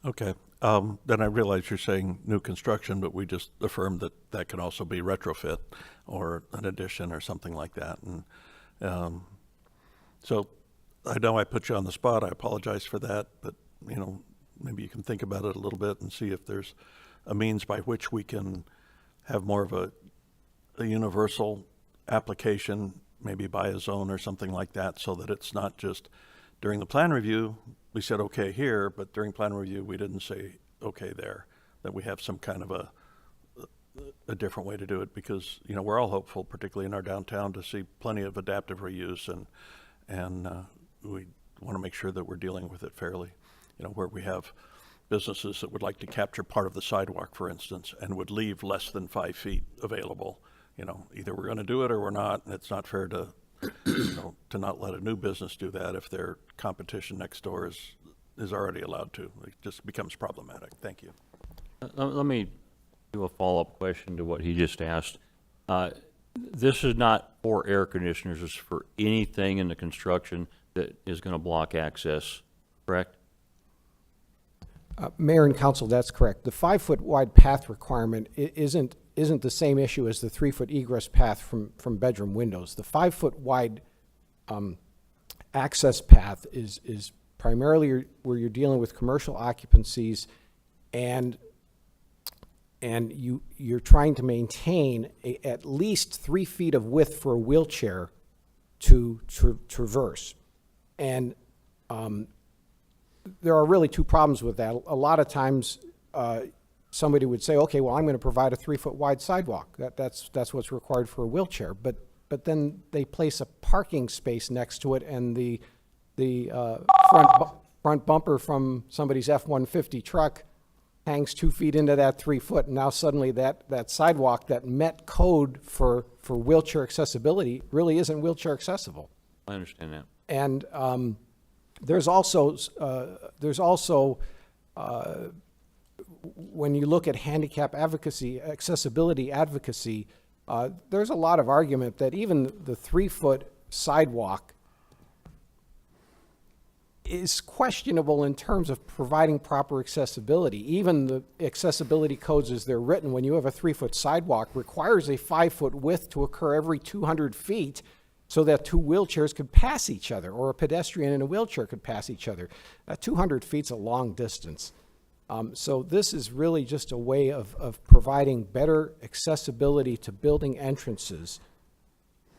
Okay, then I realize you're saying new construction, but we just affirmed that that can also be retrofit or an addition or something like that. And so I know I put you on the spot. I apologize for that, but maybe you can think about it a little bit and see if there's a means by which we can have more of a universal application, maybe by a zone or something like that, so that it's not just during the plan review, we said okay here, but during plan review, we didn't say okay there, that we have some kind of a different way to do it, because, we're all hopeful, particularly in our downtown, to see plenty of adaptive reuse, and we want to make sure that we're dealing with it fairly, where we have businesses that would like to capture part of the sidewalk, for instance, and would leave less than 5 feet available. Either we're going to do it or we're not, and it's not fair to to not let a new business do that if their competition next door is already allowed to. It just becomes problematic. Thank you. Let me do a follow-up question to what he just asked. This is not for air conditioners, it's for anything in the construction that is going to block access, correct? Mayor and council, that's correct. The 5-foot wide path requirement isn't the same issue as the 3-foot egress path from bedroom windows. The 5-foot wide access path is primarily where you're dealing with commercial occupancies, and you're trying to maintain at least 3 feet of width for a wheelchair to traverse. And there are really two problems with that. A lot of times, somebody would say, okay, well, I'm going to provide a 3-foot wide sidewalk. That's what's required for a wheelchair. But then they place a parking space next to it, and the front bumper from somebody's F-150 truck hangs 2 feet into that 3 foot. And now suddenly that sidewalk that met code for wheelchair accessibility really isn't wheelchair accessible. I understand that. And there's also when you look at handicap advocacy, accessibility advocacy, there's a lot of argument that even the 3-foot sidewalk is questionable in terms of providing proper accessibility. Even the accessibility codes as they're written, when you have a 3-foot sidewalk, requires a 5-foot width to occur every 200 feet so that 2 wheelchairs could pass each other, or a pedestrian in a wheelchair could pass each other. 200 feet's a long distance. So this is really just a way of providing better accessibility to building entrances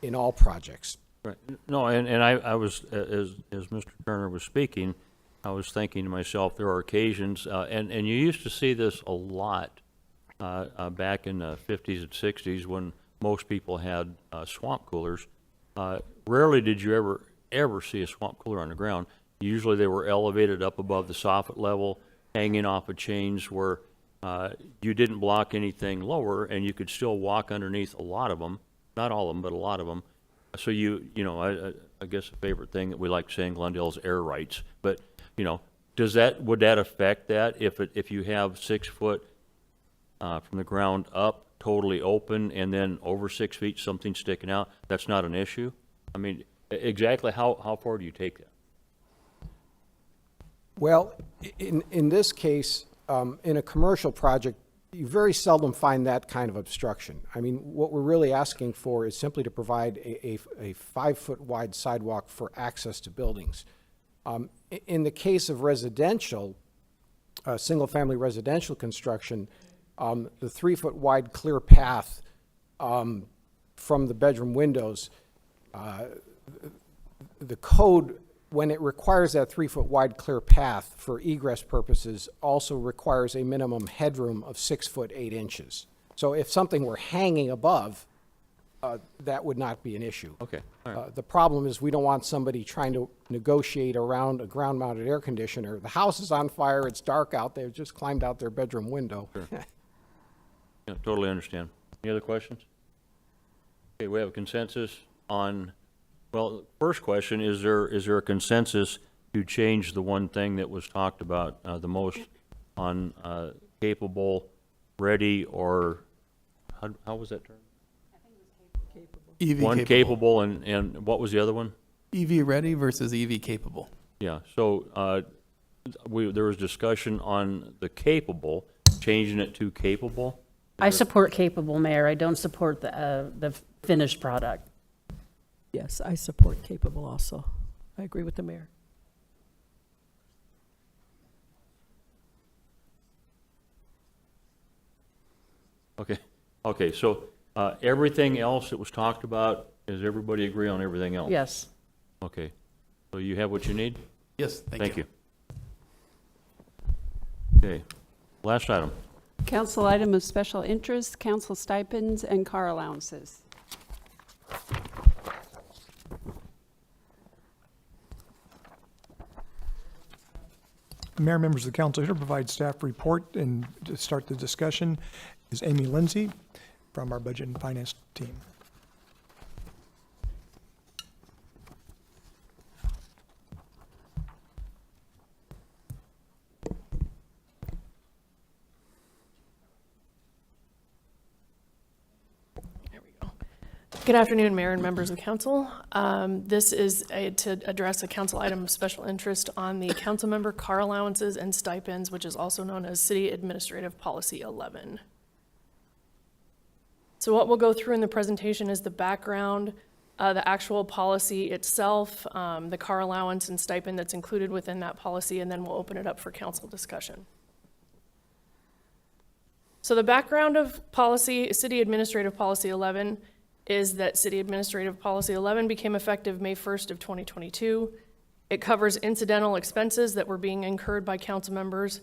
in all projects. Right. No, and I was, as Mr. Turner was speaking, I was thinking to myself, there are occasions, and you used to see this a lot back in the 50s and 60s when most people had swamp coolers. Rarely did you ever see a swamp cooler on the ground. Usually they were elevated up above the soffit level, hanging off of chains where you didn't block anything lower, and you could still walk underneath a lot of them. Not all of them, but a lot of them. So I guess a favorite thing that we like saying, Glendale, is air rights. But would that affect that if you have 6 foot from the ground up, totally open, and then over 6 feet something sticking out? That's not an issue. I mean, exactly how far do you take that? Well, in this case, in a commercial project, you very seldom find that kind of obstruction. I mean, what we're really asking for is simply to provide a 5-foot wide sidewalk for access to buildings. In the case of residential, single-family residential construction, the 3-foot wide clear path from the bedroom windows, the code, when it requires that 3-foot wide clear path for egress purposes, also requires a minimum headroom of 6 foot 8 inches. So if something were hanging above, that would not be an issue. Okay. All right. The problem is we don't want somebody trying to negotiate around a ground-mounted air conditioner. The house is on fire, it's dark out, they've just climbed out their bedroom window. Sure. Yeah, totally understand. Any other questions? Okay, we have a consensus on, well, first question, is there a consensus to change the one thing that was talked about the most on capable, ready, or how was that term? EV One capable. capable and what was the other one? EV ready versus EV capable. Yeah, so, there was discussion on the capable, changing it to capable. I support capable, Mayor. I don't support the finished product. Yes, I support capable also. I agree with the mayor. Okay, so, everything else that was talked about, does everybody agree on everything else? Yes. Okay, so you have what you need? Yes, thank you. Okay, last item. Council item of special interest, council stipends and car allowances. Mayor, members of the council, here to provide staff report and to start the discussion is Amy Lindsay from our Budget and Finance team. Good afternoon, Mayor and members of council. This is to address a council item of special interest on the council member car allowances and stipends, which is also known as City Administrative Policy 11. So what we'll go through in the presentation is the background, the actual policy itself, the car allowance and stipend that's included within that policy, and then we'll open it up for council discussion. So the background of policy, City Administrative Policy 11, is that City Administrative Policy 11 became effective May 1st of 2022. It covers incidental expenses that were being incurred by council members,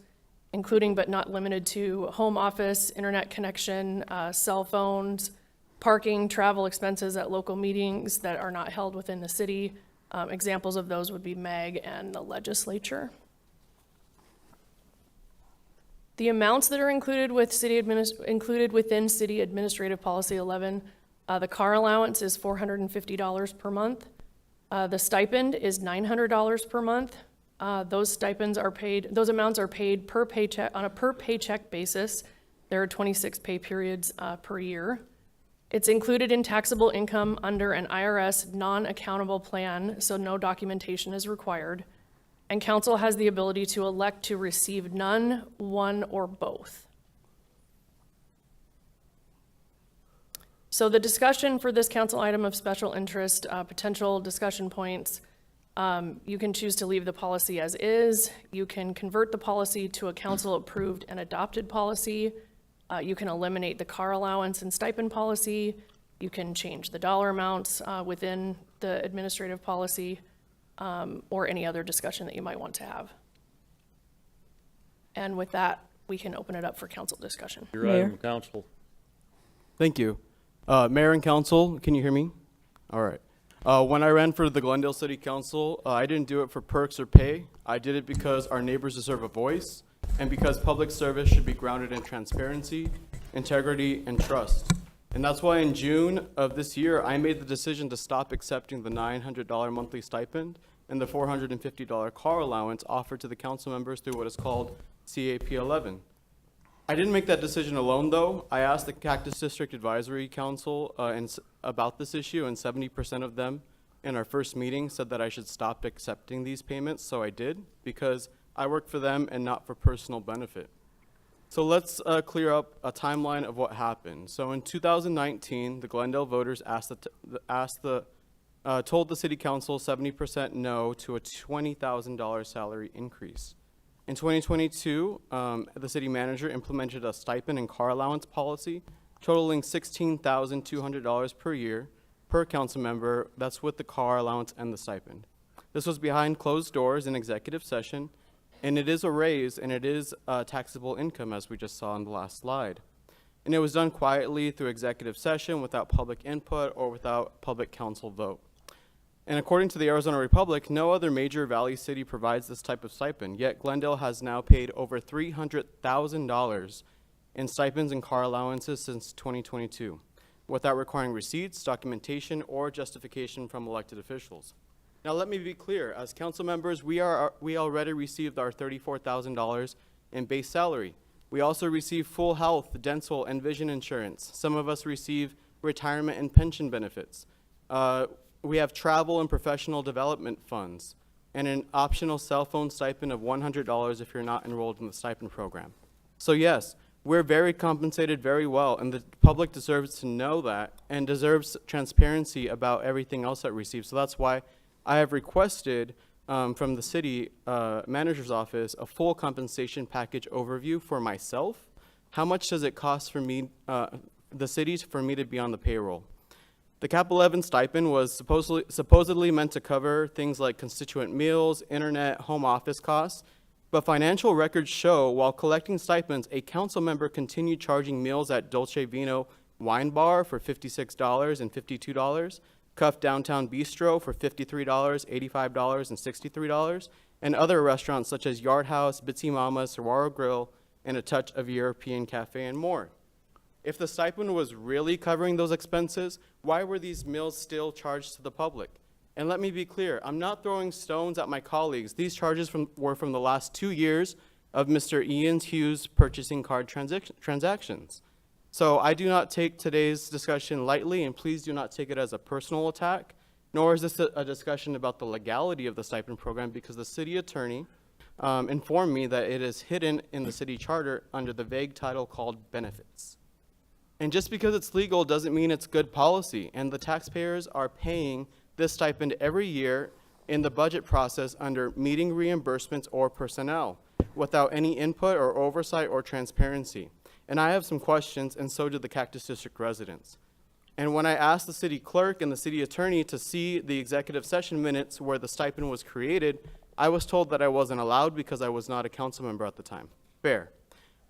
including but not limited to home office, internet connection, cell phones, parking, travel expenses at local meetings that are not held within the city. Examples of those would be MAG and the legislature. The amounts that are included within City Administrative Policy 11, the car allowance is $450 per month. The stipend is $900 per month. Those amounts are paid per paycheck, on a per paycheck basis. There are 26 pay periods per year. It's included in taxable income under an IRS non-accountable plan, so no documentation is required. And council has the ability to elect to receive none, one, or both. So the discussion for this council item of special interest, potential discussion points, you can choose to leave the policy as is. You can convert the policy to a council-approved and adopted policy. You can eliminate the car allowance and stipend policy. You can change the dollar amounts within the administrative policy, or any other discussion that you might want to have. And with that, we can open it up for council discussion. Your item, council. Thank you. Mayor and council, can you hear me? All right. When I ran for the Glendale City Council, I didn't do it for perks or pay. I did it because our neighbors deserve a voice and because public service should be grounded in transparency, integrity, and trust. And that's why in June of this year, I made the decision to stop accepting the $900 monthly stipend and the $450 car allowance offered to the council members through what is called CAP 11. I didn't make that decision alone, though. I asked the Cactus District Advisory Council about this issue, and 70% of them in our first meeting said that I should stop accepting these payments, so I did, because I work for them and not for personal benefit. So let's clear up a timeline of what happened. So in 2019, the Glendale voters told the City Council 70% no to a $20,000 salary increase. In 2022, the city manager implemented a stipend and car allowance policy totaling $16,200 per year per council member. That's with the car allowance and the stipend. This was behind closed doors in executive session, and it is a raise and it is taxable income, as we just saw on the last slide. And it was done quietly through executive session without public input or without public council vote. And according to the Arizona Republic, no other major valley city provides this type of stipend, yet Glendale has now paid over $300,000 in stipends and car allowances since 2022, without requiring receipts, documentation, or justification from elected officials. Now let me be clear, as council members, we already received our $34,000 in base salary. We also receive full health, dental, and vision insurance. Some of us receive retirement and pension benefits. We have travel and professional development funds, and an optional cell phone stipend of $100 if you're not enrolled in the stipend program. So yes, we're very compensated very well, and the public deserves to know that and deserves transparency about everything else that it receives. So that's why I have requested from the city manager's office a full compensation package overview for myself. How much does it cost for me, the city, for me to be on the payroll? The Cap 11 stipend was supposedly meant to cover things like constituent meals, internet, home office costs, but financial records show while collecting stipends, a council member continued charging meals at Dolce Vino Wine Bar for $56 and $52, Cuff Downtown Bistro for $53, $85, and $63, and other restaurants such as Yard House, Bitsy Mama's, Saguaro Grill, and a touch of European Cafe and more. If the stipend was really covering those expenses, why were these meals still charged to the public? And let me be clear, I'm not throwing stones at my colleagues. These charges were from the last 2 years of Mr. Ian Hughes' purchasing card transactions. So I do not take today's discussion lightly, and please do not take it as a personal attack, nor is this a discussion about the legality of the stipend program, because the city attorney informed me that it is hidden in the city charter under the vague title called benefits. And just because it's legal doesn't mean it's good policy, and the taxpayers are paying this stipend every year in the budget process under meeting reimbursements or personnel without any input or oversight or transparency. And I have some questions, and so did the Cactus District residents. And when I asked the city clerk and the city attorney to see the executive session minutes where the stipend was created, I was told that I wasn't allowed because I was not a council member at the time. Fair.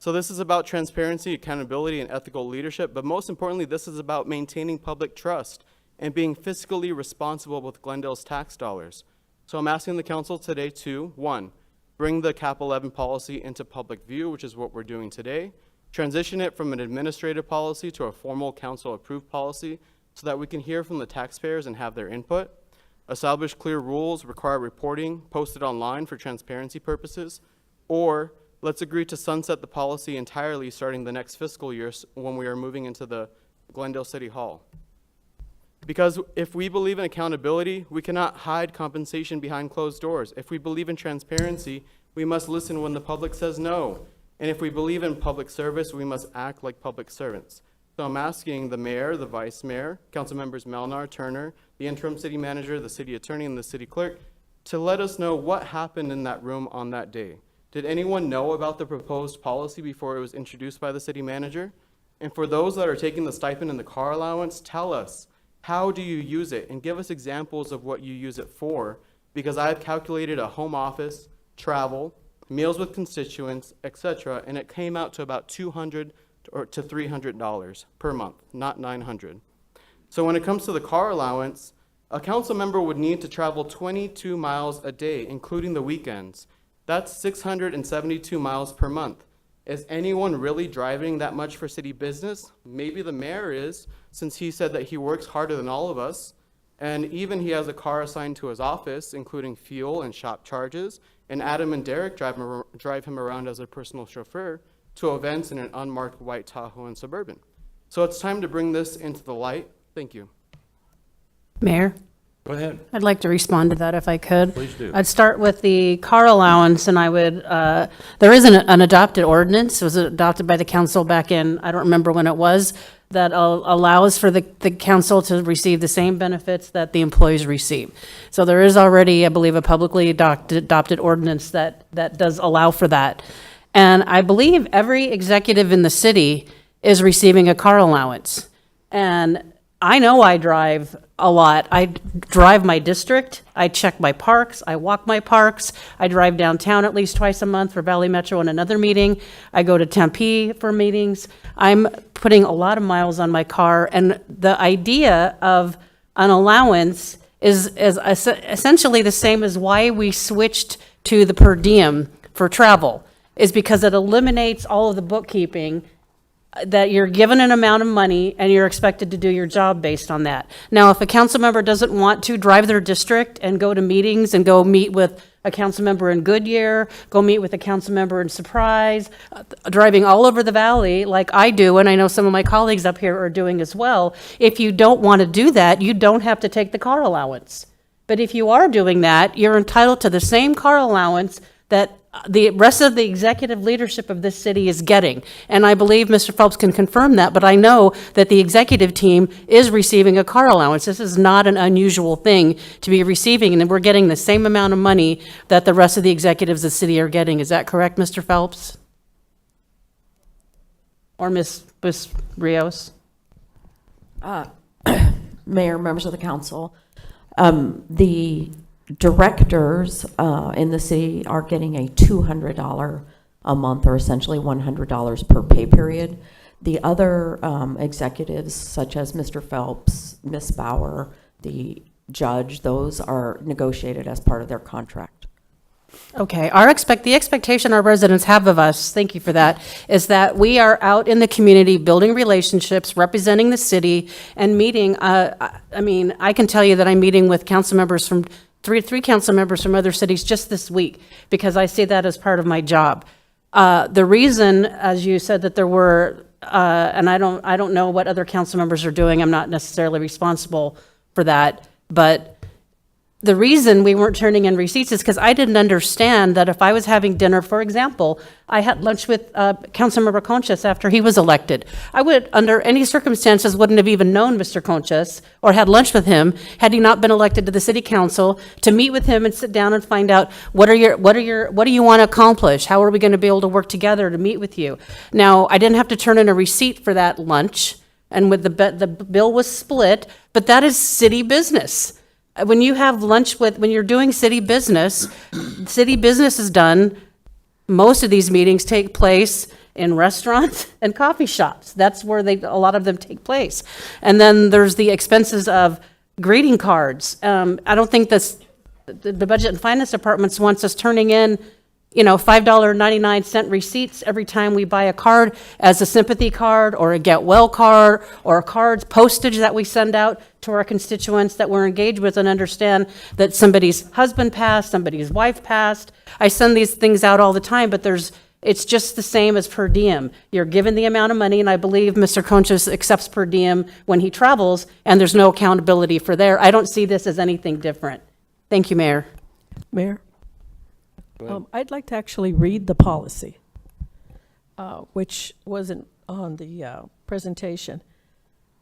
So this is about transparency, accountability, and ethical leadership, but most importantly, this is about maintaining public trust and being fiscally responsible with Glendale's tax dollars. So I'm asking the council today to, 1, bring the Cap 11 policy into public view, which is what we're doing today, transition it from an administrative policy to a formal council-approved policy so that we can hear from the taxpayers and have their input, establish clear rules, require reporting, posted online for transparency purposes, or let's agree to sunset the policy entirely starting the next fiscal year when we are moving into the Glendale City Hall. Because if we believe in accountability, we cannot hide compensation behind closed doors. If we believe in transparency, we must listen when the public says no. And if we believe in public service, we must act like public servants. So I'm asking the mayor, the vice mayor, council members Melnar, Turner, the interim city manager, the city attorney, and the city clerk to let us know what happened in that room on that day. Did anyone know about the proposed policy before it was introduced by the city manager? And for those that are taking the stipend and the car allowance, tell us, how do you use it? And give us examples of what you use it for, because I've calculated a home office, travel, meals with constituents, etc., and it came out to about $200 to $300 per month, not $900. So when it comes to the car allowance, a council member would need to travel 22 miles a day, including the weekends. That's 672 miles per month. Is anyone really driving that much for city business? Maybe the mayor is, since he said that he works harder than all of us, and even he has a car assigned to his office, including fuel and shop charges, and Adam and Derek drive him around as a personal chauffeur to events in an unmarked white Tahoe and Suburban. So it's time to bring this into the light. Thank you. Mayor? Go ahead. I'd like to respond to that if I could. Please do. I'd start with the car allowance, and I would, there is an adopted ordinance, it was adopted by the council back in, I don't remember when it was, that allows for the council to receive the same benefits that the employees receive. So there is already, I believe, a publicly adopted ordinance that does allow for that. And I believe every executive in the city is receiving a car allowance. And I know I drive a lot. I drive my district, I check my parks, I walk my parks, I drive downtown at least twice a month for Valley Metro and another meeting, I go to Tempe for meetings. I'm putting a lot of miles on my car, and the idea of an allowance is essentially the same as why we switched to the per diem for travel, is because it eliminates all of the bookkeeping that you're given an amount of money and you're expected to do your job based on that. Now, if a council member doesn't want to drive their district and go to meetings and go meet with a council member in Goodyear, go meet with a council member in Surprise, driving all over the valley like I do, and I know some of my colleagues up here are doing as well, if you don't want to do that, you don't have to take the car allowance. But if you are doing that, you're entitled to the same car allowance that the rest of the executive leadership of this city is getting. And I believe Mr. Phelps can confirm that, but I know that the executive team is receiving a car allowance. This is not an unusual thing to be receiving, and we're getting the same amount of money that the rest of the executives of the city are getting. Is that correct, Mr. Phelps? Or Ms. Rios? Mayor, members of the council, the directors in the city are getting a $200 a month, or essentially $100 per pay period. The other executives, such as Mr. Phelps, Ms. Bauer, the judge, those are negotiated as part of their contract. Okay, the expectation our residents have of us, thank you for that, is that we are out in the community building relationships, representing the city, and meeting. I mean, I can tell you that I'm meeting with council members from three council members from other cities just this week, because I see that as part of my job. The reason, as you said, that there were, and I don't know what other council members are doing, I'm not necessarily responsible for that, but the reason we weren't turning in receipts is because I didn't understand that if I was having dinner, for example, I had lunch with Councilmember Conchas after he was elected. I would, under any circumstances, wouldn't have even known Mr. Conchas or had lunch with him had he not been elected to the city council, to meet with him and sit down and find out what do you want to accomplish? How are we going to be able to work together to meet with you? Now, I didn't have to turn in a receipt for that lunch, and with the bill was split, but that is city business. When you have lunch when you're doing city business is done. Most of these meetings take place in restaurants and coffee shops. That's where a lot of them take place. And then there's the expenses of greeting cards. I don't think the Budget and Finance Department wants us turning in, $5.99 receipts every time we buy a card as a sympathy card or a get well card or a card's postage that we send out to our constituents that we're engaged with and understand that somebody's husband passed, somebody's wife passed. I send these things out all the time, but it's just the same as per diem. You're given the amount of money, and I believe Mr. Conchas accepts per diem when he travels, and there's no accountability for there. I don't see this as anything different. Thank you, Mayor. Mayor? I'd like to actually read the policy, which wasn't on the presentation.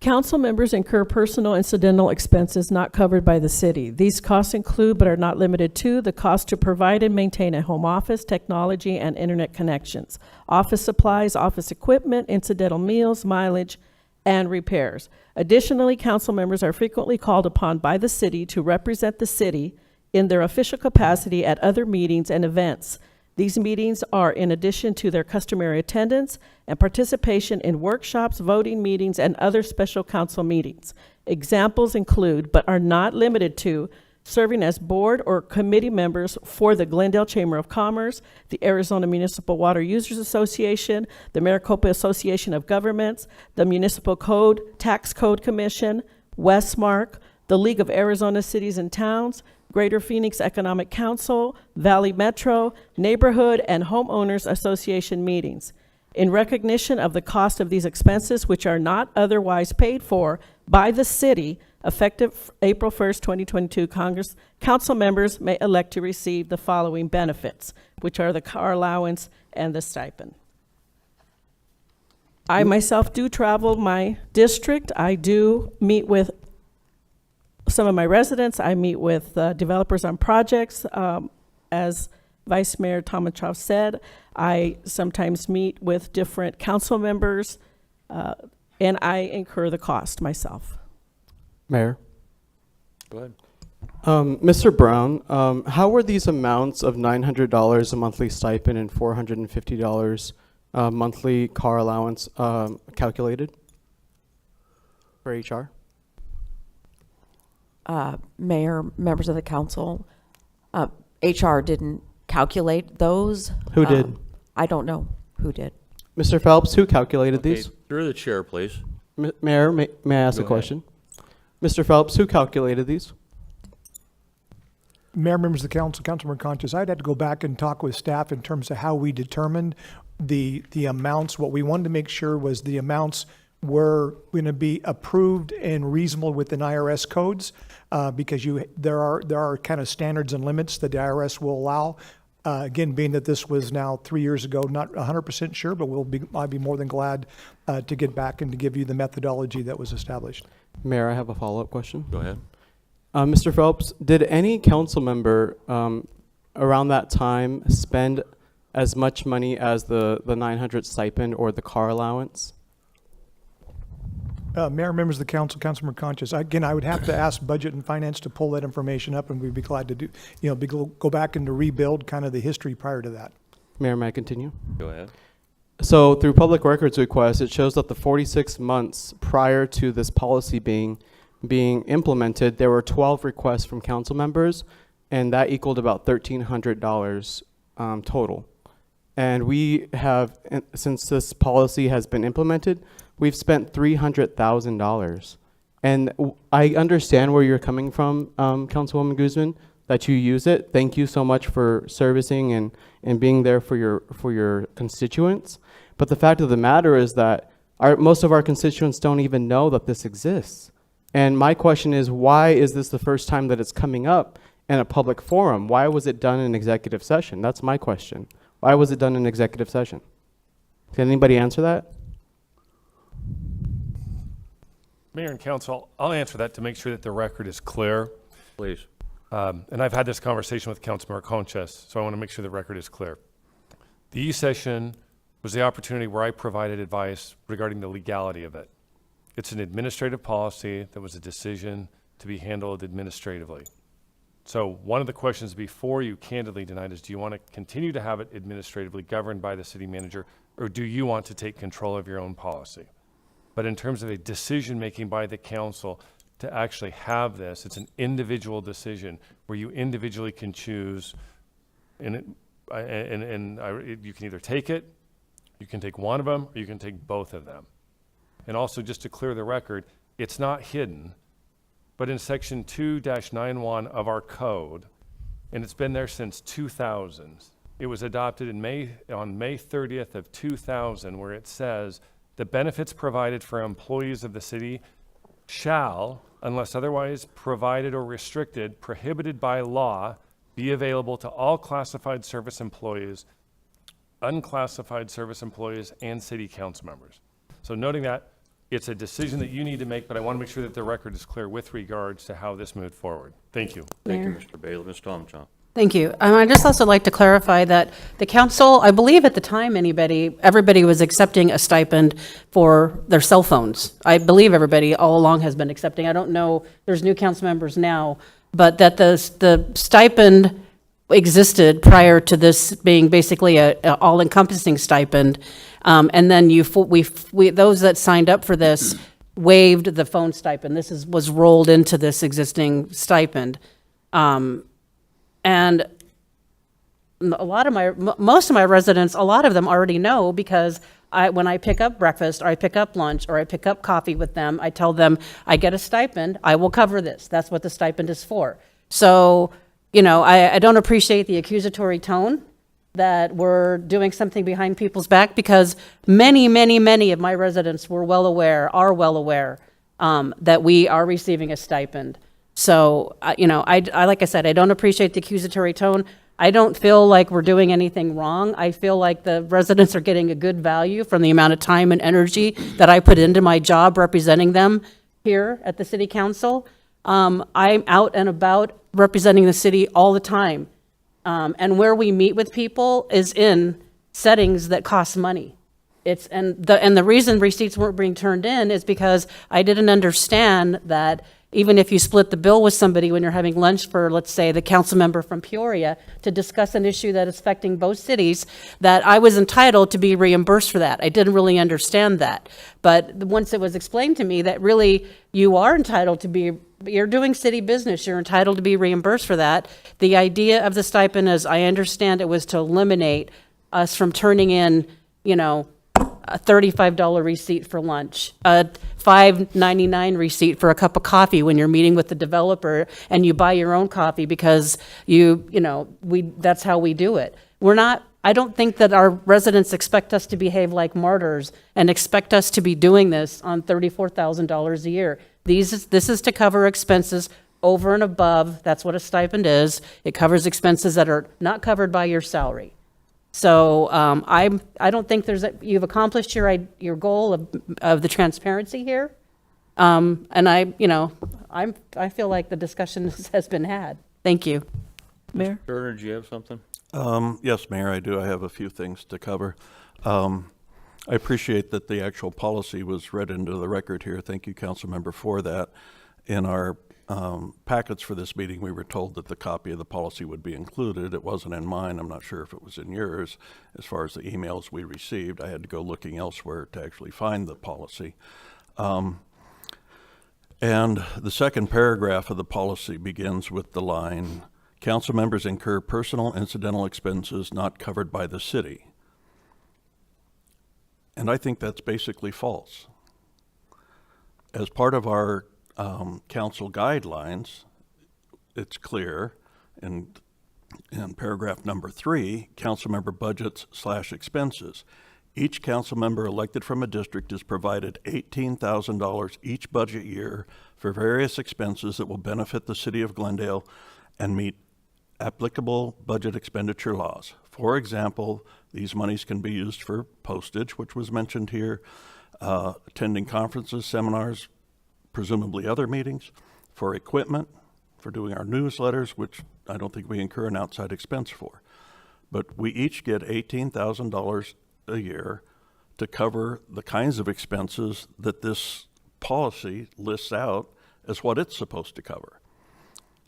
Council members incur personal incidental expenses not covered by the city. These costs include, but are not limited to, the cost to provide and maintain a home office, technology, and internet connections, office supplies, office equipment, incidental meals, mileage, and repairs. Additionally, council members are frequently called upon by the city to represent the city in their official capacity at other meetings and events. These meetings are in addition to their customary attendance and participation in workshops, voting meetings, and other special council meetings. Examples include, but are not limited to, serving as board or committee members for the Glendale Chamber of Commerce, the Arizona Municipal Water Users Association, the Maricopa Association of Governments, the Municipal Tax Code Commission, Westmark, the League of Arizona Cities and Towns, Greater Phoenix Economic Council, Valley Metro, Neighborhood and Homeowners Association meetings. In recognition of the cost of these expenses, which are not otherwise paid for by the city, effective April 1st, 2022, council members may elect to receive the following benefits, which are the car allowance and the stipend. I myself do travel my district. I do meet with some of my residents. I meet with developers on projects. As Vice Mayor Tomachoff said, I sometimes meet with different council members, and I incur the cost myself. Mayor? Go ahead. Mr. Brown, how were these amounts of $900 a monthly stipend and $450 monthly car allowance calculated for HR? Mayor, members of the council, HR didn't calculate those. Who did? I don't know who did. Mr. Phelps, who calculated Okay, these? through the chair, please. Mayor, may I ask Go a ahead. question? Mr. Phelps, who calculated these? Mayor, members of the council, Councilmember Concha, I'd have to go back and talk with staff in terms of how we determined the amounts. What we wanted to make sure was the amounts were going to be approved and reasonable within IRS codes, because there are kind of standards and limits that the IRS will allow. Again, being that this was now 3 years ago, not 100% sure, but I'd be more than glad to get back and to give you the methodology that was established. Mayor, I have a follow-up question. Go ahead. Mr. Phelps, did any council member around that time spend as much money as the 900 stipend or the car allowance? Mayor, members of the council, Councilmember Concha, again, I would have to ask Budget and Finance to pull that information up, and we'd be glad to do, go back and to rebuild kind of the history prior to that. Mayor, may I continue? Go ahead. So through public records request, it shows that the 46 months prior to this policy being implemented, there were 12 requests from council members, and that equaled about $1,300 total. And we have, since this policy has been implemented, we've spent $300,000. And I understand where you're coming from, Councilwoman Guzman, that you use it. Thank you so much for servicing and being there for your constituents. But the fact of the matter is that most of our constituents don't even know that this exists. And my question is, why is this the first time that it's coming up in a public forum? Why was it done in executive session? That's my question. Why was it done in executive session? Can anybody answer that? Mayor and council, I'll answer that to make sure that the record is clear. Please. And I've had this conversation with Councilmember Concha, so I want to make sure the record is clear. The E-session was the opportunity where I provided advice regarding the legality of it. It's an administrative policy that was a decision to be handled administratively. So one of the questions before you candidly tonight is, do you want to continue to have it administratively governed by the city manager, or do you want to take control of your own policy? But in terms of a decision-making by the council to actually have this, it's an individual decision where you individually can choose, and you can either take it, you can take one of them, or you can take both of them. And also, just to clear the record, it's not hidden, but in section 2-91 of our code, and it's been there since 2000, it was adopted on May 30th of 2000, where it says, the benefits provided for employees of the city shall, unless otherwise provided or restricted, prohibited by law, be available to all classified service employees, unclassified service employees, and city council members. So noting that, it's a decision that you need to make, but I want to make sure that the record is clear with regards to how this moved forward. Thank you. Thank you, Mayor. Mr. Bailey. Ms. Tomchon. Thank you. I'd just also like to clarify that the council, I believe at the time everybody was accepting a stipend for their cell phones. I believe everybody all along has been accepting. I don't know, there's new council members now, but that the stipend existed prior to this being basically a all-encompassing stipend. And then those that signed up for this waived the phone stipend. This was rolled into this existing stipend. And most of my residents, a lot of them already know, because when I pick up breakfast or I pick up lunch or I pick up coffee with them, I tell them I get a stipend, I will cover this. That's what the stipend is for. So, I don't appreciate the accusatory tone that we're doing something behind people's back, because many, many, many of my residents are well aware that we are receiving a stipend. So, like I said, I don't appreciate the accusatory tone. I don't feel like we're doing anything wrong. I feel like the residents are getting a good value from the amount of time and energy that I put into my job representing them here at the city council. I'm out and about representing the city all the time. And where we meet with people is in settings that cost money. And the reason receipts weren't being turned in is because I didn't understand that even if you split the bill with somebody when you're having lunch for, let's say, the council member from Peoria to discuss an issue that is affecting both cities, that I was entitled to be reimbursed for that. I didn't really understand that. But once it was explained to me that really you are entitled to be, you're doing city business, you're entitled to be reimbursed for that. The idea of the stipend, as I understand it, was to eliminate us from turning in, a $35 receipt for lunch, a $5.99 receipt for a cup of coffee when you're meeting with the developer and you buy your own coffee because that's how we do it. I don't think that our residents expect us to behave like martyrs and expect us to be doing this on $34,000 a year. This is to cover expenses over and above. That's what a stipend is. It covers expenses that are not covered by your salary. So I don't think you've accomplished your goal of the transparency here. And I feel like the discussion has been had. Thank you. Mayor? Turner, do you have something? Yes, Mayor, I do. I have a few things to cover. I appreciate that the actual policy was read into the record here. Thank you, Councilmember, for that. In our packets for this meeting, we were told that the copy of the policy would be included. It wasn't in mine. I'm not sure if it was in yours. As far as the emails we received, I had to go looking elsewhere to actually find the policy. And the second paragraph of the policy begins with the line, council members incur personal incidental expenses not covered by the city. And I think that's basically false. As part of our council guidelines, it's clear in paragraph number 3, council member budgets/expenses. Each council member elected from a district is provided $18,000 each budget year for various expenses that will benefit the city of Glendale and meet applicable budget expenditure laws. For example, these monies can be used for postage, which was mentioned here, attending conferences, seminars, presumably other meetings, for equipment, for doing our newsletters, which I don't think we incur an outside expense for. But we each get $18,000 a year to cover the kinds of expenses that this policy lists out as what it's supposed to cover.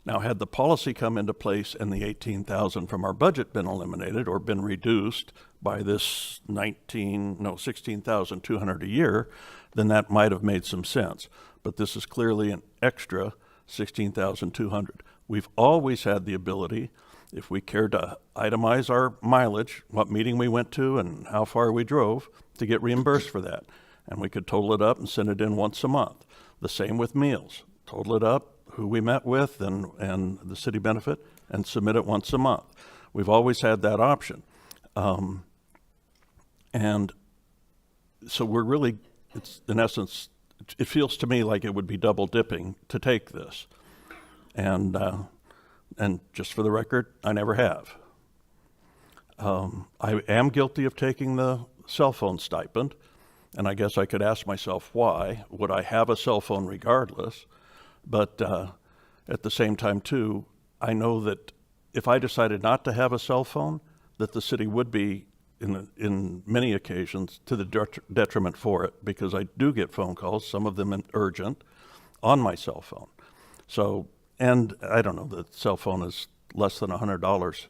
Now, had the policy come into place and the $18,000 from our budget been eliminated or been reduced by this $16,200 a year, then that might have made some sense. But this is clearly an extra $16,200. We've always had the ability, if we cared to itemize our mileage, what meeting we went to and how far we drove, to get reimbursed for that. And we could total it up and send it in once a month. The same with meals. Total it up, who we met with and the city benefit, and submit it once a month. We've always had that option. And so we're really, it's in essence, it feels to me like it would be double dipping to take this. And just for the record, I never have. I am guilty of taking the cell phone stipend, and I guess I could ask myself why. Would I have a cell phone regardless? But at the same time, too, I know that if I decided not to have a cell phone, that the city would be, in many occasions, to the detriment for it, because I do get phone calls, some of them urgent, on my cell phone. So, and I don't know, the cell phone is less than $100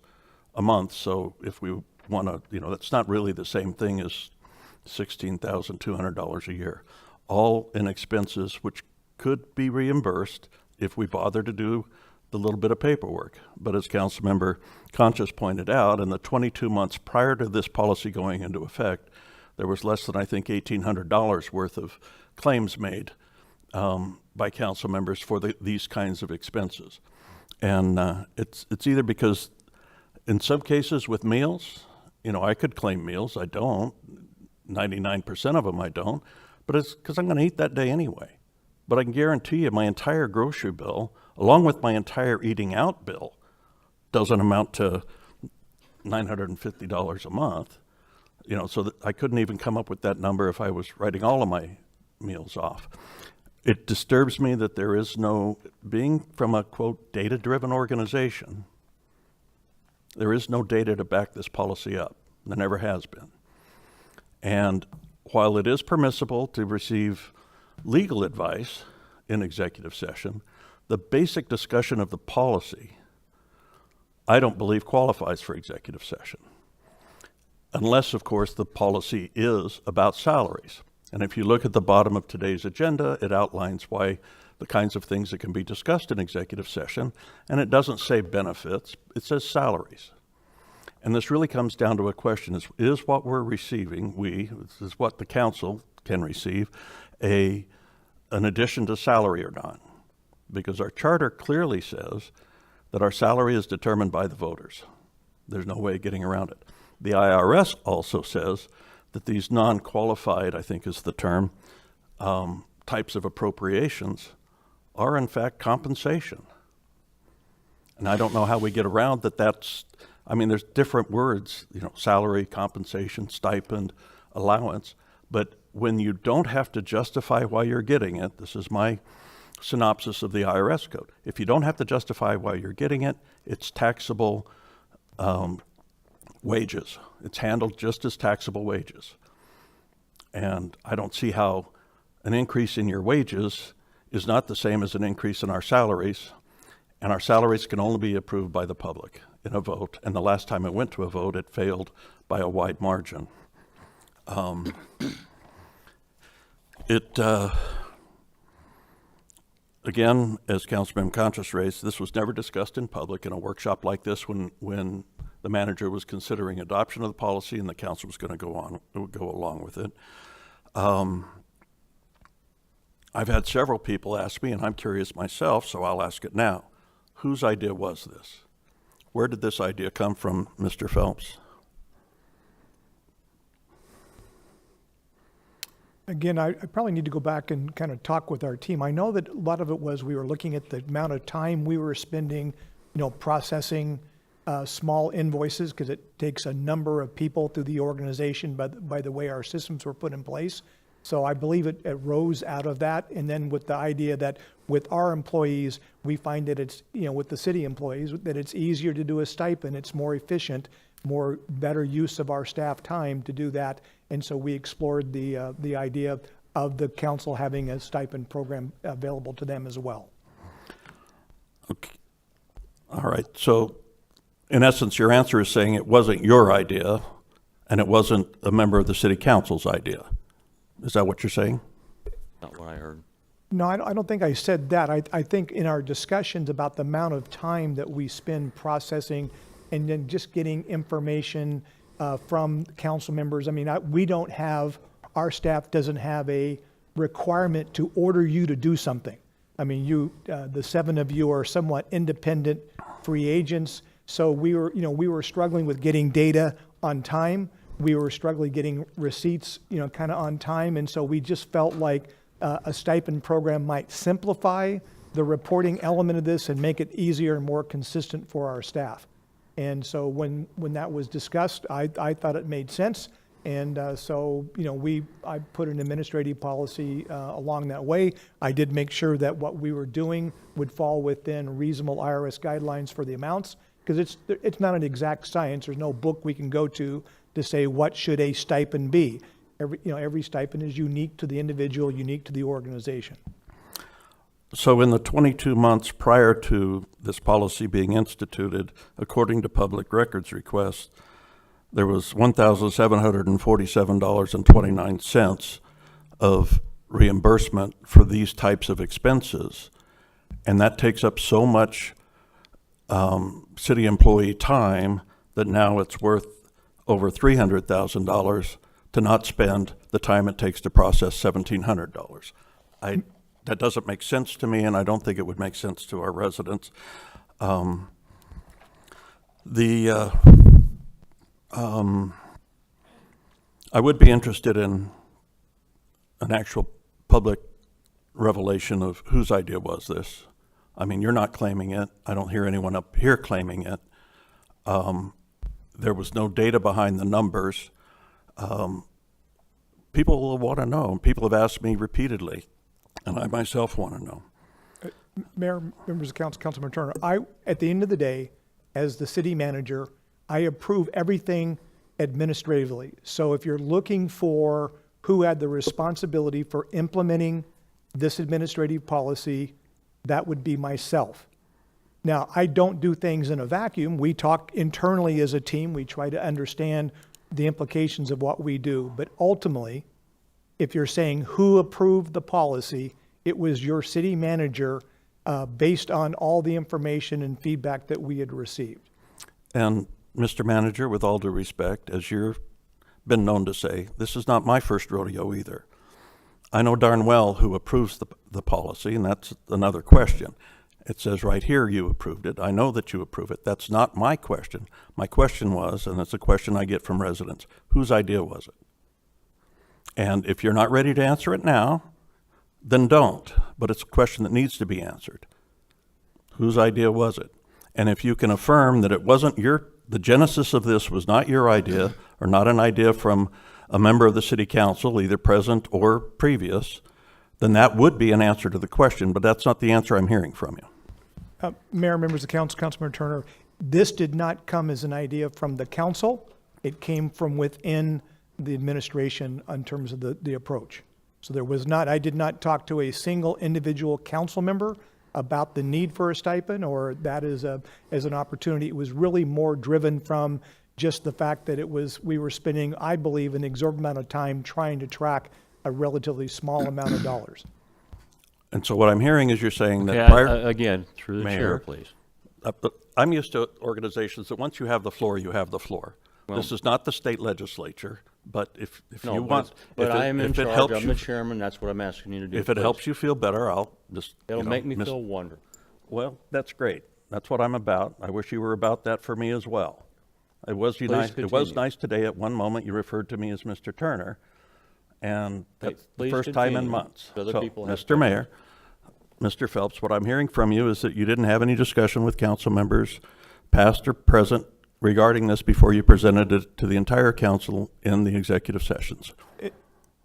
a month, so if we want to, that's not really the same thing as $16,200 a year. All in expenses which could be reimbursed if we bother to do the little bit of paperwork. But as Councilmember Conchas pointed out, in the 22 months prior to this policy going into effect, there was less than, I think, $1,800 worth of claims made by council members for these kinds of expenses. And it's either because in some cases with meals, I could claim meals. I don't. 99% of them I don't. But it's because I'm going to eat that day anyway. But I can guarantee you my entire grocery bill, along with my entire eating out bill, doesn't amount to $950 a month. So that I couldn't even come up with that number if I was writing all of my meals off. It disturbs me that there is no, being from a, quote, data-driven organization, there is no data to back this policy up. There never has been. And while it is permissible to receive legal advice in executive session, the basic discussion of the policy, I don't believe qualifies for executive session. Unless, of course, the policy is about salaries. And if you look at the bottom of today's agenda, it outlines why the kinds of things that can be discussed in executive session, and it doesn't say benefits, it says salaries. And this really comes down to a question, is what we're receiving, this is what the council can receive, an addition to salary or not? Because our charter clearly says that our salary is determined by the voters. There's no way of getting around it. The IRS also says that these non-qualified, I think is the term, types of appropriations are in fact compensation. And I don't know how we get around that. There's different words, salary, compensation, stipend, allowance, but when you don't have to justify why you're getting it, this is my synopsis of the IRS code. If you don't have to justify why you're getting it, it's taxable wages. It's handled just as taxable wages. And I don't see how an increase in your wages is not the same as an increase in our salaries, and our salaries can only be approved by the public in a vote, and the last time it went to a vote, it failed by a wide margin. Again, as Councilmember Contras raised, this was never discussed in public in a workshop like this when the manager was considering adoption of the policy and the council was going to go along with it. I've had several people ask me, and I'm curious myself, so I'll ask it now. Whose idea was this? Where did this idea come from, Mr. Phelps? Again, I probably need to go back and kind of talk with our team. I know that a lot of it was we were looking at the amount of time we were spending, processing small invoices, because it takes a number of people through the organization by the way our systems were put in place. So I believe it rose out of that. And then with the idea that with our employees, we find that it's, with the city employees, that it's easier to do a stipend. It's more efficient, better use of our staff time to do that. And so we explored the idea of the council having a stipend program available to them as well. Okay. All right. So in essence, your answer is saying it wasn't your idea and it wasn't a member of the city council's idea. Is that what you're saying? Not what I heard. No, I don't think I said that. I think in our discussions about the amount of time that we spend processing and then just getting information from council members. We don't have, our staff doesn't have a requirement to order you to do something. The 7 of you are somewhat independent free agents. So we were struggling with getting data on time. We were struggling getting receipts, kind of on time. And so we just felt like a stipend program might simplify the reporting element of this and make it easier and more consistent for our staff. And so when that was discussed, I thought it made sense. And I put an administrative policy along that way. I did make sure that what we were doing would fall within reasonable IRS guidelines for the amounts, because it's not an exact science. There's no book we can go to say what should a stipend be. Every stipend is unique to the individual, unique to the organization. So in the 22 months prior to this policy being instituted, according to public records requests, there was $1,747.29 of reimbursement for these types of expenses. And that takes up so much city employee time that now it's worth over $300,000 to not spend the time it takes to process $1,700. That doesn't make sense to me, and I don't think it would make sense to our residents. I would be interested in an actual public revelation of whose idea was this. You're not claiming it. I don't hear anyone up here claiming it. There was no data behind the numbers. People will want to know. People have asked me repeatedly, and I myself want to know. Mayor, members of council, Councilman Turner, at the end of the day, as the city manager, I approve everything administratively. So if you're looking for who had the responsibility for implementing this administrative policy, that would be myself. Now, I don't do things in a vacuum. We talk internally as a team. We try to understand the implications of what we do. But ultimately, if you're saying who approved the policy, it was your city manager based on all the information and feedback that we had received. And Mr. Manager, with all due respect, as you've been known to say, this is not my first rodeo either. I know darn well who approves the policy, and that's another question. It says right here you approved it. I know that you approve it. That's not my question. My question was, and it's a question I get from residents, whose idea was it? And if you're not ready to answer it now, then don't. But it's a question that needs to be answered. Whose idea was it? And if you can affirm that it wasn't the genesis of this was not your idea, or not an idea from a member of the city council, either present or previous, then that would be an answer to the question, but that's not the answer I'm hearing from you. Mayor, members of council, Councilmember Turner, this did not come as an idea from the council. It came from within the administration in terms of the approach. So I did not talk to a single individual council member about the need for a stipend or that as an opportunity. It was really more driven from just the fact that we were spending, I believe, an exorbitant amount of time trying to track a relatively small amount of dollars. And so what I'm hearing is you're saying that Okay, prior... again, through the chair, Mayor, please. I'm used to organizations that once you have the floor, you have the floor. Well- This is not the state legislature, but if No, you but want... it's- But if it- I am in if it charge, helps I'm you- the chairman, that's what I'm asking you to do. If it please. helps you feel better, I'll just... It'll make me feel wonderful. Well, that's great. That's what I'm about. I wish you were about that for me as well. It was Please nice. It was continue. nice today. At one moment, you referred to me as Mr. Turner, and that's the Please first time in continue. months. Other So, people have Mr. Mayor, Mr. Phelps, what I'm hearing from you is that you didn't have any discussion with council members, past or present, regarding this before you presented it to the entire council in the executive sessions.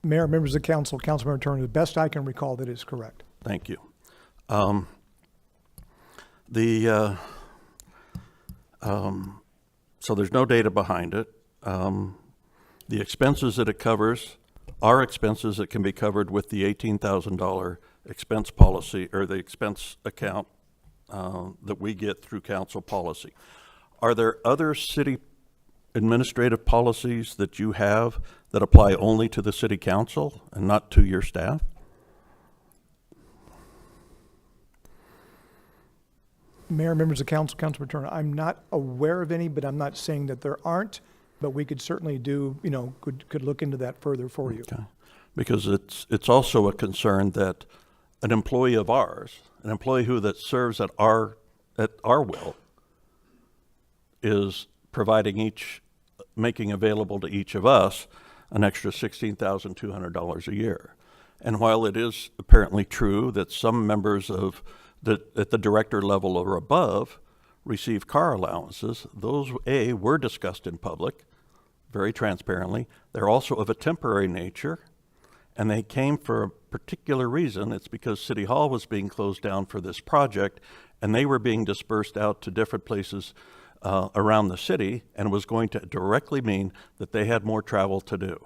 Mayor, members of council, Councilmember Turner, the best I can recall, that is correct. Thank you. So there's no data behind it. The expenses that it covers are expenses that can be covered with the $18,000 expense policy or the expense account that we get through council policy. Are there other city administrative policies that you have that apply only to the city council and not to your staff? Mayor, members of council, Councilmember Turner, I'm not aware of any, but I'm not saying that there aren't, but we could certainly could look into that further for you. Okay. Because it's also a concern that an employee of ours, an employee that serves at our will, is making available to each of us an extra $16,200 a year. And while it is apparently true that some members at the director level or above receive car allowances, those were discussed in public very transparently. They're also of a temporary nature, and they came for a particular reason. It's because City Hall was being closed down for this project, and they were being dispersed out to different places around the city, and was going to directly mean that they had more travel to do.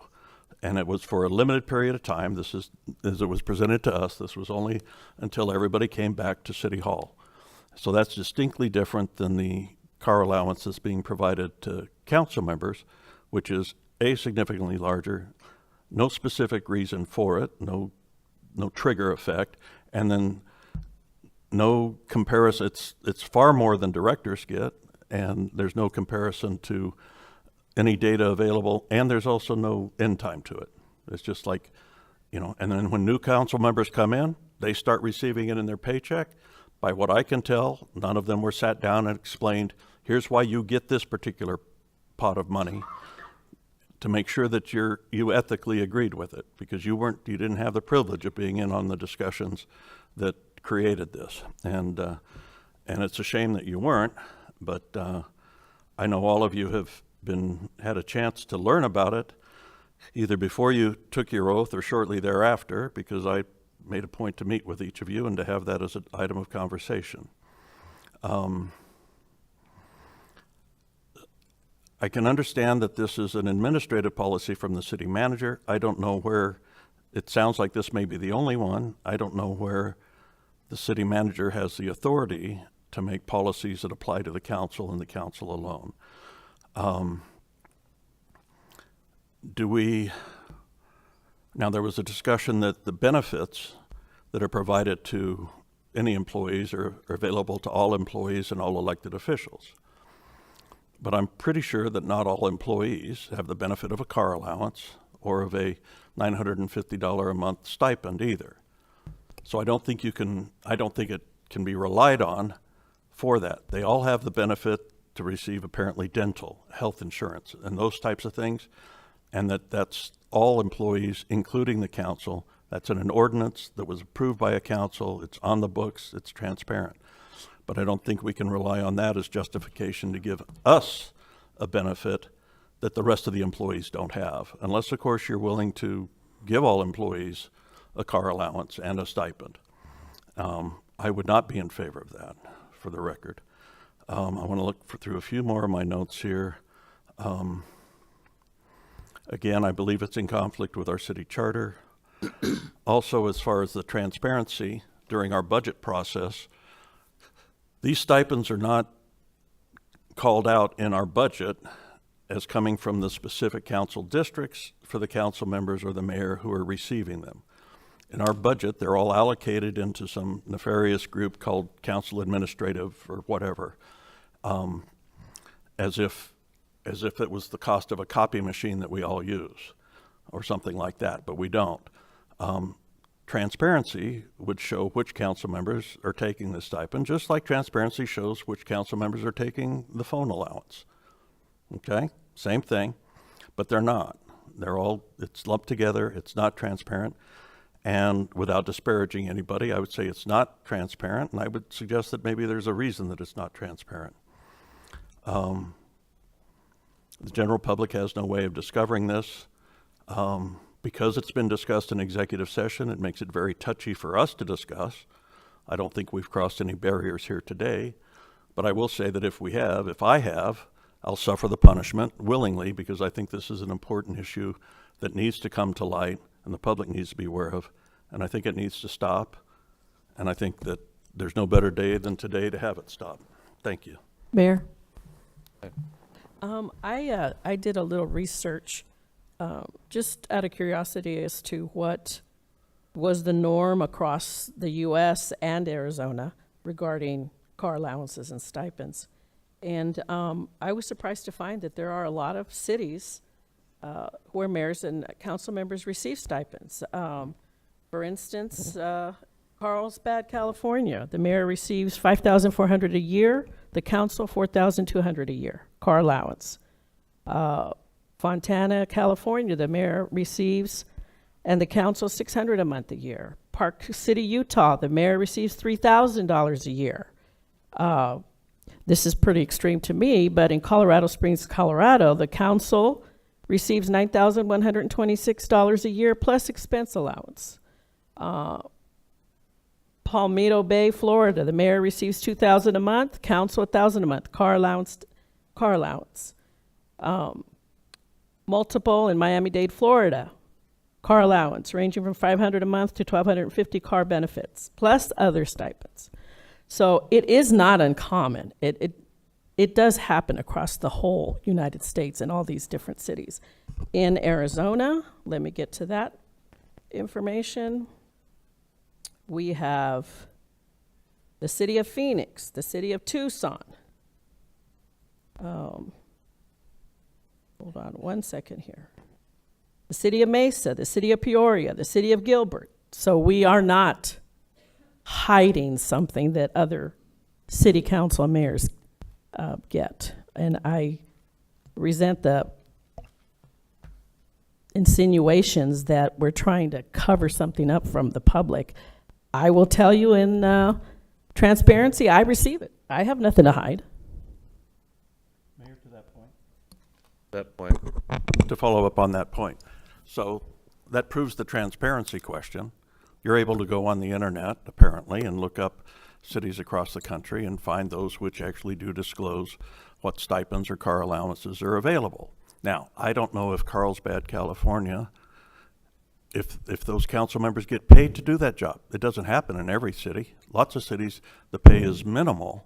And it was for a limited period of time. This is, as it was presented to us, this was only until everybody came back to City Hall. So that's distinctly different than the car allowances being provided to council members, which is significantly larger, no specific reason for it, no trigger effect, and then no comparison. It's far more than directors get, and there's no comparison to any data available, and there's also no end time to it. It's just like, and then when new council members come in, they start receiving it in their paycheck. By what I can tell, none of them were sat down and explained, here's why you get this particular pot of money, to make sure that you ethically agreed with it, because you didn't have the privilege of being in on the discussions that created this. And it's a shame that you weren't, but I know all of you have had a chance to learn about it either before you took your oath or shortly thereafter, because I made a point to meet with each of you and to have that as an item of conversation. I can understand that this is an administrative policy from the city manager. I don't know where, it sounds like this may be the only one. I don't know where the city manager has the authority to make policies that apply to the council and the council alone. Now there was a discussion that the benefits that are provided to any employees are available to all employees and all elected officials. But I'm pretty sure that not all employees have the benefit of a car allowance or of a $950 a month stipend either. So I don't think it can be relied on for that. They all have the benefit to receive apparently dental, health insurance, and those types of things, and that's all employees, including the council. That's in an ordinance that was approved by a council. It's on the books. It's transparent. But I don't think we can rely on that as justification to give us a benefit that the rest of the employees don't have, unless, of course, you're willing to give all employees a car allowance and a stipend. I would not be in favor of that, for the record. I want to look through a few more of my notes here. Again, I believe it's in conflict with our city charter. Also, as far as the transparency during our budget process, these stipends are not called out in our budget as coming from the specific council districts for the council members or the mayor who are receiving them. In our budget, they're all allocated into some nefarious group called council administrative or whatever, as if it was the cost of a copy machine that we all use or something like that, but we don't. Transparency would show which council members are taking the stipend, just like transparency shows which council members are taking the phone allowance. Okay, same thing, but they're not. It's lumped together, it's not transparent, and without disparaging anybody, I would say it's not transparent, and I would suggest that maybe there's a reason that it's not transparent. The general public has no way of discovering this. Because it's been discussed in executive session, it makes it very touchy for us to discuss. I don't think we've crossed any barriers here today, but I will say that if I have, I'll suffer the punishment willingly, because I think this is an important issue that needs to come to light and the public needs to be aware of, and I think it needs to stop, and I think that there's no better day than today to have it stop. Thank you. Mayor? I did a little research just out of curiosity as to what was the norm across the U.S. and Arizona regarding car allowances and stipends. And I was surprised to find that there are a lot of cities where mayors and council members receive stipends. For instance, Carlsbad, California, the mayor receives $5,400 a year, the council $4,200 a year, car allowance. Fontana, California, the mayor receives, and the council $600 a month a year. Park City, Utah, the mayor receives $3,000 a year. This is pretty extreme to me, but in Colorado Springs, Colorado, the council receives $9,126 a year plus expense allowance. Palmetto Bay, Florida, the mayor receives $2,000 a month, council $1,000 a month, car allowance. Multiple in Miami-Dade, Florida, car allowance ranging from $500 a month to $1,250 car benefits, plus other stipends. So it is not uncommon. It does happen across the whole United States in all these different cities. In Arizona, let me get to that information. We have the city of Phoenix, the city of Tucson. Hold on one second here. The city of Mesa, the city of Peoria, the city of Gilbert. So we are not hiding something that other city council and mayors get. And I resent the insinuations that we're trying to cover something up from the public. I will tell you in transparency, I receive it. I have nothing to hide. To follow up on that point. So that proves the transparency question. You're able to go on the internet, apparently, and look up cities across the country and find those which actually do disclose what stipends or car allowances are available. Now, I don't know if Carlsbad, California, if those council members get paid to do that job. It doesn't happen in every city. Lots of cities, the pay is minimal.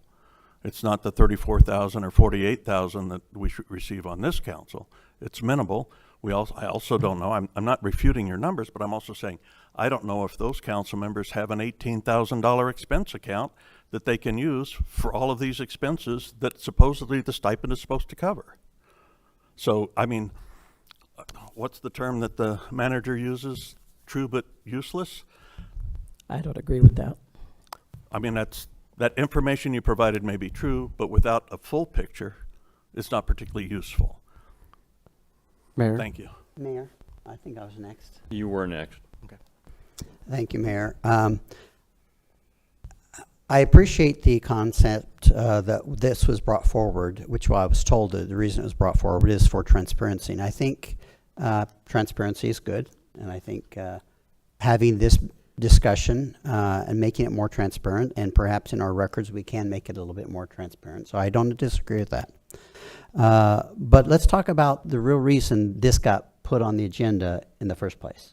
It's not the $34,000 or $48,000 that we receive on this council. It's minimal. I also don't know, I'm not refuting your numbers, but I'm also saying, I don't know if those council members have an $18,000 expense account that they can use for all of these expenses that supposedly the stipend is supposed to cover. So, I mean, what's the term that the manager uses? True but useless? I don't agree with that. I mean, that information you provided may be true, but without a full picture, it's not particularly useful. Mayor? Thank you. Mayor, I think I was next. You were next. Okay. Thank you, Mayor. I appreciate the concept that this was brought forward, which I was told that the reason it was brought forward is for transparency. And I think transparency is good. And I think having this discussion and making it more transparent, and perhaps in our records we can make it a little bit more transparent. So I don't disagree with that. But let's talk about the real reason this got put on the agenda in the first place.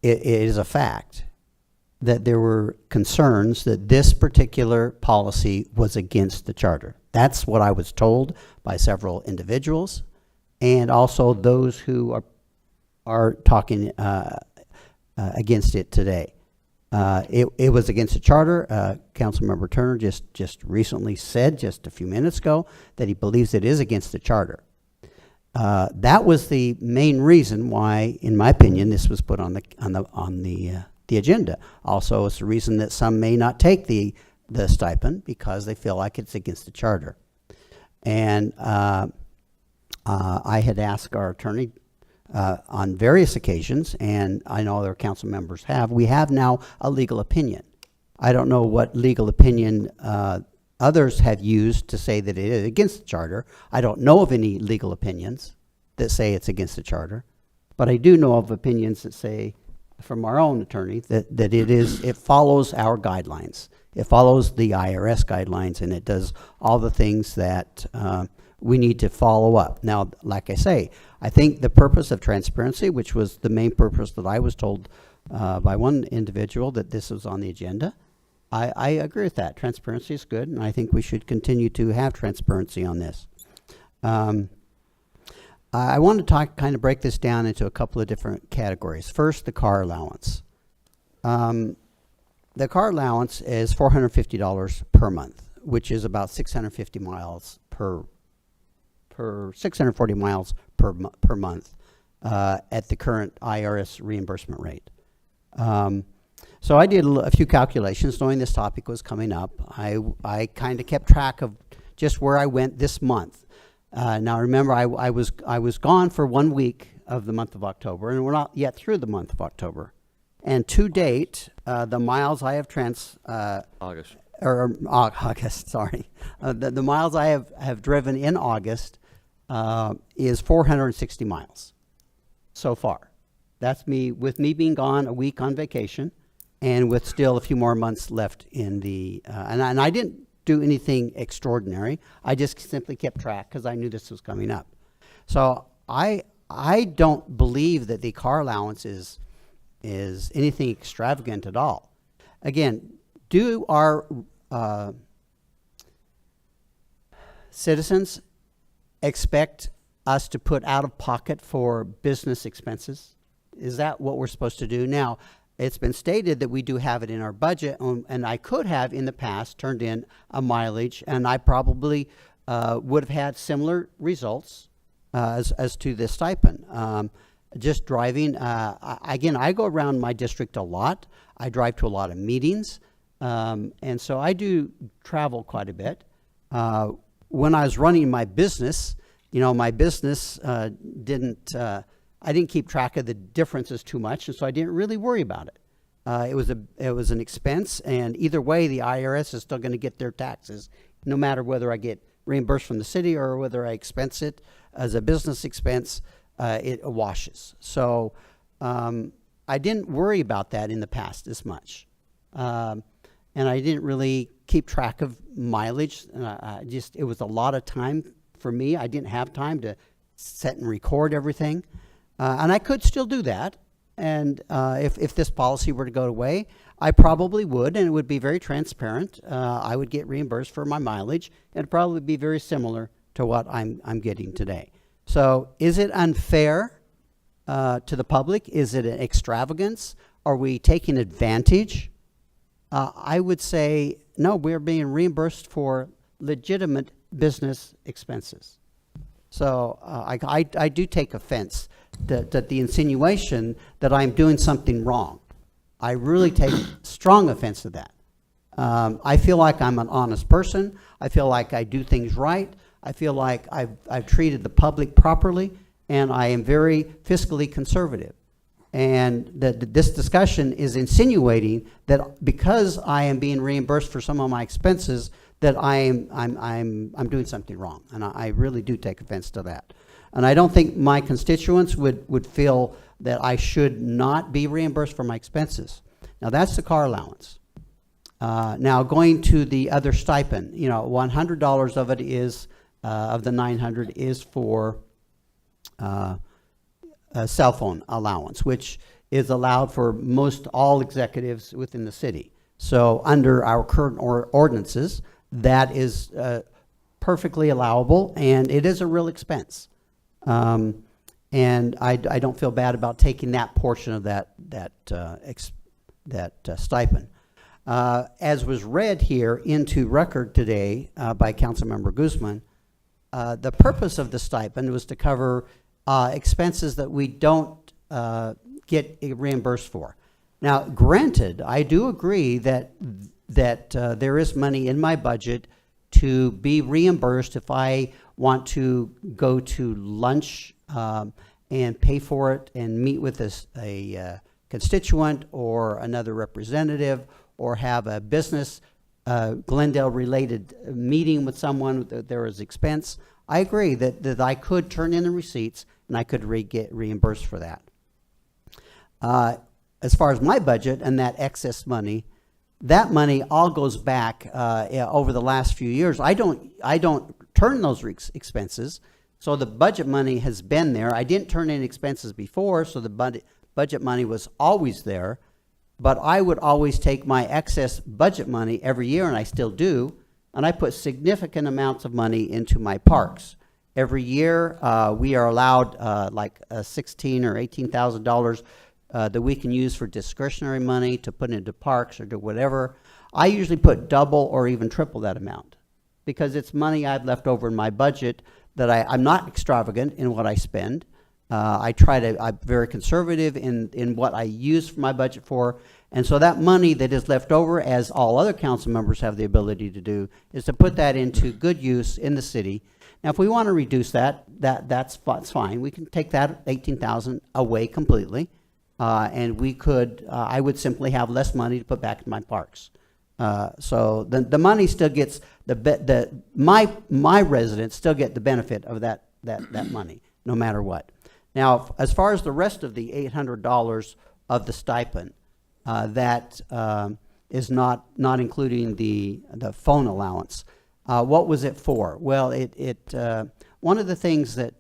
It is a fact that there were concerns that this particular policy was against the charter. That's what I was told by several individuals, and also those who are talking against it today. It was against the charter. Councilmember Turner just recently said, just a few minutes ago, that he believes it is against the charter. That was the main reason why, in my opinion, this was put on the agenda. Also, it's the reason that some may not take the stipend because they feel like it's against the charter. And I had asked our attorney on various occasions, and I know other council members have, we have now a legal opinion. I don't know what legal opinion others have used to say that it is against the charter. I don't know of any legal opinions that say it's against the charter, but I do know of opinions that say, from our own attorney, that it follows our guidelines. It follows the IRS guidelines, and it does all the things that we need to follow up. Now, like I say, I think the purpose of transparency, which was the main purpose that I was told by one individual that this was on the agenda, I agree with that. Transparency is good, and I think we should continue to have transparency on this. I want to kind of break this down into a couple of different categories. First, the car allowance. The car allowance is $450 per month, which is about 650 miles per 640 miles per month at the current IRS reimbursement rate. So I did a few calculations knowing this topic was coming up. I kind of kept track of just where I went this month. Now remember, I was gone for 1 week of the month of October, and we're not yet through the month of October. And to date, the miles I have August, sorry. The miles I have driven in August is 460 miles so far. That's with me being gone a week on vacation, and with still a few more months left in the, and I didn't do anything extraordinary. I just simply kept track because I knew this was coming up. So I don't believe that the car allowance is anything extravagant at all. Again, do our citizens expect us to put out of pocket for business expenses? Is that what we're supposed to do? Now, it's been stated that we do have it in our budget, and I could have in the past turned in a mileage, and I probably would have had similar results as to this stipend. Just driving, again, I go around my district a lot. I drive to a lot of meetings, and so I do travel quite a bit. When I was running my business, my business I didn't keep track of the differences too much, and so I didn't really worry about it. It was an expense, and either way, the IRS is still going to get their taxes, no matter whether I get reimbursed from the city or whether I expense it as a business expense. It washes. So I didn't worry about that in the past as much, and I didn't really keep track of mileage. It was a lot of time for me. I didn't have time to set and record everything. And I could still do that, and if this policy were to go away, I probably would, and it would be very transparent. I would get reimbursed for my mileage, and it'd probably be very similar to what I'm getting today. So is it unfair to the public? Is it an extravagance? Are we taking advantage? I would say, no, we're being reimbursed for legitimate business expenses. So I do take offense that the insinuation that I'm doing something wrong. I really take strong offense to that. I feel like I'm an honest person. I feel like I do things right. I feel like I've treated the public properly, and I am very fiscally conservative. And that this discussion is insinuating that because I am being reimbursed for some of my expenses, that I'm doing something wrong, and I really do take offense to that. And I don't think my constituents would feel that I should not be reimbursed for my expenses. Now that's the car allowance. Now going to the other stipend, you know, $100 of it is of the 900 is for a cell phone allowance, which is allowed for most all executives within the city. So under our current ordinances, that is perfectly allowable, and it is a real expense. And I don't feel bad about taking that portion of that stipend. As was read here into record today by Councilmember Guzman, the purpose of the stipend was to cover expenses that we don't get reimbursed for. Now, granted, I do agree that there is money in my budget to be reimbursed if I want to go to lunch and pay for it and meet with a constituent or another representative, or have a business Glendale-related meeting with someone that there is expense. I agree that I could turn in the receipts and I could get reimbursed for that. As far as my budget and that excess money, that money all goes back over the last few years. I don't turn those expenses, so the budget money has been there. I didn't turn in expenses before, so the budget money was always there. But I would always take my excess budget money every year, and I still do, and I put significant amounts of money into my parks. Every year, we are allowed like $16,000 or $18,000 that we can use for discretionary money to put into parks or to whatever. I usually put double or even triple that amount because it's money I've left over in my budget that I'm not extravagant in what I spend. I'm very conservative in what I use for my budget for. And so that money that is left over, as all other council members have the ability to do, is to put that into good use in the city. Now, if we want to reduce that's fine. We can take that $18,000 away completely. And we could, I would simply have less money to put back in my parks. So the money still gets, my residents still get the benefit of that money, no matter what. Now, as far as the rest of the $800 of the stipend, that is not including the phone allowance. What was it for? Well, one of the things that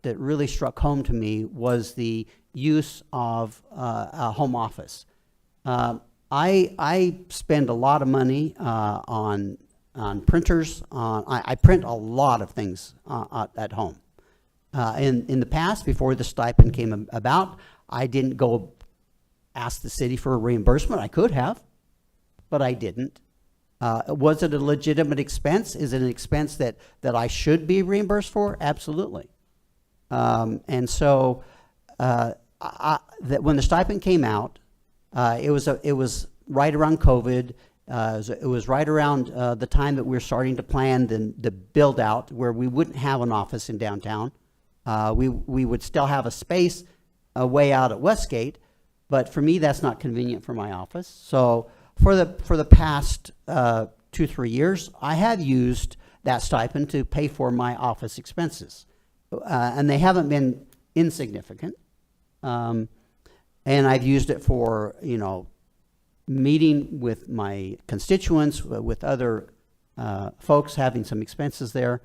really struck home to me was the use of a home office. I spend a lot of money on printers. I print a lot of things at home. In the past, before the stipend came about, I didn't go ask the city for a reimbursement. I could have, but I didn't. Was it a legitimate expense? Is it an expense that I should be reimbursed for? Absolutely. And so when the stipend came out, it was right around COVID. It was right around the time that we were starting to plan the build out where we wouldn't have an office in downtown. We would still have a space way out at Westgate, but for me that's not convenient for my office. So for the past 2-3 years, I have used that stipend to pay for my office expenses, and they haven't been insignificant. And I've used it for meeting with my constituents, with other folks, having some expenses there.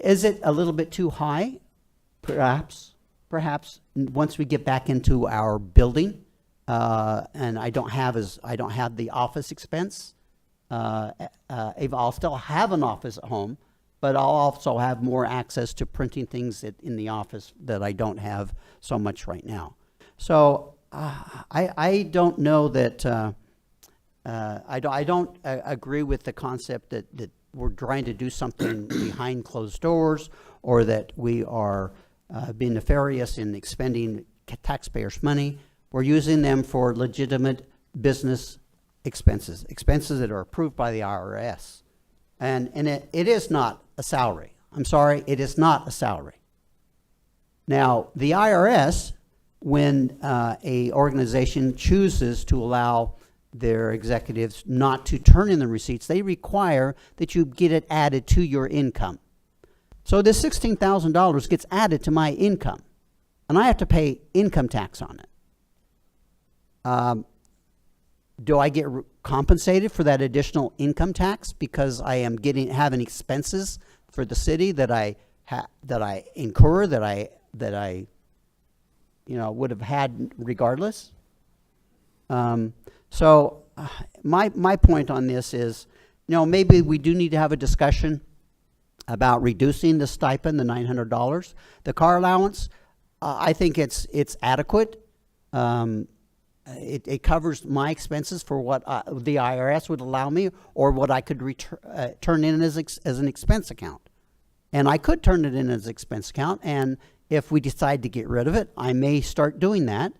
Is it a little bit too high? Perhaps once we get back into our building, and I don't have the office expense. I'll still have an office at home, but I'll also have more access to printing things in the office that I don't have so much right now. So I don't know that, I don't agree with the concept that we're trying to do something behind closed doors, or that we are being nefarious in expending taxpayers' money. We're using them for legitimate business expenses that are approved by the IRS. And it is not a salary. I'm sorry, it is not a salary. Now, the IRS, when a organization chooses to allow their executives not to turn in the receipts, they require that you get it added to your income. So this $16,000 gets added to my income, and I have to pay income tax on it. Do I get compensated for that additional income tax because I am having expenses for the city that I incur, that I would have had regardless? So my point on this is, maybe we do need to have a discussion about reducing the stipend, the $900. The car allowance, I think it's adequate. It covers my expenses for what the IRS would allow me, or what I could turn in as an expense account. And I could turn it in as an expense account, and if we decide to get rid of it, I may start doing that.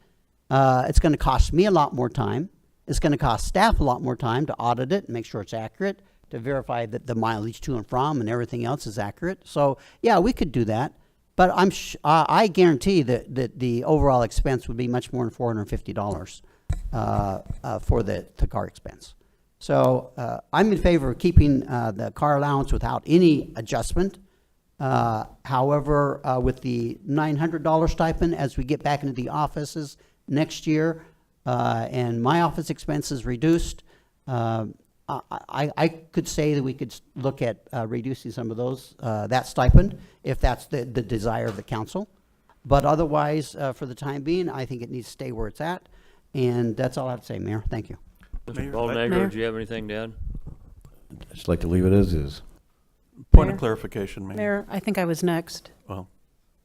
It's going to cost me a lot more time. It's going to cost staff a lot more time to audit it and make sure it's accurate, to verify that the mileage to and from and everything else is accurate. So, yeah, we could do that. But I guarantee that the overall expense would be much more than $450 for the car expense. So I'm in favor of keeping the car allowance without any adjustment. However, with the $900 stipend, as we get back into the offices next year, and my office expenses reduced, I could say that we could look at reducing some of those, that stipend, if that's the desire of the council. But otherwise, for the time being, I think it needs to stay where it's at. And that's all I have to say, Mayor. Thank you. Mr. Baldegger, do you have anything to add? I'd just like to leave it as is. Point of clarification, Mayor. Mayor, I think I was next. Well,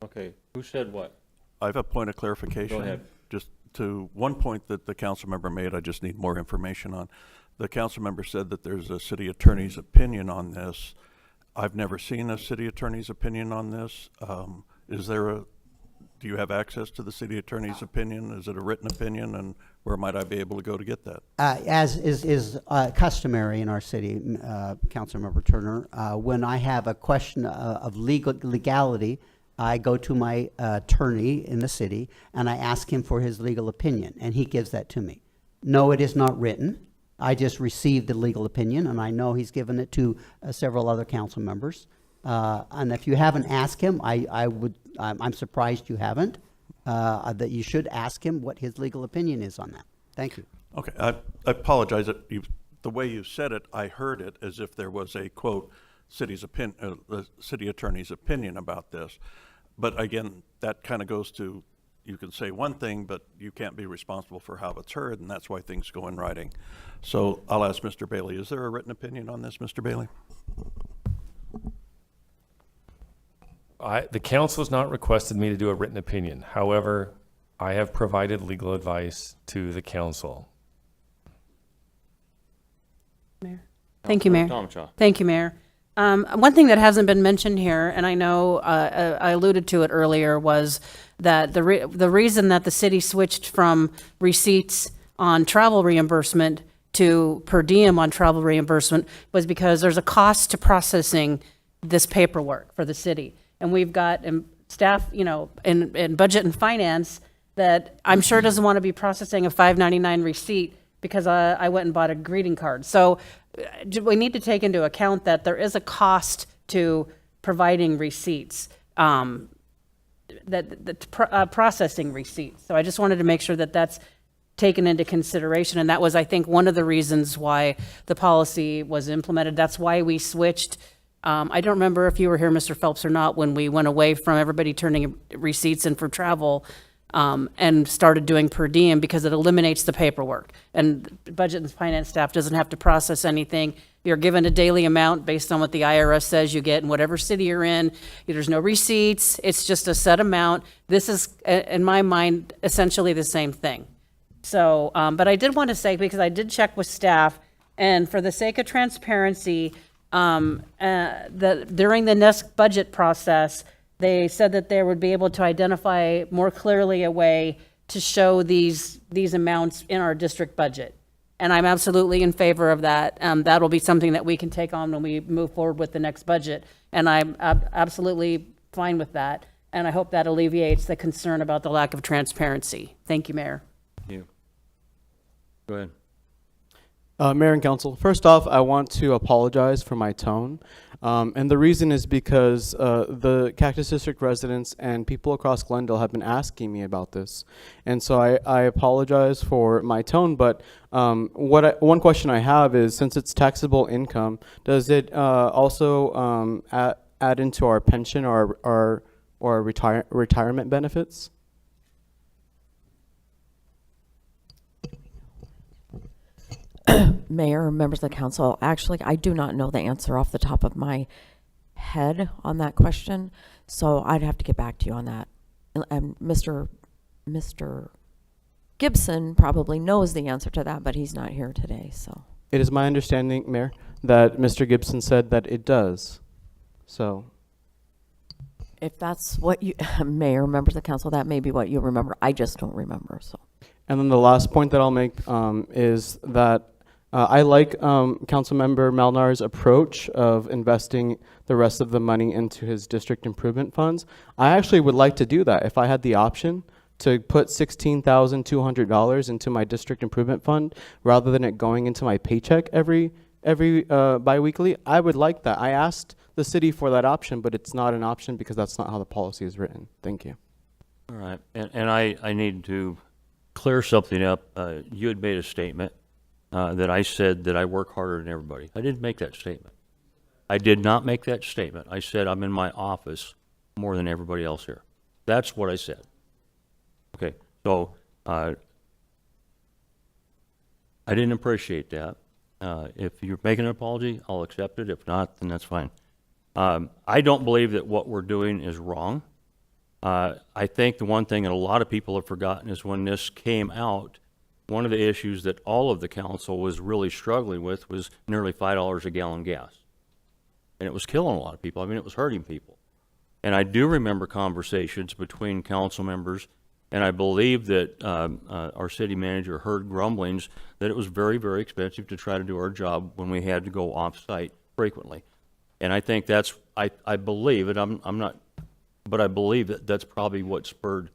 Okay, who said what? I have a point of clarification. Go ahead. Just to one point that the council member made, I just need more information on. The council member said that there's a city attorney's opinion on this. I've never seen a city attorney's opinion on this. Do you have access to the city attorney's opinion? Is it a written opinion, and where might I be able to go to get that? As is customary in our city, Councilmember Turner, when I have a question of legality, I go to my attorney in the city and I ask him for his legal opinion, and he gives that to me. No, it is not written. I just received the legal opinion, and I know he's given it to several other council members. And if you haven't asked him, I'm surprised you haven't. That you should ask him what his legal opinion is on that. Thank you. Okay, I apologize. The way you said it, I heard it as if there was a, quote, the city attorney's opinion about this. But again, that kind of goes to, you can say one thing, but you can't be responsible for how it's heard, and that's why things go in writing. So I'll ask Mr. Bailey, is there a written opinion on this, Mr. Bailey? The council has not requested me to do a written opinion. However, I have provided legal advice to the council. Mayor. Thank you, Mayor. Tom Shaw. Thank you, Mayor. One thing that hasn't been mentioned here, and I know I alluded to it earlier, was that the reason that the city switched from receipts on travel reimbursement to per diem on travel reimbursement was because there's a cost to processing this paperwork for the city. And we've got staff, in budget and finance that I'm sure doesn't want to be processing a $5.99 receipt because I went and bought a greeting card. So we need to take into account that there is a cost to providing receipts, processing receipts. So I just wanted to make sure that that's taken into consideration. And that was, I think, one of the reasons why the policy was implemented. That's why we switched. I don't remember if you were here, Mr. Phelps, or not, when we went away from everybody turning receipts in for travel and started doing per diem because it eliminates the paperwork. And the budget and finance staff doesn't have to process anything. You're given a daily amount based on what the IRS says you get in whatever city you're in. There's no receipts. It's just a set amount. This is, in my mind, essentially the same thing. So, but I did want to say, because I did check with staff, and for the sake of transparency, during the next budget process, they said that they would be able to identify more clearly a way to show these amounts in our district budget. And I'm absolutely in favor of that. That'll be something that we can take on when we move forward with the next budget. And I'm absolutely fine with that. And I hope that alleviates the concern about the lack of transparency. Thank you, Mayor. Thank you. Go ahead. Mayor and Council, first off, I want to apologize for my tone. And the reason is because the Cactus District residents and people across Glendale have been asking me about this. And so I apologize for my tone, but one question I have is, since it's taxable income, does it also add into our pension or retirement benefits? Mayor, members of the council, actually, I do not know the answer off the top of my head on that question, so I'd have to get back to you on that. And Mr. Gibson probably knows the answer to that, but he's not here today, so. It is my understanding, Mayor, that Mr. Gibson said that it does. So. If that's what you, Mayor, members of the council, that may be what you remember. I just don't remember, so. And then the last point that I'll make is that I like Councilmember Malnar's approach of investing the rest of the money into his district improvement funds. I actually would like to do that if I had the option to put $16,200 into my district improvement fund rather than it going into my paycheck every biweekly. I would like that. I asked the city for that option, but it's not an option because that's not how the policy is written. Thank you. All right, and I need to clear something up. You had made a statement that I said that I work harder than everybody. I didn't make that statement. I did not make that statement. I said I'm in my office more than everybody else here. That's what I said. Okay, so I didn't appreciate that. If you're making an apology, I'll accept it. If not, then that's fine. I don't believe that what we're doing is wrong. I think the one thing that a lot of people have forgotten is when this came out, one of the issues that all of the council was really struggling with was nearly $5 a gallon gas. And it was killing a lot of people. I mean, it was hurting people. And I do remember conversations between council members, and I believe that our city manager heard grumblings that it was very, very expensive to try to do our job when we had to go off-site frequently. And I think that's, I believe it, I'm not, but I believe that that's probably what spurred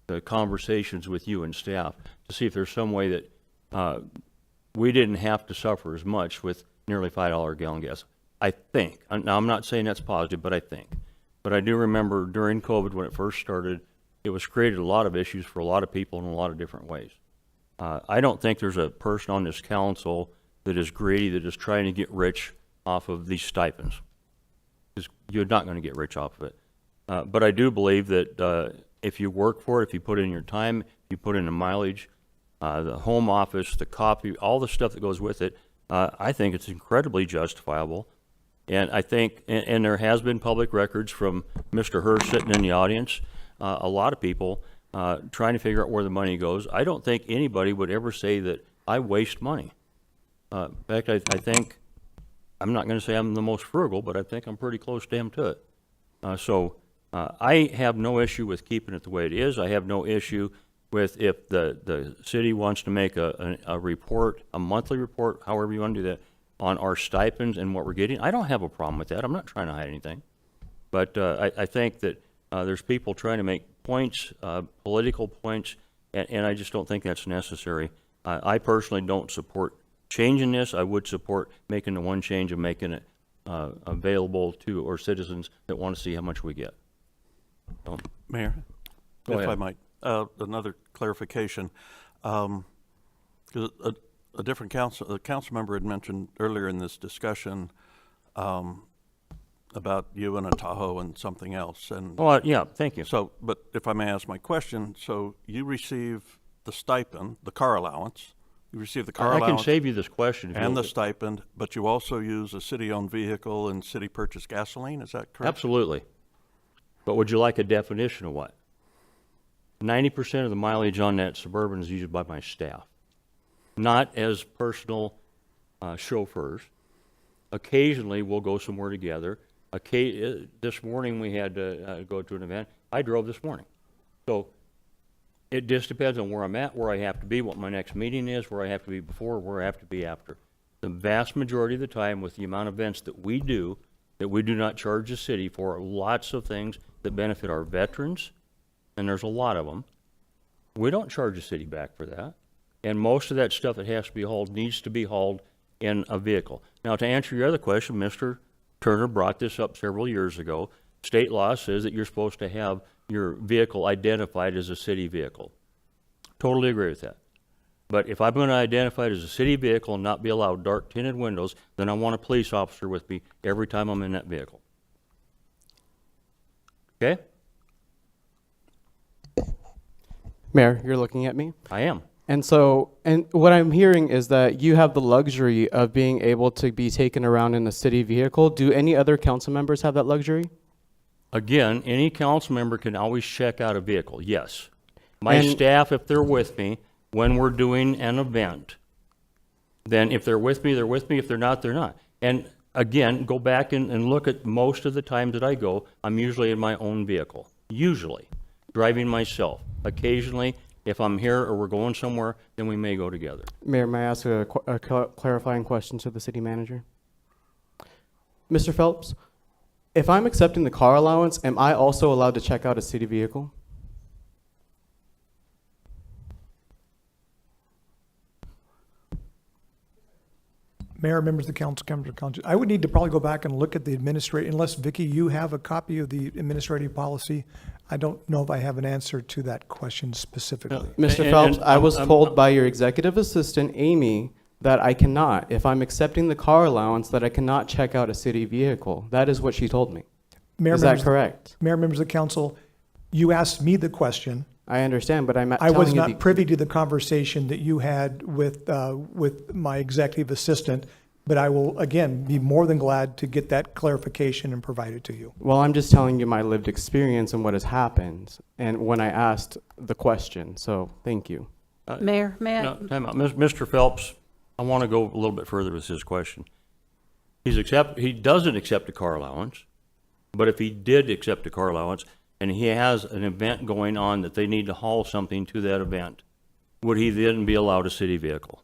the conversations with you and staff to see if there's some way that we didn't have to suffer as much with nearly $5 a gallon gas. I think. Now, I'm not saying that's positive, but I think. But I do remember during COVID when it first started, it was created a lot of issues for a lot of people in a lot of different ways. I don't think there's a person on this council that is greedy, that is trying to get rich off of these stipends. Because you're not going to get rich off of it. But I do believe that if you work for it, if you put in your time, if you put in the mileage, the home office, the coffee, all the stuff that goes with it, I think it's incredibly justifiable. And I think, and there has been public records from Mr. Hurst sitting in the audience, a lot of people trying to figure out where the money goes. I don't think anybody would ever say that I waste money. In fact, I think, I'm not going to say I'm the most frugal, but I think I'm pretty close damn to it. So I have no issue with keeping it the way it is. I have no issue with if the city wants to make a report, a monthly report, however you want to do that, on our stipends and what we're getting. I don't have a problem with that. I'm not trying to hide anything. But I think that there's people trying to make points, political points, and I just don't think that's necessary. I personally don't support changing this. I would support making the one change of making it available to our citizens that want to see how much we get. So, Mayor, go if ahead. I might, another clarification. 'Cause a different council member had mentioned earlier in this discussion about you and a Tahoe and something else, and. Well, yeah, thank you. So, but if I may ask my question, so you receive the stipend, the car allowance, you receive the car I allowance. can save you this question. If And you'll- the stipend, but you also use a city-owned vehicle and city-purchased gasoline, is that correct? Absolutely. But would you like a definition of what? 90% of the mileage on that Suburban is used by my staff, not as personal chauffeurs. Occasionally, we'll go somewhere together. This morning, we had to go to an event. I drove this morning. So it just depends on where I'm at, where I have to be, what my next meeting is, where I have to be before, where I have to be after. The vast majority of the time, with the amount of events that we do not charge the city for, lots of things that benefit our veterans, and there's a lot of them. We don't charge the city back for that. And most of that stuff that has to be hauled needs to be hauled in a vehicle. Now, to answer your other question, Mr. Turner brought this up several years ago. State law says that you're supposed to have your vehicle identified as a city vehicle. Totally agree with that. But if I'm going to identify it as a city vehicle and not be allowed dark tinted windows, then I want a police officer with me every time I'm in that vehicle. Okay? Mayor, you're looking at me? I am. And so, and what I'm hearing is that you have the luxury of being able to be taken around in a city vehicle. Do any other council members have that luxury? Again, any council member can always check out a vehicle, yes. My And- staff, if they're with me, when we're doing an event, then if they're with me, they're with me. If they're not, they're not. And again, go back and look at most of the times that I go, I'm usually in my own vehicle. Usually. Driving myself. Occasionally, if I'm here or we're going somewhere, then we may go together. Mayor, may I ask a clarifying question to the city manager? Mr. Phelps, if I'm accepting the car allowance, am I also allowed to check out a city vehicle? Mayor, members of the council, I would need to probably go back and look at the unless, Vicky, you have a copy of the administrative policy. I don't know if I have an answer to that question specifically. Mr. Phelps, I was told by your executive assistant, Amy, that I cannot, if I'm accepting the car allowance, that I cannot check out a city vehicle. That is what she told me. Mayor, Is that members- correct? Mayor, members of the council, you asked me the question. I understand, but I'm I telling was you not privy to the conversation that you had with my executive assistant, but I will, again, be more than glad to get that clarification and provide it to you. Well, I'm just telling you my lived experience and what has happened, and when I asked the question, so thank you. Mayor, may I? No, time out. Mr. Phelps, I want to go a little bit further with his question. He doesn't accept a car allowance, but if he did accept a car allowance and he has an event going on that they need to haul something to that event, would he then be allowed a city vehicle?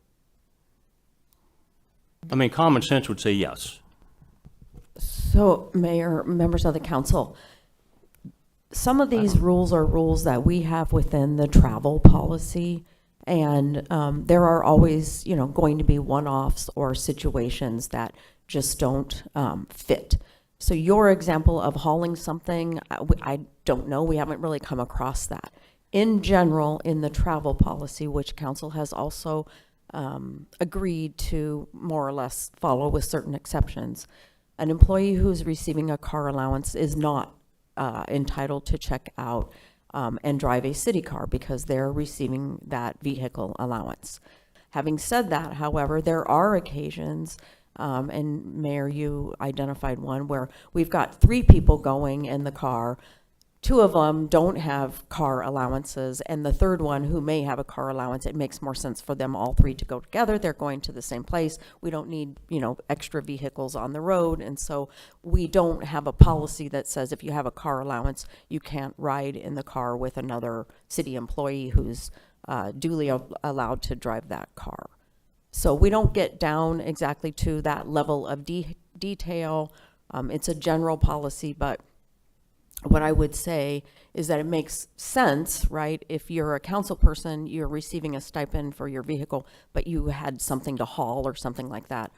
I mean, common sense would say yes. So, Mayor, members of the council, some of these rules are rules that we have within the travel policy, and there are always, going to be one-offs or situations that just don't fit. So your example of hauling something, I don't know, we haven't really come across that. In general, in the travel policy, which council has also agreed to more or less follow with certain exceptions, an employee who's receiving a car allowance is not entitled to check out and drive a city car because they're receiving that vehicle allowance. Having said that, however, there are occasions, and Mayor, you identified one where we've got 3 people going in the car. 2 of them don't have car allowances, and the third one who may have a car allowance, it makes more sense for them all 3 to go together. They're going to the same place. We don't need, extra vehicles on the road, and so we don't have a policy that says if you have a car allowance, you can't ride in the car with another city employee who's duly allowed to drive that car. So we don't get down exactly to that level of detail. It's a general policy, but what I would say is that it makes sense, right? If you're a council person, you're receiving a stipend for your vehicle, but you had something to haul or something like that.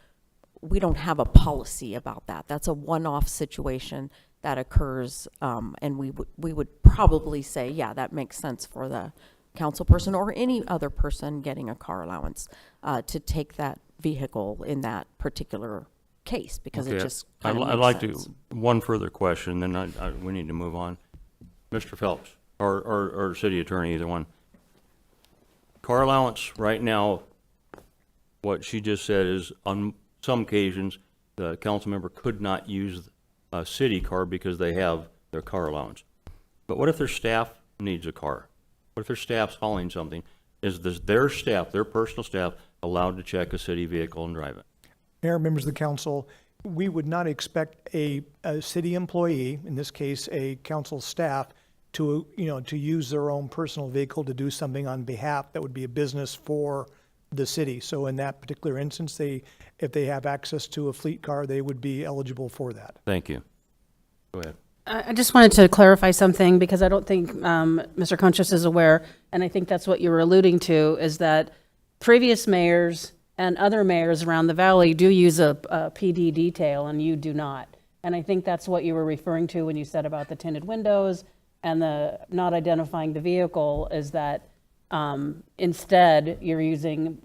We don't have a policy about that. That's a one-off situation that occurs, and we would probably say, yeah, that makes sense for the council person or any other person getting a car allowance to take that vehicle in that particular case, because it Okay, just kind of I'd like makes sense. to, one further question, then we need to move on. Mr. Phelps, or city attorney, either one. Car allowance, right now, what she just said is, on some occasions, the council member could not use a city car because they have their car allowance. But what if their staff needs a car? What if their staff's hauling something? Is their staff, their personal staff, allowed to check a city vehicle and drive it? Mayor, members of the council, we would not expect a city employee, in this case, a council staff, to use their own personal vehicle to do something on behalf that would be a business for the city. So in that particular instance, if they have access to a fleet car, they would be eligible for that. Thank you. Go ahead. I just wanted to clarify something, because I don't think Mr. Conchas is aware, and I think that's what you were alluding to, is that previous mayors and other mayors around the valley do use a PD detail, and you do not. And I think that's what you were referring to when you said about the tinted windows and the not identifying the vehicle, is that instead you're using,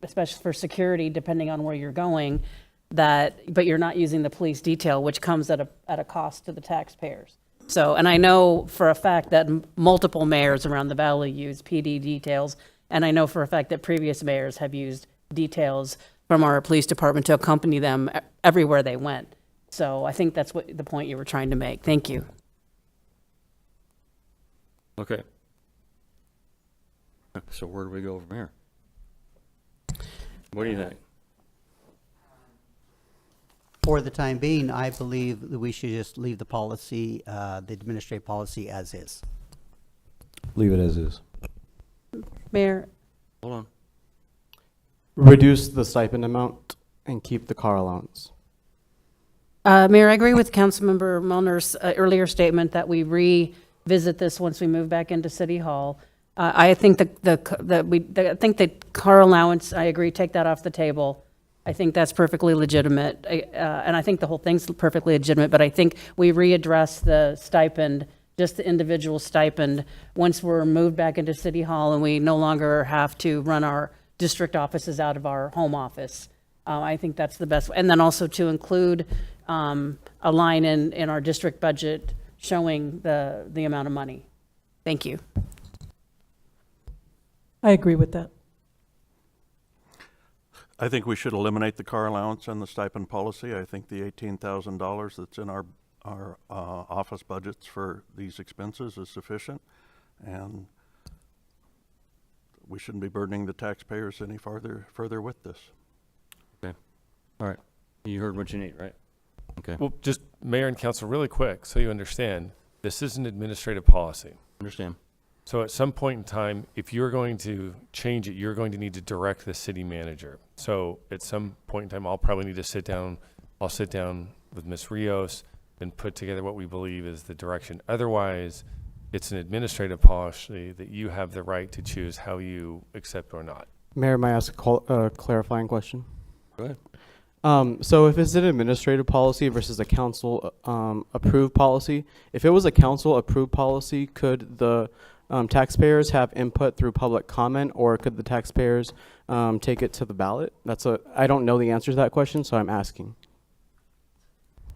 especially for security, depending on where you're going, but you're not using the police detail, which comes at a cost to the taxpayers. So, and I know for a fact that multiple mayors around the valley use PD details, and I know for a fact that previous mayors have used details from our police department to accompany them everywhere they went. So I think that's what the point you were trying to make. Thank you. Okay. So where do we go from here? What do you think? For the time being, I believe that we should just leave the policy, the administrative policy as is. Leave it as is. Mayor, Hold on. Reduce the stipend amount and keep the car allowance. Mayor, I agree with Councilmember Milner's earlier statement that we revisit this once we move back into City Hall. I think I think the car allowance, I agree, take that off the table. I think that's perfectly legitimate, and I think the whole thing's perfectly legitimate, but I think we readdress the stipend, just the individual stipend, once we're moved back into City Hall and we no longer have to run our district offices out of our home office. I think that's the best, and then also to include a line in our district budget showing the amount of money. Thank you. I agree with that. I think we should eliminate the car allowance and the stipend policy. I think the $18,000 that's in our office budgets for these expenses is sufficient, and we shouldn't be burdening the taxpayers any further with this. Okay. All right. You heard what you need, right? Okay. Well, just Mayor and Council, really quick, so you understand, this is an administrative policy. Understand. So at some point in time, if you're going to change it, you're going to need to direct the city manager. So at some point in time, I'll probably need to sit down with Ms. Rios and put together what we believe is the direction. Otherwise, it's an administrative policy that you have the right to choose how you accept or not. Mayor, may I ask a clarifying question? Go ahead. So if it's an administrative policy versus a council approved policy, if it was a council approved policy, could the taxpayers have input through public comment, or could the taxpayers take it to the ballot? I don't know the answer to that question, so I'm asking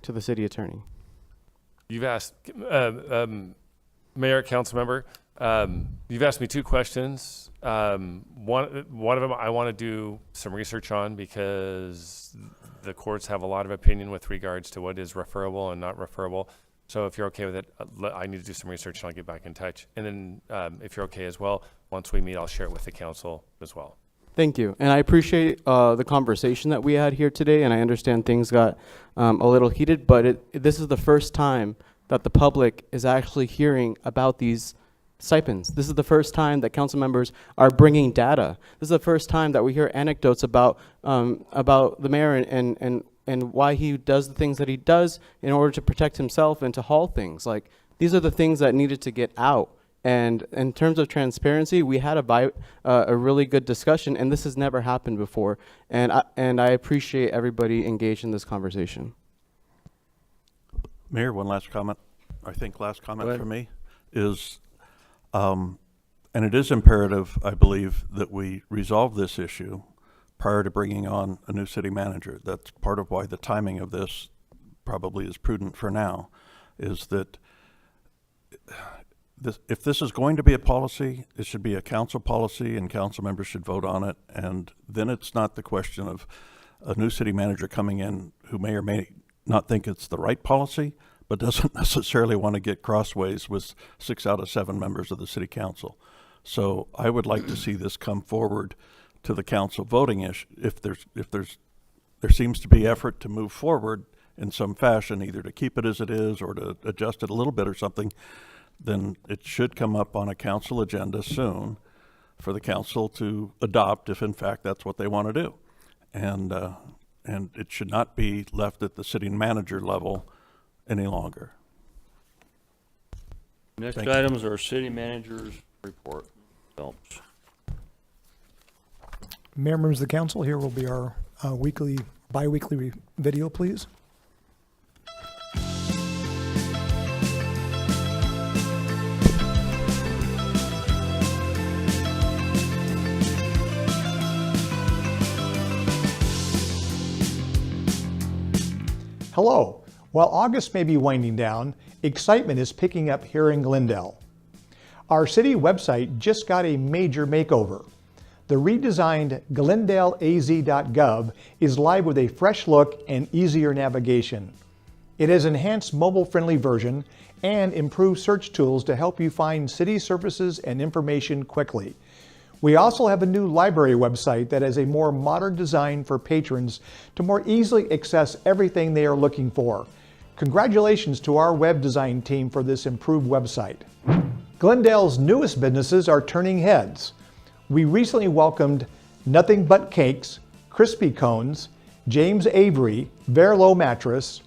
to the city attorney. You've asked, Mayor, council member, you've asked me two questions. One of them I want to do some research on, because the courts have a lot of opinion with regards to what is referable and not referable. So if you're okay with it, I need to do some research and I'll get back in touch. And then if you're okay as well, once we meet, I'll share it with the council as well. Thank you. And I appreciate the conversation that we had here today, and I understand things got a little heated, but this is the first time that the public is actually hearing about these stipends. This is the first time that council members are bringing data. This is the first time that we hear anecdotes about the mayor and why he does the things that he does in order to protect himself and to haul things. Like, these are the things that needed to get out. And in terms of transparency, we had a really good discussion, and this has never happened before. And I appreciate everybody engaged in this conversation. Mayor, one last comment. I think last comment from me is, and it is imperative, I believe, that we resolve this issue prior to bringing on a new city manager. That's part of why the timing of this probably is prudent for now, is that if this is going to be a policy, it should be a council policy and council members should vote on it. And then it's not the question of a new city manager coming in who may or may not think it's the right policy, but doesn't necessarily want to get crossways with 6 out of 7 members of the city council. So I would like to see this come forward to the council voting issue. If there seems to be effort to move forward in some fashion, either to keep it as it is or to adjust it a little bit or something, then it should come up on a council agenda soon for the council to adopt if in fact that's what they want to do. And it should not be left at the city manager level any longer. Next Thank you. item is our city manager's report. Phelps. Mayor, members of the council, here will be our bi-weekly video, please. Hello. While August may be winding down, excitement is picking up here in Glendale. Our city website just got a major makeover. The redesigned glendaleaz.gov is live with a fresh look and easier navigation. It has enhanced mobile-friendly version and improved search tools to help you find city services and information quickly. We also have a new library website that has a more modern design for patrons to more easily access everything they are looking for. Congratulations to our web design team for this improved website. Glendale's newest businesses are turning heads. We recently welcomed Nothing But Cakes, Crispy Cones, James Avery, Verlo Mattress,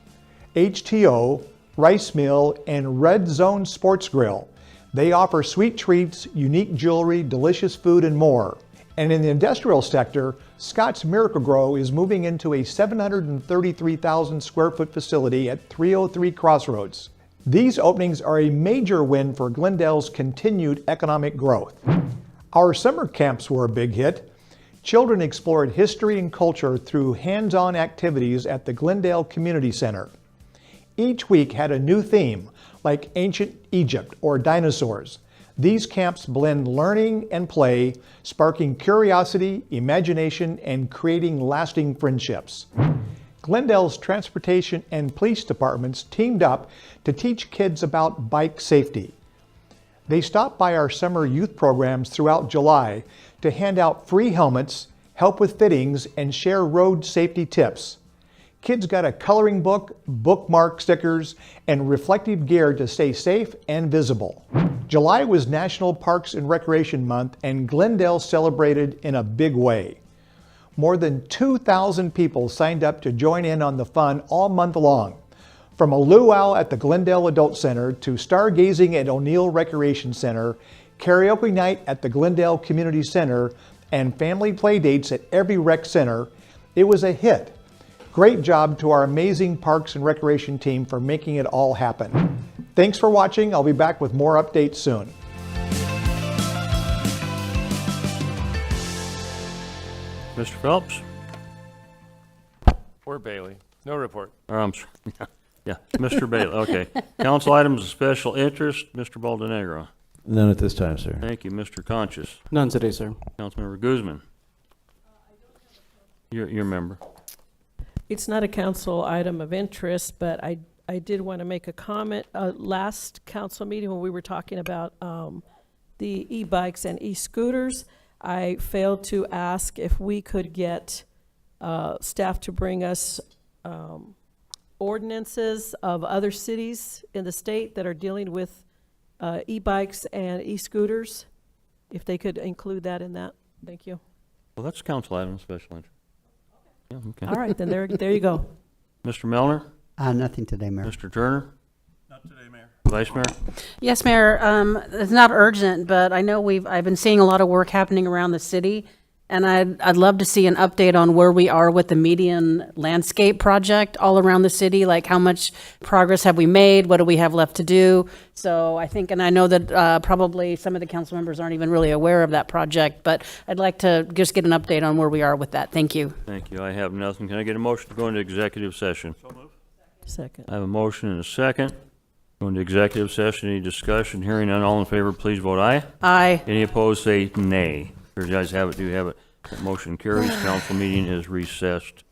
HTO, Rice Mill, and Red Zone Sports Grill. They offer sweet treats, unique jewelry, delicious food, and more. And in the industrial sector, Scott's Miracle-Gro is moving into a 733,000 square foot facility at 303 Crossroads. These openings are a major win for Glendale's continued economic growth. Our summer camps were a big hit. Children explored history and culture through hands-on activities at the Glendale Community Center. Each week had a new theme, like ancient Egypt or dinosaurs. These camps blend learning and play, sparking curiosity, imagination, and creating lasting friendships. Glendale's transportation and police departments teamed up to teach kids about bike safety. They stopped by our summer youth programs throughout July to hand out free helmets, help with fittings, and share road safety tips. Kids got a coloring book, bookmark stickers, and reflective gear to stay safe and visible. July was National Parks and Recreation Month, and Glendale celebrated in a big way. More than 2,000 people signed up to join in on the fun all month long. From a luau at the Glendale Adult Center to stargazing at O'Neill Recreation Center, karaoke night at the Glendale Community Center, and family play dates at every rec center, it was a hit. Great job to our amazing Parks and Recreation team for making it all happen. Thanks for watching. I'll be back with more updates soon. Mr. Phelps? Or Bailey. No report. Yeah, Mr. Bailey, okay. Council items of special interest, Mr. Baldenegro. None at this time, sir. Thank you, Mr. Conscious. None today, sir. Councilmember Guzman. Your member. It's not a council item of interest, but I did want to make a comment. Last council meeting when we were talking about the e-bikes and e-scooters, I failed to ask if we could get staff to bring us ordinances of other cities in the state that are dealing with e-bikes and e-scooters, if they could include that in that. Thank you. Well, that's council item of special interest. Yeah, okay. All right, then there you go. Mr. Melner? Nothing today, Mayor. Mr. Turner? Not today, Mayor. Vice Mayor? Yes, Mayor, it's not urgent, but I know I've been seeing a lot of work happening around the city, And I'd love to see an update on where we are with the median landscape project all around the city, like how much progress have we made? What do we have left to do? So I think, and I know that probably some of the council members aren't even really aware of that project, but I'd like to just get an update on where we are with that. Thank you. Thank you. I have nothing. Can I get a motion to go into executive session? Second. I have a motion and a second. Go into executive session. Any discussion? Hearing none. All in favor, please vote aye. Aye. Any opposed, say nay. Here, you guys have it. Do you have it? That motion carries. Council meeting is recessed.